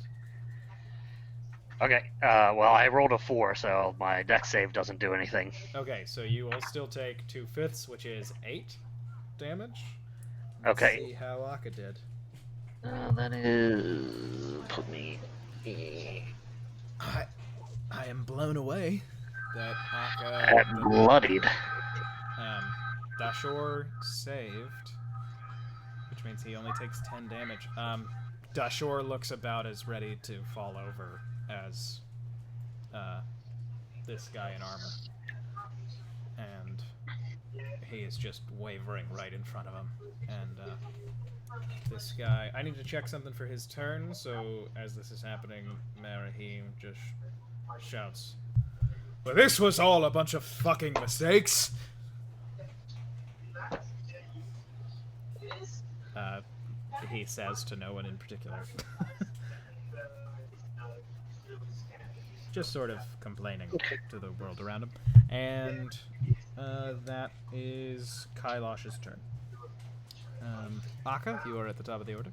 Okay. Well, I rolled a 4, so my dex save doesn't do anything. Okay, so you will still take 2/5, which is 8 damage. Let's Okay. see how Akka did. That is... Put me... I am blown away that I'm Akka... bloodied. Dashor saved, which means he only takes 10 damage. Dashor looks about as ready to fall over as this guy in armor. And he is just wavering right in front of him. And this guy... I need to check something for his turn, so as this is happening, Marahim just shouts, "Well, this was all a bunch of fucking mistakes!" He says to no one in particular. Just sort of complaining to the world around him. And that is Kailash's turn. Akka, you are at the top of the order.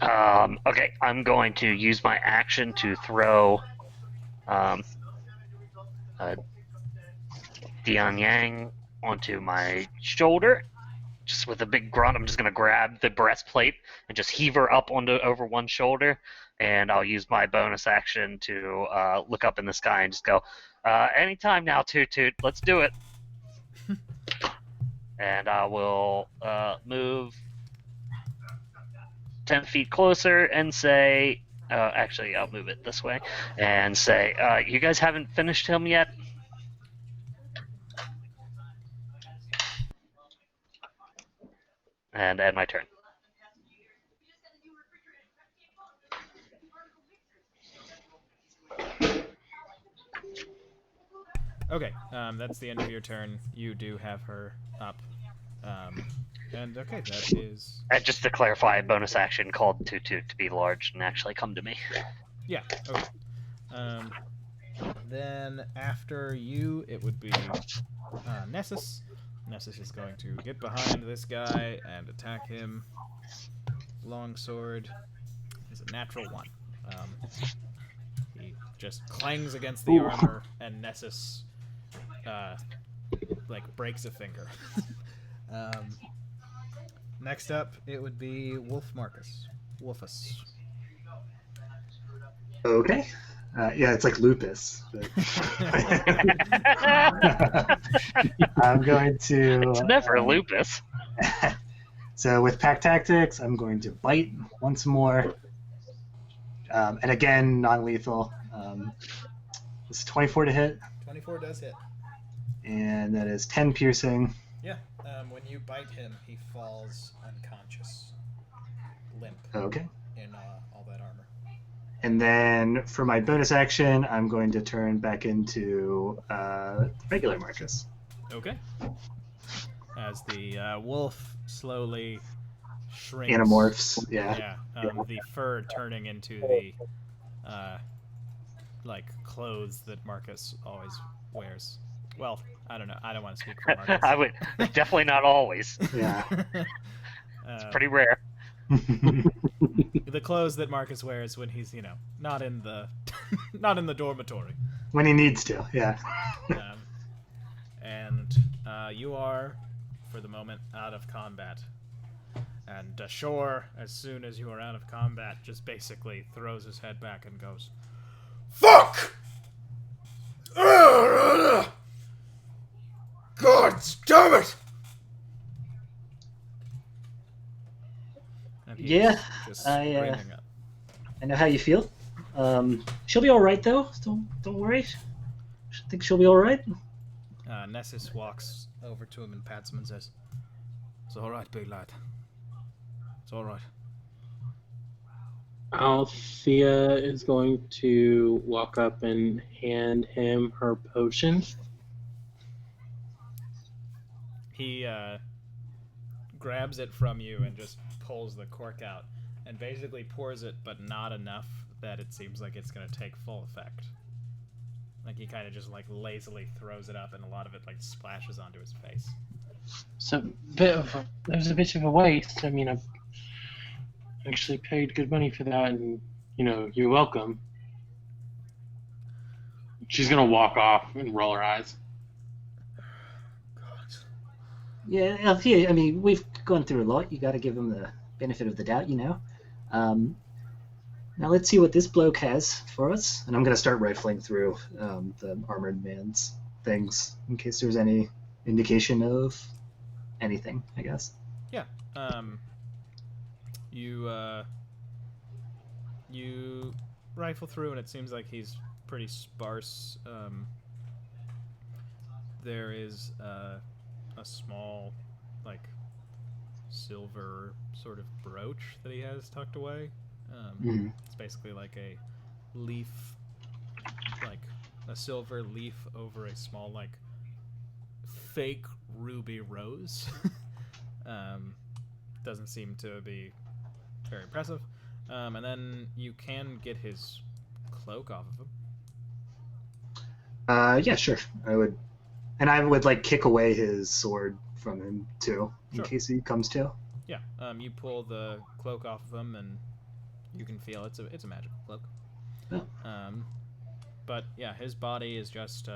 Okay, I'm going to use my action to throw Dian Yang onto my shoulder. Just with a big grunt, I'm just going to grab the breastplate and just heave her up over one shoulder, and I'll use my bonus action to look up in the sky and just go, anytime now, Toot Toot, let's do it. And I will move 10 feet closer and say, actually, I'll move it this way, and say, you guys haven't finished him yet? And end my turn. Okay, that's the end of your turn. You do have her up. And okay, that is... And just to clarify, a bonus action called Toot Toot to be large and actually come to me. Yeah, okay. Then after you, it would be Nessus. Nessus is going to get behind this guy and attack him. Longsword is a natural 1. He just clangs against the armor, and Nessus breaks a finger. Next up, it would be Wolf Marcus. Wolfus. Okay. Yeah, it's like lupus. But... I'm going to... It's never lupus. So with Pack Tactics, I'm going to bite once more. And again, non-lethal. This is 24 to hit. 24 does hit. And that is 10 piercing. Yeah, when you bite him, he falls unconscious. Limp. Okay. In all that armor. And then for my bonus action, I'm going to turn back into regular Marcus. Okay. As the wolf slowly shrinks. Animorphs, yeah. Yeah, the fur turning into the clothes that Marcus always wears. Well, I don't know. I don't want to speak for Marcus. I would definitely not always. Yeah. It's pretty rare. The clothes that Marcus wears when he's, not in the not in the dormitory. When he needs to, yeah. and you are, for the moment, out of combat. And Dashor, as soon as you are out of combat, just basically throws his head back and goes, "Fuck! God damn it!" And he's Yeah, just I screaming up. know how you feel. She'll be all right though. Don't worry. I think she'll be all right. Nessus walks over to him and pats him and says, "It's all right, big lad. It's all right." Althea is going to walk up and hand him her potion. He grabs it from you and just pulls the cork out and basically pours it, but not enough that it seems like it's going to take full effect. Like he kind of just like lazily throws it up and a lot of it like splashes onto his face. So it was a bit of a waste. I mean, I've actually paid good money for that, and you're welcome. She's gonna walk off and roll her eyes. God. Yeah, Althea, I mean, we've gone through a lot. You got to give him the benefit of the doubt, Now let's see what this bloke has for us. And I'm going to start rifling through the armored man's things in case there's any indication of anything, I guess. Yeah. You rifle through and it seems like he's pretty sparse. There is a small, like, silver sort of brooch that he has tucked away. It's basically like a leaf, like a silver leaf over a small, like, fake ruby rose. Doesn't seem to be very impressive. And then you can get his cloak off of him. Yeah, sure. I would like kick away his sword from him too, in case he comes to. Yeah. You pull the cloak off of him, and you can feel it's a magical cloak. Oh. But yeah, his body is just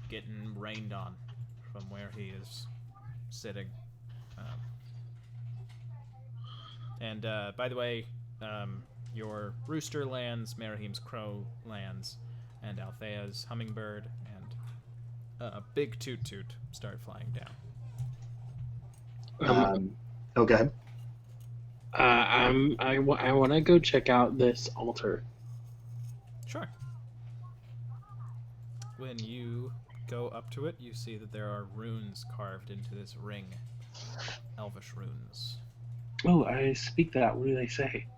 getting rained on from where he is sitting. And by the way, your rooster lands, Merahim's crow lands, and Althea's hummingbird and Big Toot Toot start flying down. Go ahead. I want to go check out this altar. Sure. When you go up to it, you see that there are runes carved into this ring. Elvish runes. Oh, I speak that. What do they say?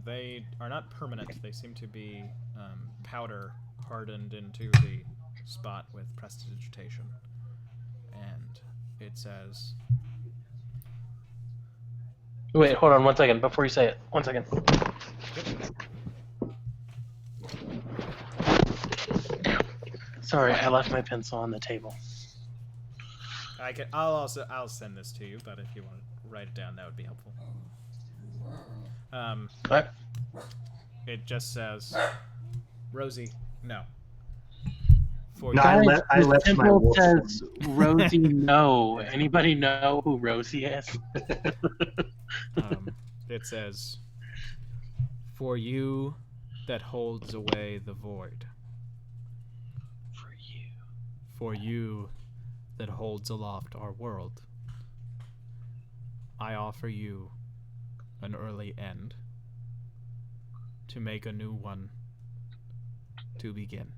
They are not permanent. They seem to be powder hardened into the spot with prestidigitation. And it says... Wait, hold on 1 second before you say it. 1 second. Sorry, I left my pencil on the table. I'll send this to you, but if you want to write it down, that would be helpful. What? It just says, Rosie, no. For No, you. I left my temple wolf. says Rosie. No. Anybody know who Rosie is? It says, for you that holds away the void. For you that holds aloft our world. I offer you an early end to make a new one to begin.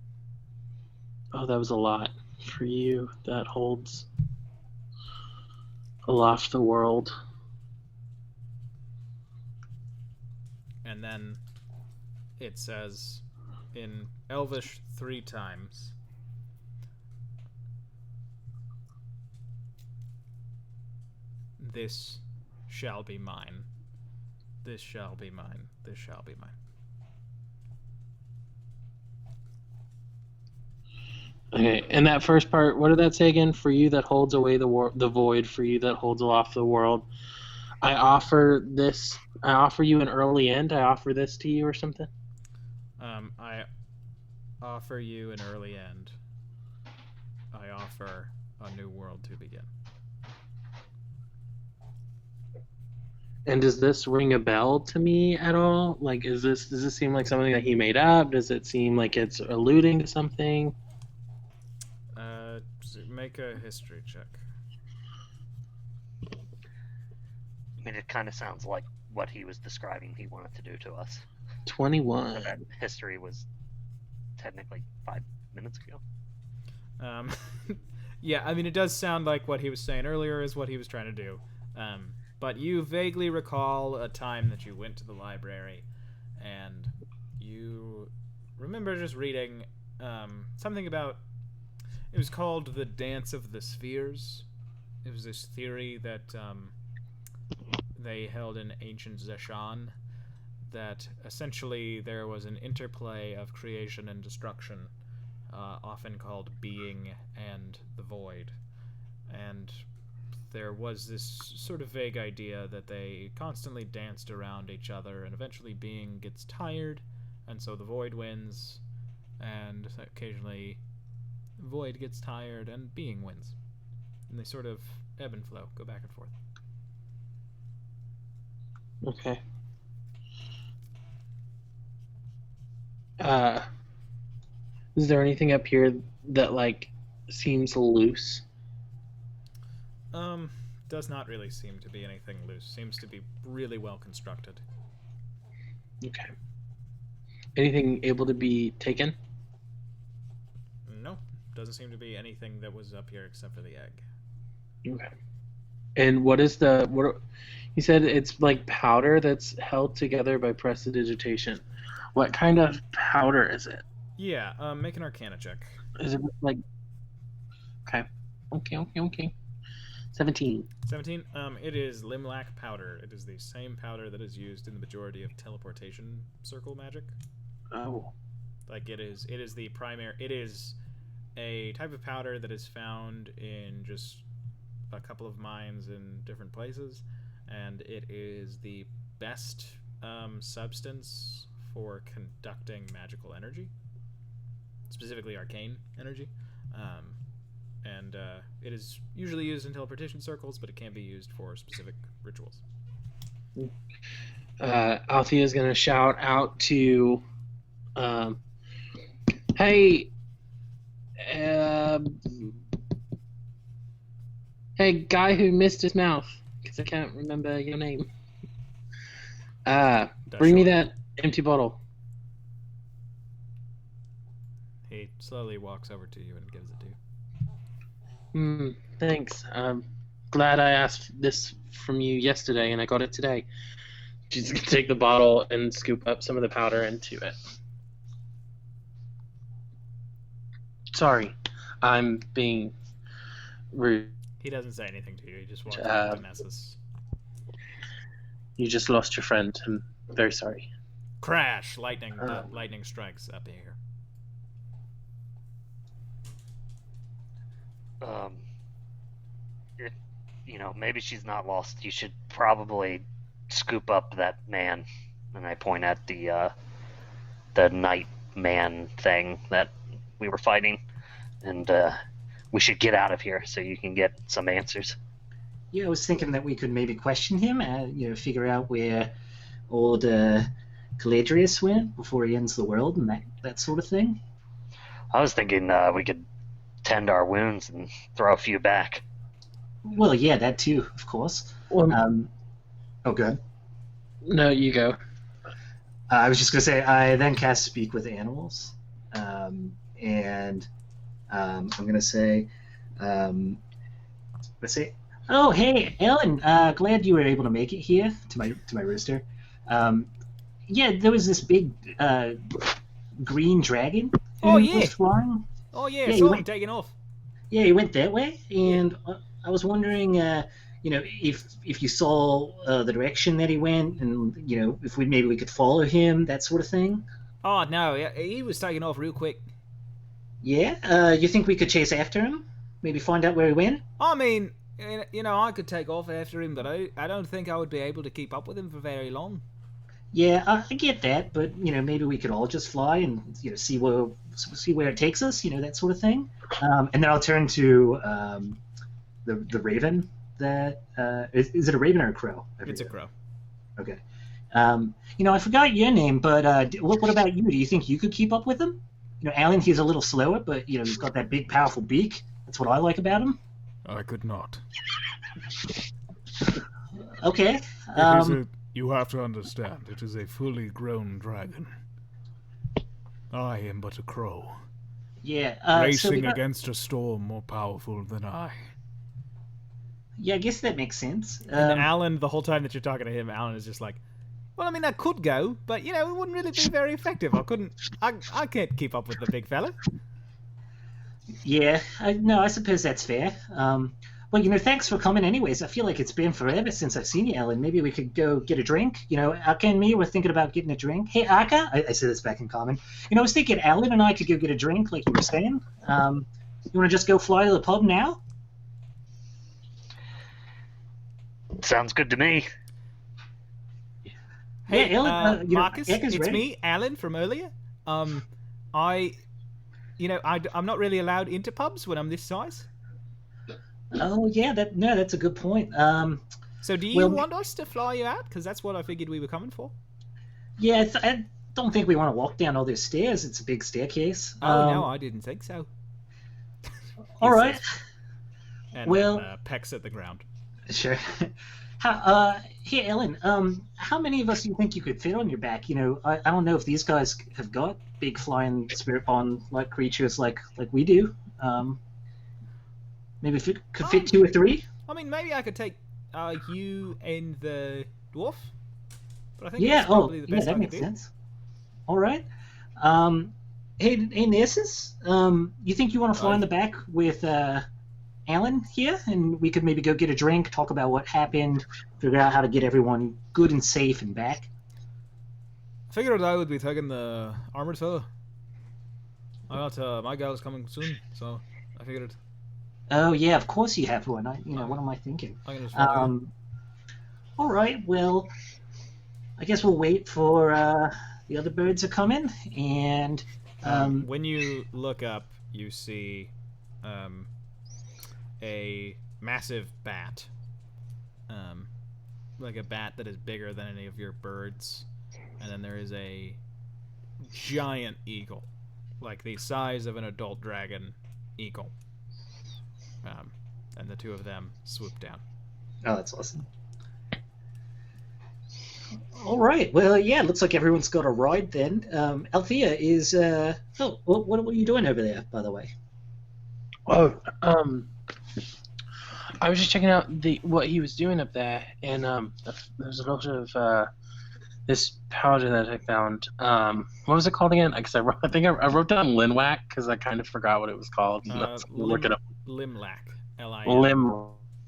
Oh, that was a lot. For you that holds aloft the world. And then it says in Elvish 3 times, this shall be mine. This shall be mine. This shall be mine. Okay, and that first part, what did that say again? For you that holds away the void, for you that holds aloft the world. I offer you an early end. I offer this to you or something? I offer you an early end I offer a new world to begin. And does this ring a bell to me at all? Like, does this seem like something that he made up? Does it seem like it's alluding to something? Make a history check. I mean, it kind of sounds like what he was describing he wanted to do to us. 21. That history was technically 5 minutes ago. Yeah, I mean, it does sound like what he was saying earlier is what he was trying to do. But you vaguely recall a time that you went to the library, and you remember just reading something about... It was called the Dance of the Spheres. It was this theory that they held in ancient Zeshan, that essentially there was an interplay of creation and destruction, often called being and the void. And there was this sort of vague idea that they constantly danced around each other, and eventually being gets tired, and so the void wins, and occasionally void gets tired and being wins. And they sort of ebb and flow, go back and forth. Okay. Is there anything up here that, like, seems loose? Does not really seem to be anything loose. Seems to be really well constructed. Okay. Anything able to be taken? No, doesn't seem to be anything that was up here except for the egg. Okay. And what you said it's like powder that's held together by prestidigitation. What kind of powder is it? Yeah, make an Arcana check. Is it like... Okay. 17. 17. It is Limlac powder. It is the same powder that is used in the majority of teleportation circle magic. Oh. Like it is the primary. It is a type of powder that is found in just a couple of mines in different places, and it is the best substance for conducting magical energy, specifically arcane energy. And it is usually used in teleportation circles, but it can be used for specific rituals. Althea is going to shout out to, hey, guy who missed his mouth, because I can't remember your name. Bring me that empty bottle. He slowly walks over to you and gives it to you. Thanks. Glad I asked this from you yesterday and I got it today. She's gonna take the bottle and scoop up some of the powder into it. Sorry, I'm being rude. He doesn't say anything to you. He just walks up to Nessus. You just lost your friend. I'm very sorry. Crash! Lightning strikes up here. If, maybe she's not lost. You should probably scoop up that man. And I point at the night man thing that we were fighting. And we should get out of here so you can get some answers. Yeah, I was thinking that we could maybe question him and figure out where old Caladrius went before he ends the world and that sort of thing. I was thinking we could tend our wounds and throw a few back. Well, yeah, that too, of course. Well, good. No, you go. I was just going to say, I then cast Speak with Animals, and I'm going to say, oh, hey, Ellen, glad you were able to make it here to my rooster. Yeah, there was this big green dragon who was flying. Oh, yeah, saw him taking off. Yeah, he went that way, and I was wondering, if you saw the direction that he went, and if we could follow him, that sort of thing. Oh no, he was taking off real quick. Yeah, you think we could chase after him? Maybe find out where he went? I mean, I could take off after him, but I don't think I would be able to keep up with him for very long. Yeah, I get that, but maybe we could all just fly and see where it takes us, that sort of thing. And then I'll turn to the raven. That is it a raven or a crow? I It's a forget. crow. Okay. I forgot your name, but what about you? Do you think you could keep up with him? Alan, he's a little slower, but he's got that big, powerful beak. That's what I like about him. I could not. Okay. It is a. You have to understand, it is a fully grown dragon. I am but a crow, Yeah. So we racing got, against a storm more powerful than I. yeah, I guess that makes sense. And Alan, the whole time that you're talking to him, Alan is just like, well, I mean, I could go, but, it wouldn't really be very effective. I can't keep up with the big fella. Yeah. No, I suppose that's fair. Well, thanks for coming anyways. I feel like it's been forever since I've seen you, Alan. Maybe we could go get a drink. Aka and me were thinking about getting a drink. Hey, Aka, I say this back in common. I was thinking Alan and I could go get a drink, like you were saying. You want to just go fly to the pub now? Sounds good to me. Hey, Yeah, Alan, Marcus, Aka's it's ready. me, Alan, from earlier. I'm not really allowed into pubs when I'm this size. Oh, yeah, that's a good point. So do you want us to fly you out? Because that's what I figured we were coming for. Yeah, I don't think we want to walk down all those stairs. It's a big staircase. Oh, no, I didn't think so. All right. And Well- then, pecks at the ground. Sure. Here, Ellen. How many of us do you think you could fit on your back? I don't know if these guys have got big flying spirit bond like creatures like we do. Maybe if it could fit 2 or 3. I mean, maybe I could take you and the dwarf. But I think Yeah. that's probably the best that I could makes do. sense. All right. Hey, Nessus. You think you want to fly in the back with Alan here, and we could maybe go get a drink, talk about what happened, figure out how to get everyone good and safe and back. I figured I would be taking the armored fella. I got my gal's coming soon, so I figured Oh yeah, of course you have one. What am I thinking? I can just fly. All right. Well, I guess we'll wait for the other birds to come in, and When you look up, you see a massive bat. Like a bat that is bigger than any of your birds. And then there is a giant eagle. Like the size of an adult dragon eagle. And the two of them swoop down. oh, that's awesome. All right. Well, yeah. Looks like everyone's got a ride then. Althea is. What are you doing over there, by the way? Oh, I was just checking out what he was doing up there, and there's a lot of this powder that I found. What was it called again? Because I think I wrote down Linwack because I kind of forgot what it was called. Let's look it up. Limlac. Lim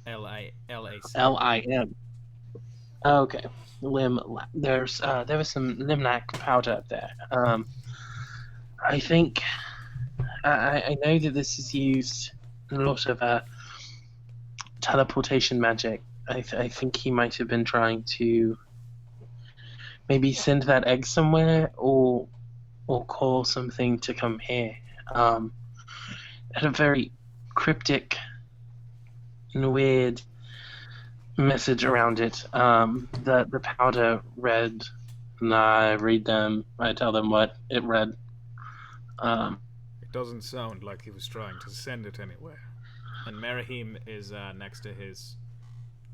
L-I-L-A-C. Lim. Okay, Lim. There was some Limlac powder up there. I think I know that this is used in a lot of teleportation magic. I think he might have been trying to maybe send that egg somewhere or call something to come here. It had a very cryptic and weird message around it. The powder read, and I read them. I tell them what it read. It doesn't sound like he was trying to send it anywhere. And Merahim is next to his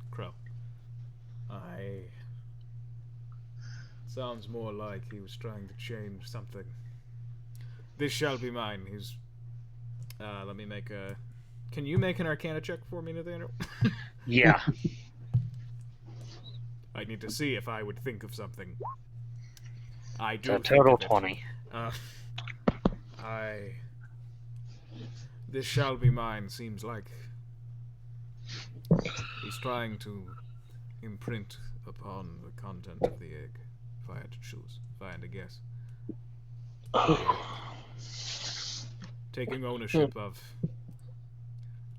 crow. Sounds more like he was trying to change something. This shall be mine. He's. Let me make a... Can you make an Arcana check for me, Nathaniel? Yeah. I need to see if I would think of something. I do So think total of it. 20. This shall be mine seems like he's trying to imprint upon the content of the egg, if I had to choose, if I had to guess. Taking ownership of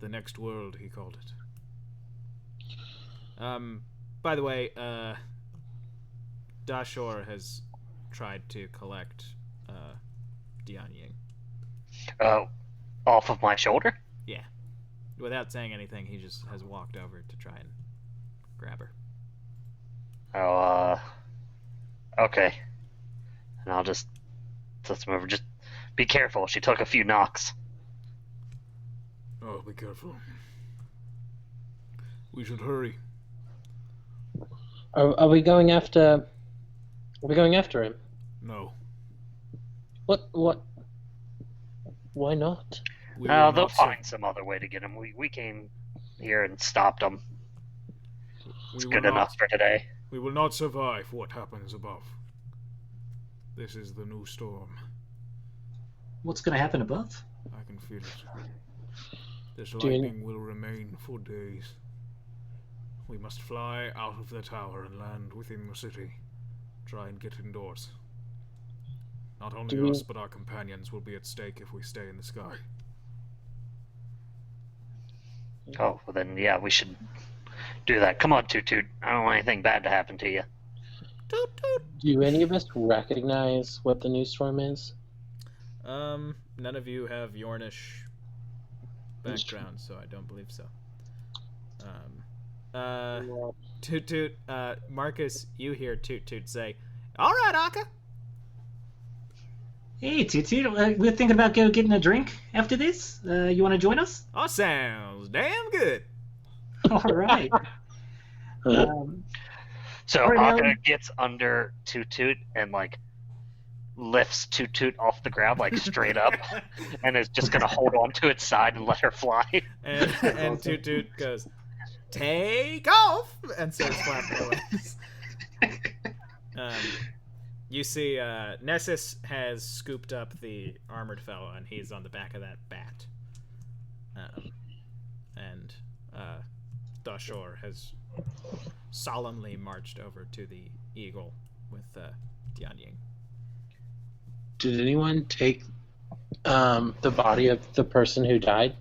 the next world, he called it. By the way, Dashor has tried to collect Dian Ying. Off of my shoulder? Yeah. Without saying anything, he just has walked over to try and grab her. Oh, okay. And I'll just move. Just be careful. She took a few knocks. Oh, be careful. We should hurry. Are we going after? Are we going after him? No. What? Why not? We will They'll not find some other way to get him. We came here and stopped him. It's good enough for today. We will not survive what happens above. This is the new storm. What's going to happen above? I can feel it. This lightning will remain for days. We must fly out of the tower and land within the city. Try and get indoors. Not only us, but our companions will be at stake if we stay in the sky. Oh, well then, yeah, we should do that. Come on, Toot Toot. I don't want anything bad to happen to you. Toot toot. Do any of us recognize what the new storm is? None of you have Yornish background, so I don't believe so. Toot Toot, Marcus, you hear Toot Toot say, "All right, Akka." Hey, Toot Toot, we're thinking about getting a drink after this. You want to join us? Oh, sounds damn good. All right. So All right, Akka Alan. gets under Toot Toot and like lifts Toot Toot off the ground like straight up, and is just gonna hold on to its side and let her fly. And Toot Toot goes, "Take off!" and starts flapping her wings. You see, Nessus has scooped up the armored fellow, and he's on the back of that bat. And Dashor has solemnly marched over to the eagle with Dian Ying. Did anyone take the body of the person who died?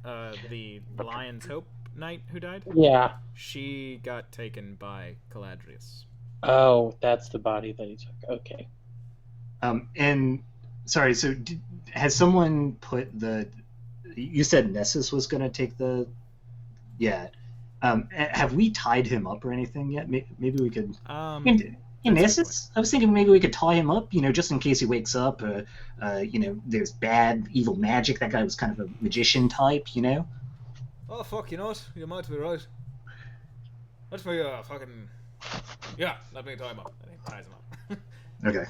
The Lion's Hope knight who died? Yeah. She got taken by Caladrius. Oh, that's the body that he took. Okay. And sorry, so has someone put the? You said Nessus was going to take the. Yeah. Have we tied him up or anything yet? Maybe we could. Nessus? I was thinking maybe we could tie him up, just in case he wakes up, or there's bad, evil magic. That guy was kind of a magician type, Oh, fuck, you know what? You might be right. Let me, fucking... Yeah, let me tie him up. And he ties him up. Okay.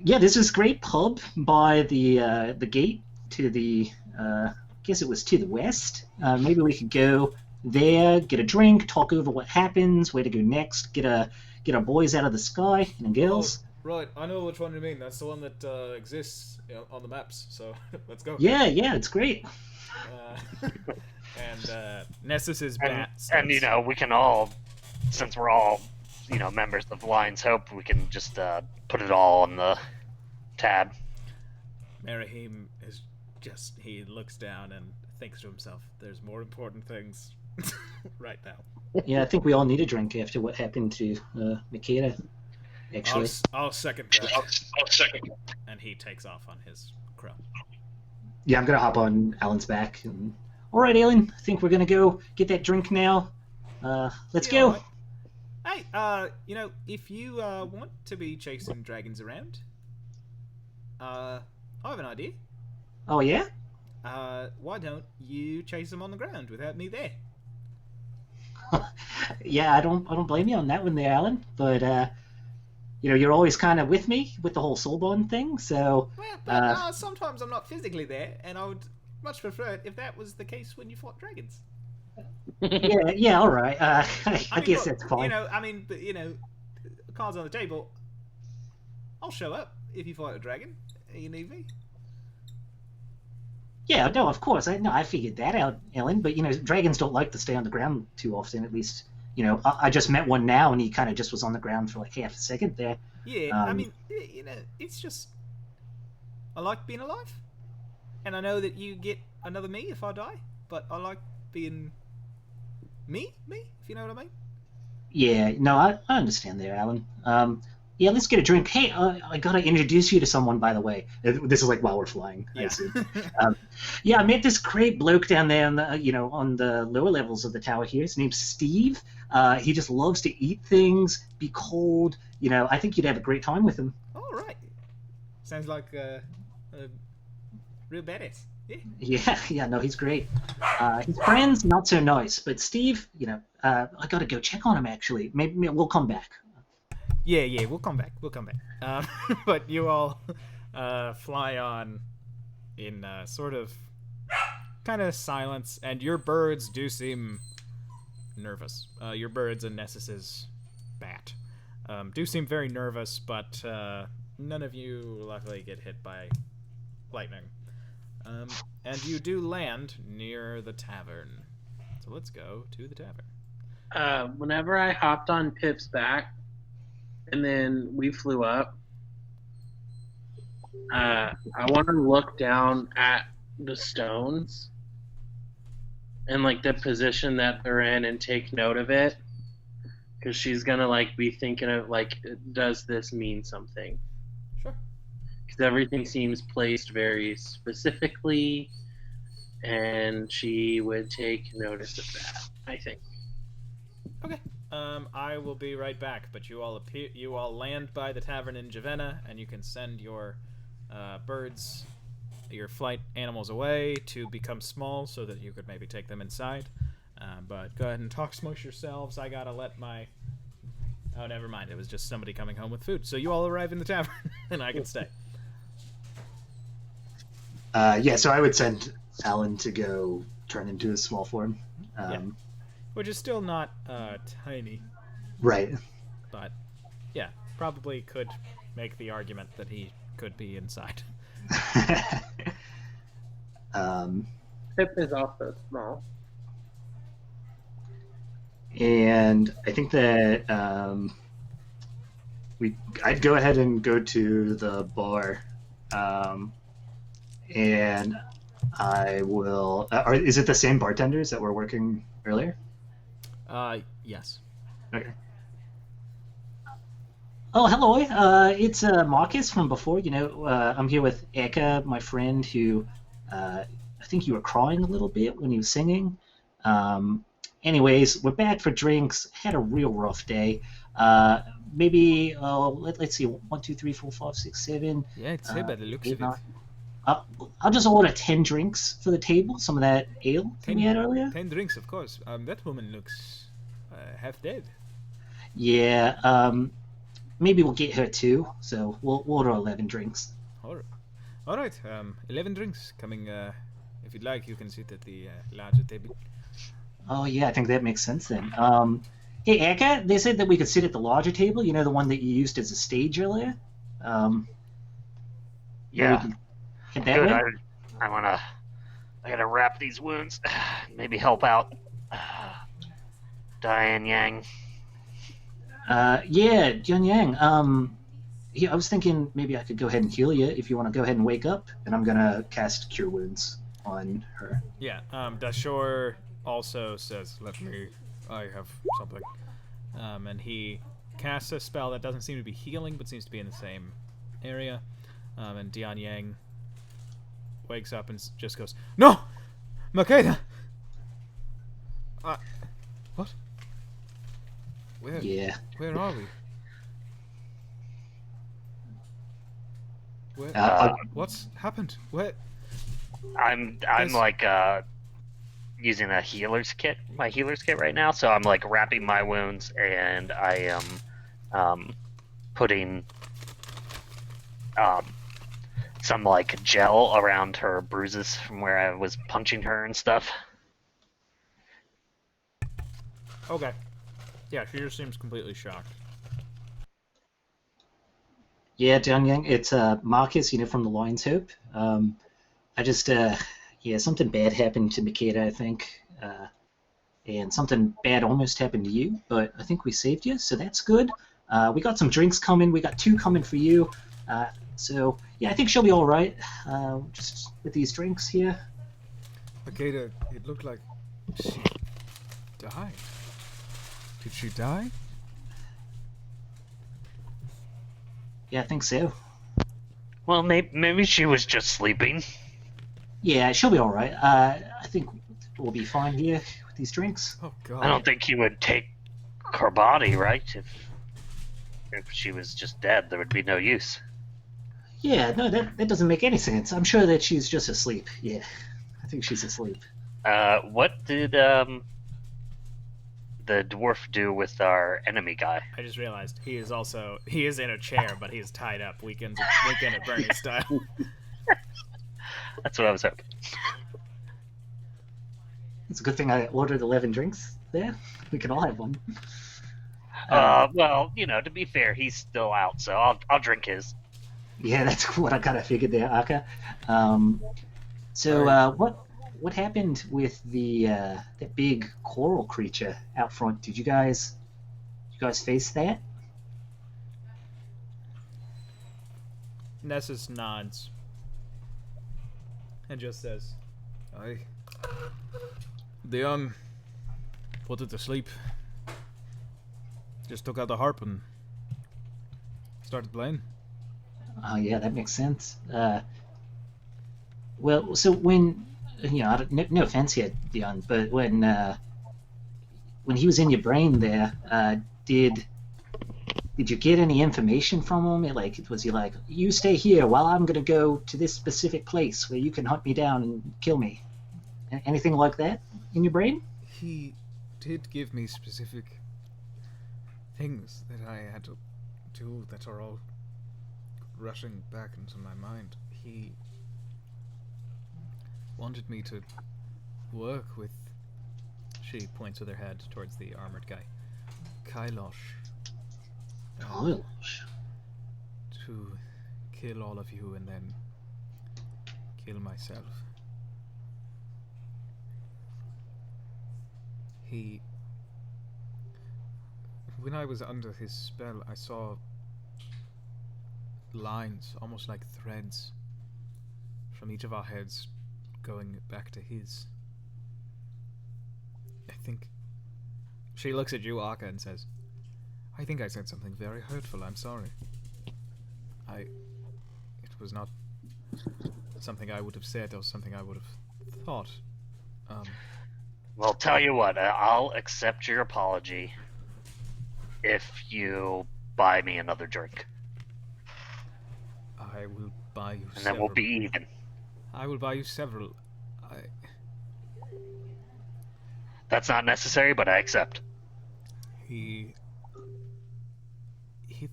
Yeah, there's this great pub by the gate to the, I guess it was to the west. Maybe we could go there, get a drink, talk over what happens, where to go next, get our boys out of the sky, and girls. Oh, right, I know which one you mean. That's the one that exists on the maps, so let's go. Yeah, it's great. And Nessus's bat. And we can all, since we're all, members of Lion's Hope, we can just put it all on the tab. Merahim is just, he looks down and thinks to himself, there's more important things right now. Yeah, I think we all need a drink after what happened to Makeda, actually. I'll second that. I'll second. And he takes off on his crow. Yeah, I'm going to hop on Alan's back. And... All right, Alan, I think we're going to go get that drink now. Let's go. Right. Hey, if you want to be chasing dragons around, I have an idea. Oh, yeah? Why don't you chase them on the ground without me there? Yeah, I don't blame you on that one there, Alan. But you're always kind of with me with the whole Soulbond thing, so. Well, but sometimes I'm not physically there, and I would much prefer it if that was the case when you fought dragons. yeah, all right. I guess look, that's fine. Cards on the table. I'll show up if you fight a dragon. You need me. Yeah, no, of course. I figured that out, Ellen. But dragons don't like to stay on the ground too often. At least, I just met one now, and he kind of just was on the ground for like half a second there. Yeah, it's just I like being alive, and I know that you get another me if I die. But I like being me, if you know what I mean. Yeah, no, I understand there, Alan. Yeah, let's get a drink. Hey, I gotta introduce you to someone, by the way. This is like while we're flying, I Yeah. assume. Yeah, I met this great bloke down there, on the, on the lower levels of the tower here. His name's Steve. He just loves to eat things, be cold. I think you'd have a great time with him. All right. Sounds like a real badass. Yeah, no, he's great. His friend's not so nice, but Steve, I gotta go check on him, actually. Maybe we'll come back. Yeah, we'll come back. But you all fly on in sort of kind of silence, and your birds do seem nervous. Your birds and Nessis's bat do seem very nervous, but none of you luckily get hit by lightning. And you do land near the tavern. So let's go to the tavern. Whenever I hopped on Pip's back, and then we flew up, I want to look down at the stones and like the position that they're in and take note of it, because she's gonna like be thinking of like, does this mean something? Sure. Because everything seems placed very specifically, and she would take notice of that, I think. Okay. I will be right back, but you all land by the tavern in Javenna, and you can send your birds, your flight animals away to become small so that you could maybe take them inside. But go ahead and talk smush yourselves. I gotta let my... Oh, never mind. It was just somebody coming home with food. So you all arrive in the tavern, and I can stay. Yeah, so I would send Alan to go turn into a small form. Yeah. Which is still not tiny. Right. But, yeah, probably could make the argument that he could be inside. Pip is also small. And I think that I'd go ahead and go to the bar, and I will. Is it the same bartenders that were working earlier? Yes. Okay. Oh, hello. It's Marcus from before. I'm here with Eka, my friend, who I think you were crying a little bit when he was singing. Anyways, we're back for drinks. Had a real rough day. Maybe let's see, 1, 2, 3, 4, 5, 6, 7. Yeah, it's by the looks of it. I'll just order 10 drinks for the table. Some of that ale that we had earlier. 10 drinks, of course. That woman looks half dead. Yeah. Maybe we'll get her too. So we'll order 11 drinks. All right. 11 drinks coming. If you'd like, you can sit at the larger table. Oh yeah, I think that makes sense then. Hey Eka, they said that we could sit at the larger table. The one that you used as a stage earlier. Yeah. Head that Good. way? I gotta wrap these wounds. Maybe help out Diane Yang. Yeah, Jian Yang. Yeah, I was thinking maybe I could go ahead and heal you if you want to go ahead and wake up, and I'm gonna cast Cure Wounds on her. Yeah. Dashor also says, I have something. And he casts a spell that doesn't seem to be healing, but seems to be in the same area. And Dian Yang wakes up and just goes, "No! Makeda!" What? Yeah. Where are we? What's happened? Where? I'm using my healer's kit right now, so I'm like wrapping my wounds, and I am putting some like gel around her bruises from where I was punching her and stuff. Okay. Yeah, she just seems completely shocked. Yeah, Jian Yang, it's Marcus, from the Lion's Hope. I just something bad happened to Makeda, I think. And something bad almost happened to you, but I think we saved you, so that's good. We got some drinks coming. We got 2 coming for you. So, yeah, I think she'll be all right. Just with these drinks here. Makeda, it looked like she died. Did she die? Yeah, I think so. Well, maybe she was just sleeping. Yeah, she'll be all right. I think we'll be fine here with these drinks. Oh God. I don't think he would take her body, right? If she was just dead, there would be no use. Yeah, no, that doesn't make any sense. I'm sure that she's just asleep. Yeah, I think she's asleep. What did the dwarf do with our enemy guy? I just realized he is in a chair, but he is tied up. Weekend at Bernie style. That's what I was hoping. It's a good thing I ordered 11 drinks there. We can all have one. Well, to be fair, he's still out, so I'll drink his. Yeah, that's what I kind of figured there, Aka. What happened with that big coral creature out front? Did you guys face that? Nessus nods and just says, They put it to sleep. Just took out the harp and started playing. Oh yeah, that makes sense. Well, so when no offense here, Dion, but when he was in your brain there, did you get any information from him? Was he like, you stay here while I'm gonna go to this specific place where you can hunt me down and kill me? Anything like that in your brain? He did give me specific things that I had to do that are all rushing back into my mind. He wanted me to work with, she points with her head towards the armored guy, Kailosh, Gosh. to kill all of you and then kill myself. When I was under his spell, I saw lines, almost like threads, from each of our heads going back to his. I think... She looks at you, Aka, and says, I think I said something very hurtful. I'm sorry. It was not something I would have said or something I would have thought. Well, tell you what, I'll accept your apology if you buy me another drink. I will buy you And several. then we'll be even. I will buy you several. That's not necessary, but I accept. He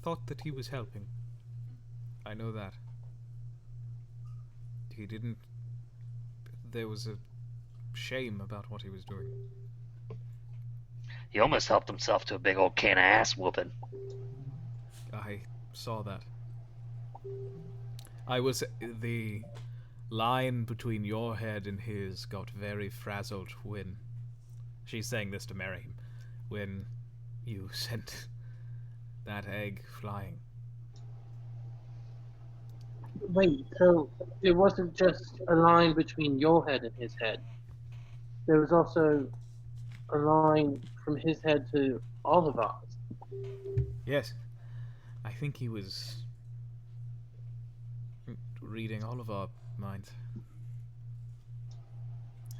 thought that he was helping. I know that. He didn't... There was a shame about what he was doing. He almost helped himself to a big old can of ass whooping. I saw that. The line between your head and his got very frazzled when... She's saying this to marry him. When you sent that egg flying. Wait, so it wasn't just a line between your head and his head. There was also a line from his head to all of ours. Yes. I think he was reading all of our minds.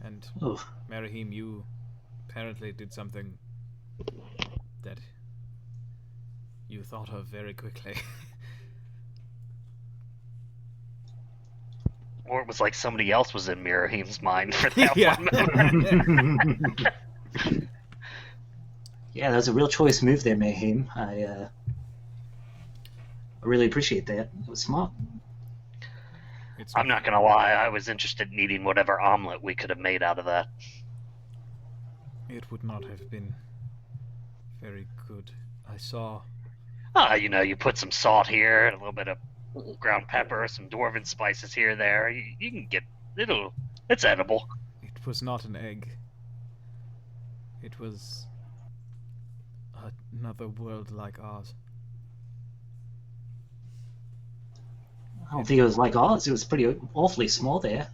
And Oh. Marahim, you apparently did something that you thought of very quickly. Or it was like somebody else was in Mirahim's mind for that Yeah. one moment. Yeah, that was a real choice move there, Mayhem. I really appreciate that. It was smart. I'm not gonna lie, I was interested in eating whatever omelet we could have made out of that. It would not have been very good. I saw... You put some salt here, and a little bit of ground pepper, some dwarven spices here and there. You can get... It's edible. It was not an egg. It was another world like ours. I don't think it was like ours. It was pretty awfully small there.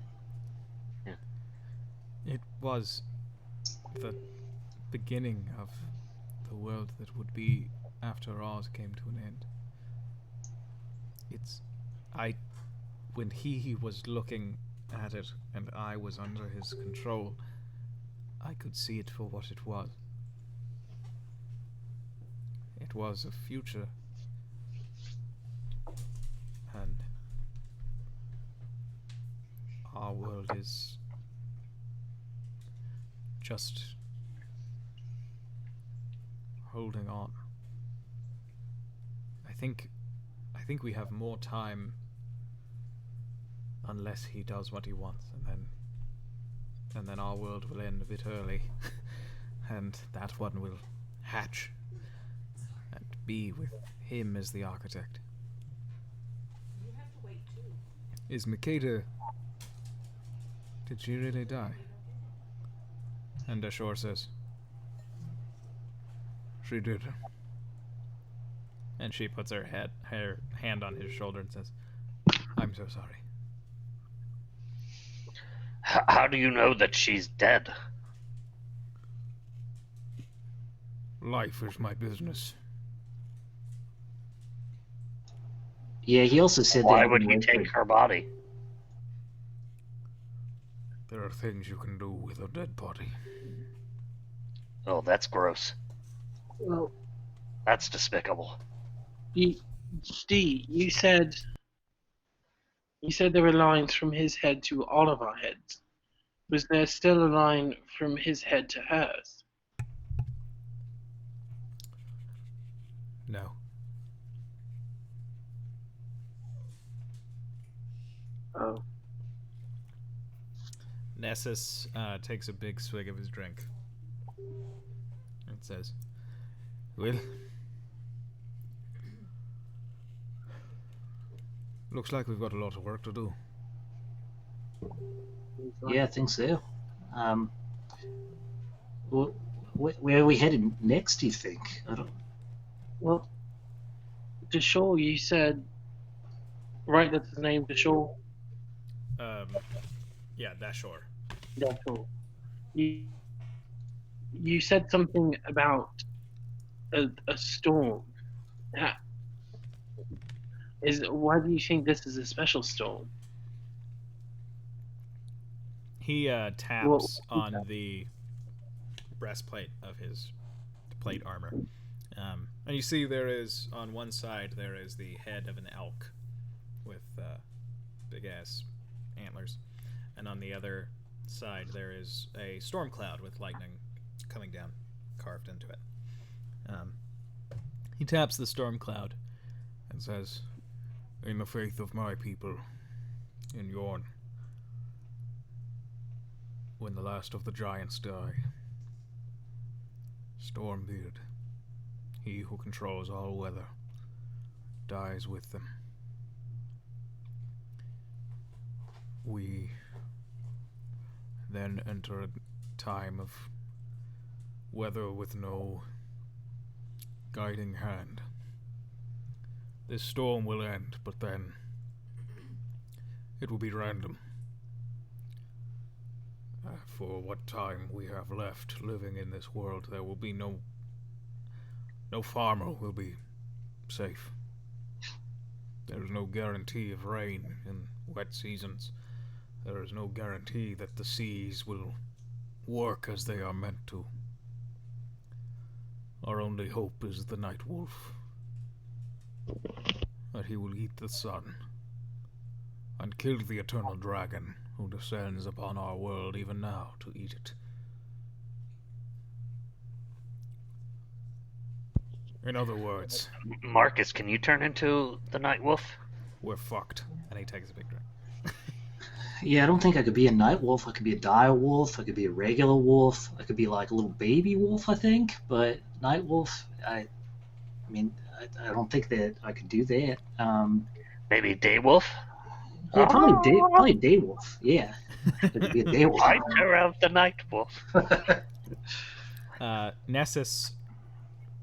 It was the beginning of the world that would be after Oz came to an end. When he was looking at it and I was under his control, I could see it for what it was. It was a future, and our world is just holding on. I think we have more time, unless he does what he wants, and then our world will end a bit early, and that one will hatch and be with him as the architect. Is Makeda... Did she really die? And Dashor says, she did. And she puts her hand on his shoulder and says, I'm so sorry. How do you know that she's dead? Life is my business. Yeah, he also said Why that. would he take her body? There are things you can do with a dead body. Oh, that's gross. Well, That's despicable. Steve, you said there were lines from his head to all of our heads. Was there still a line from his head to hers? No. Oh. Nessus takes a big swig of his drink and says, well, looks like we've got a lot of work to do. Yeah, I think so. Where are we headed next, do you think? I don't... Well, Dashor, you said... Right, that's his name, Dashor? Yeah, Dashor. Dashor. You said something about a storm. Why do you think this is a special storm? He taps on the breastplate of his plate armor. And you see there is, on one side, there is the head of an elk with big-ass antlers. And on the other side, there is a storm cloud with lightning coming down, carved into it. He taps the storm cloud and says, In the faith of my people, in Yorn, when the last of the giants die, Stormbeard, he who controls all weather, dies with them. We then enter a time of weather with no guiding hand. This storm will end, but then it will be random. For what time we have left living in this world, there will be no farmer will be safe. There is no guarantee of rain in wet seasons. There is no guarantee that the seas will work as they are meant to. Our only hope is the Night Wolf, that he will eat the sun and kill the eternal dragon who descends upon our world even now to eat it. In other words, Marcus, can you turn into the Night Wolf? we're fucked. And he takes a big drink. Yeah, I don't think I could be a night wolf. I could be a dire wolf. I could be a regular wolf. I could be like a little baby wolf, I think. But night wolf, I don't think that I could do that. Maybe Day Wolf? Yeah, probably day wolf. Yeah, I could be a day wolf. Fighter of the Night Wolf. Nessus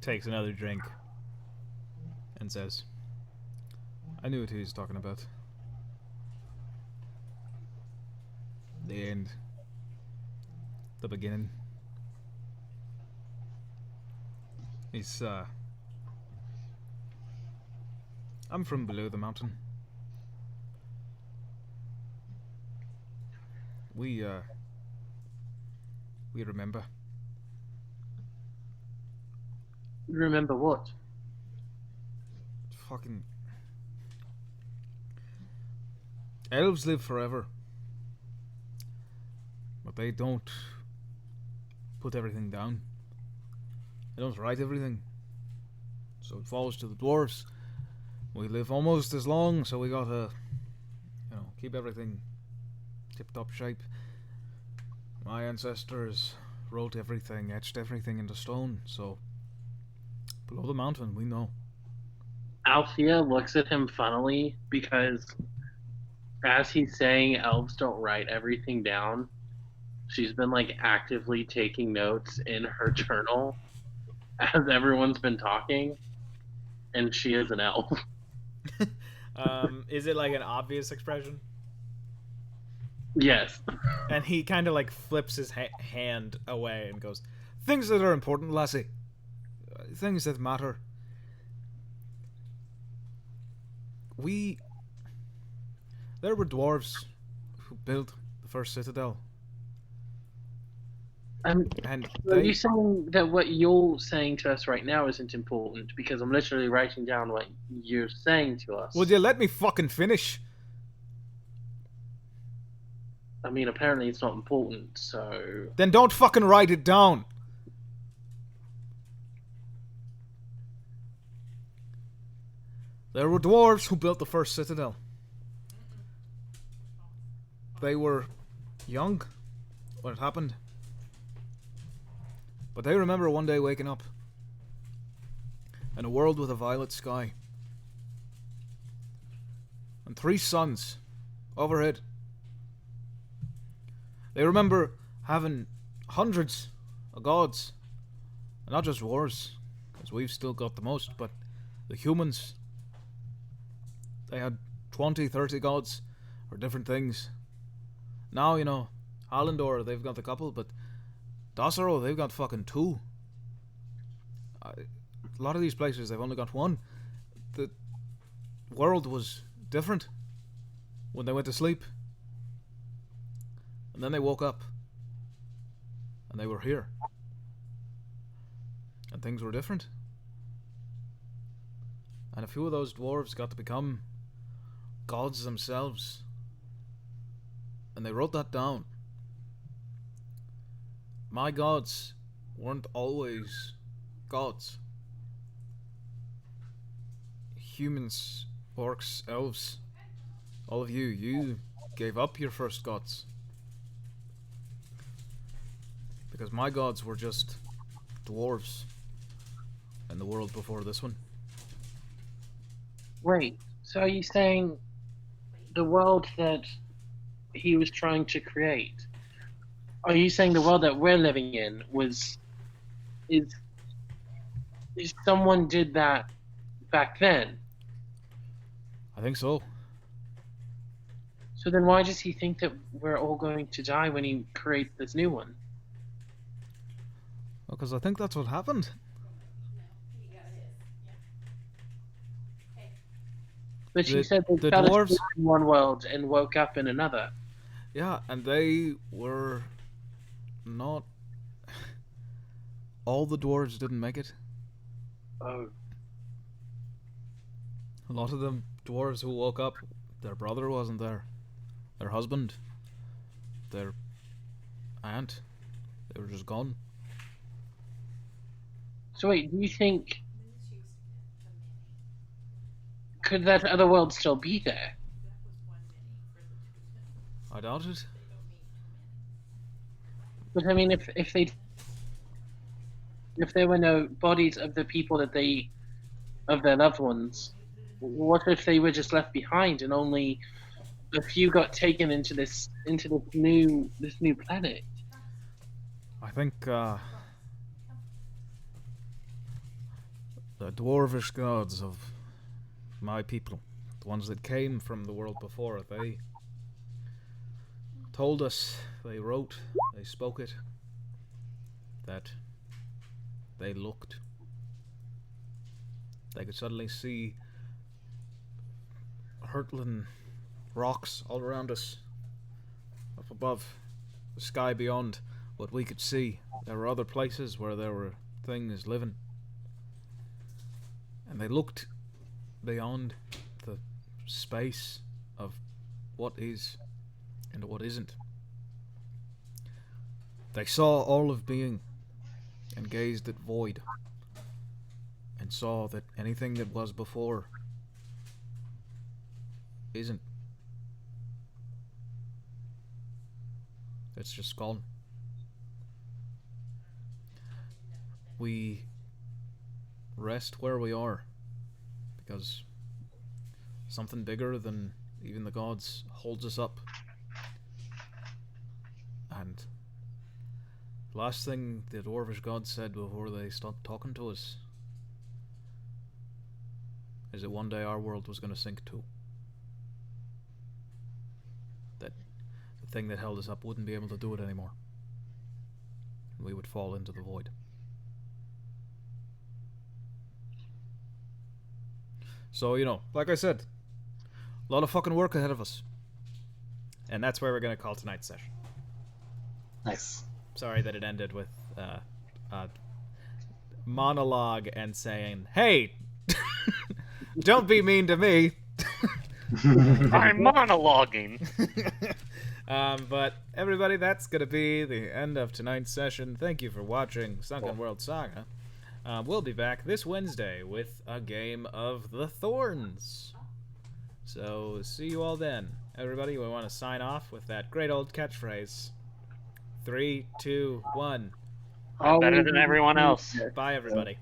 takes another drink and says, I knew what he was talking about. The end. The beginning. He's, I'm from below the mountain. We remember. Remember what? Fucking... Elves live forever. But they don't put everything down. They don't write everything. So it falls to the dwarves. We live almost as long, so we gotta, keep everything tip-top shape. My ancestors wrote everything, etched everything into stone, so below the mountain, we know. Althea looks at him funnily because as he's saying elves don't write everything down, she's been like actively taking notes in her journal as everyone's been talking, and she is an elf. Is it like an obvious expression? Yes. And he kind of like flips his hand away and goes, "Things that are important, lassie. Things that matter. There were dwarves who built the first citadel. And are you saying that what you're saying to us right now isn't important? Because I'm literally writing down what you're saying to us. Would you let me fucking finish? I mean, apparently it's not important, so... Then don't fucking write it down. There were dwarves who built the first citadel. They were young when it happened. But they remember one day waking up in a world with a violet sky and 3 suns overhead. They remember having hundreds of gods, and not just dwarves, because we've still got the most, but the humans. They had 20, 30 gods or different things. Now, Hallandor, they've got a couple, but Dossero, they've got fucking 2. A lot of these places, they've only got 1. The world was different when they went to sleep. And then they woke up. And they were here. And things were different. And a few of those dwarves got to become gods themselves. And they wrote that down. My gods weren't always gods. Humans, orcs, elves, all of you gave up your first gods. Because my gods were just dwarves in the world before this one. Wait, so are you saying the world that he was trying to create, are you saying the world that we're living in is someone did that back then? I think so. So then why does he think that we're all going to die when he creates this new one? Well, because I think that's what happened. But she said they the fell dwarves asleep in one world and woke up in another. Yeah, and they were not... All the dwarves didn't make it. Oh. A lot of them dwarves who woke up, their brother wasn't there. Their husband. Their aunt. They were just gone. So wait, do you think... Could that other world still be there? I doubt it. But I mean, if there were no bodies of the people of their loved ones, what if they were just left behind and only a few got taken into this new planet? I think the dwarvish gods of my people, the ones that came from the world before, they told us, they wrote, they spoke it, that they looked They could suddenly see hurtling rocks all around us, up above, the sky beyond what we could see. There were other places where there were things living. And they looked beyond the space of what is and what isn't. They saw all of being and gazed at void and saw that anything that was before isn't. It's just gone. We rest where we are because something bigger than even the gods holds us up. And last thing the dwarvish gods said before they stopped talking to us is that one day our world was going to sink too. That the thing that held us up wouldn't be able to do it anymore. And we would fall into the void. So, you know, like I said, a lot of fucking work ahead of us. And that's where we're going to call tonight's session. Nice. Sorry that it ended with a monologue and saying, "Hey, don't be mean to me." I'm monologuing. But everybody, that's going to be the end of tonight's session. Thank you for watching Sunken World Saga. We'll be back this Wednesday with a game of The Thorns. So, see you all then. Everybody, we want to sign off with that great old catchphrase. 3, 2, 1. I'm better than everyone else. Bye, everybody.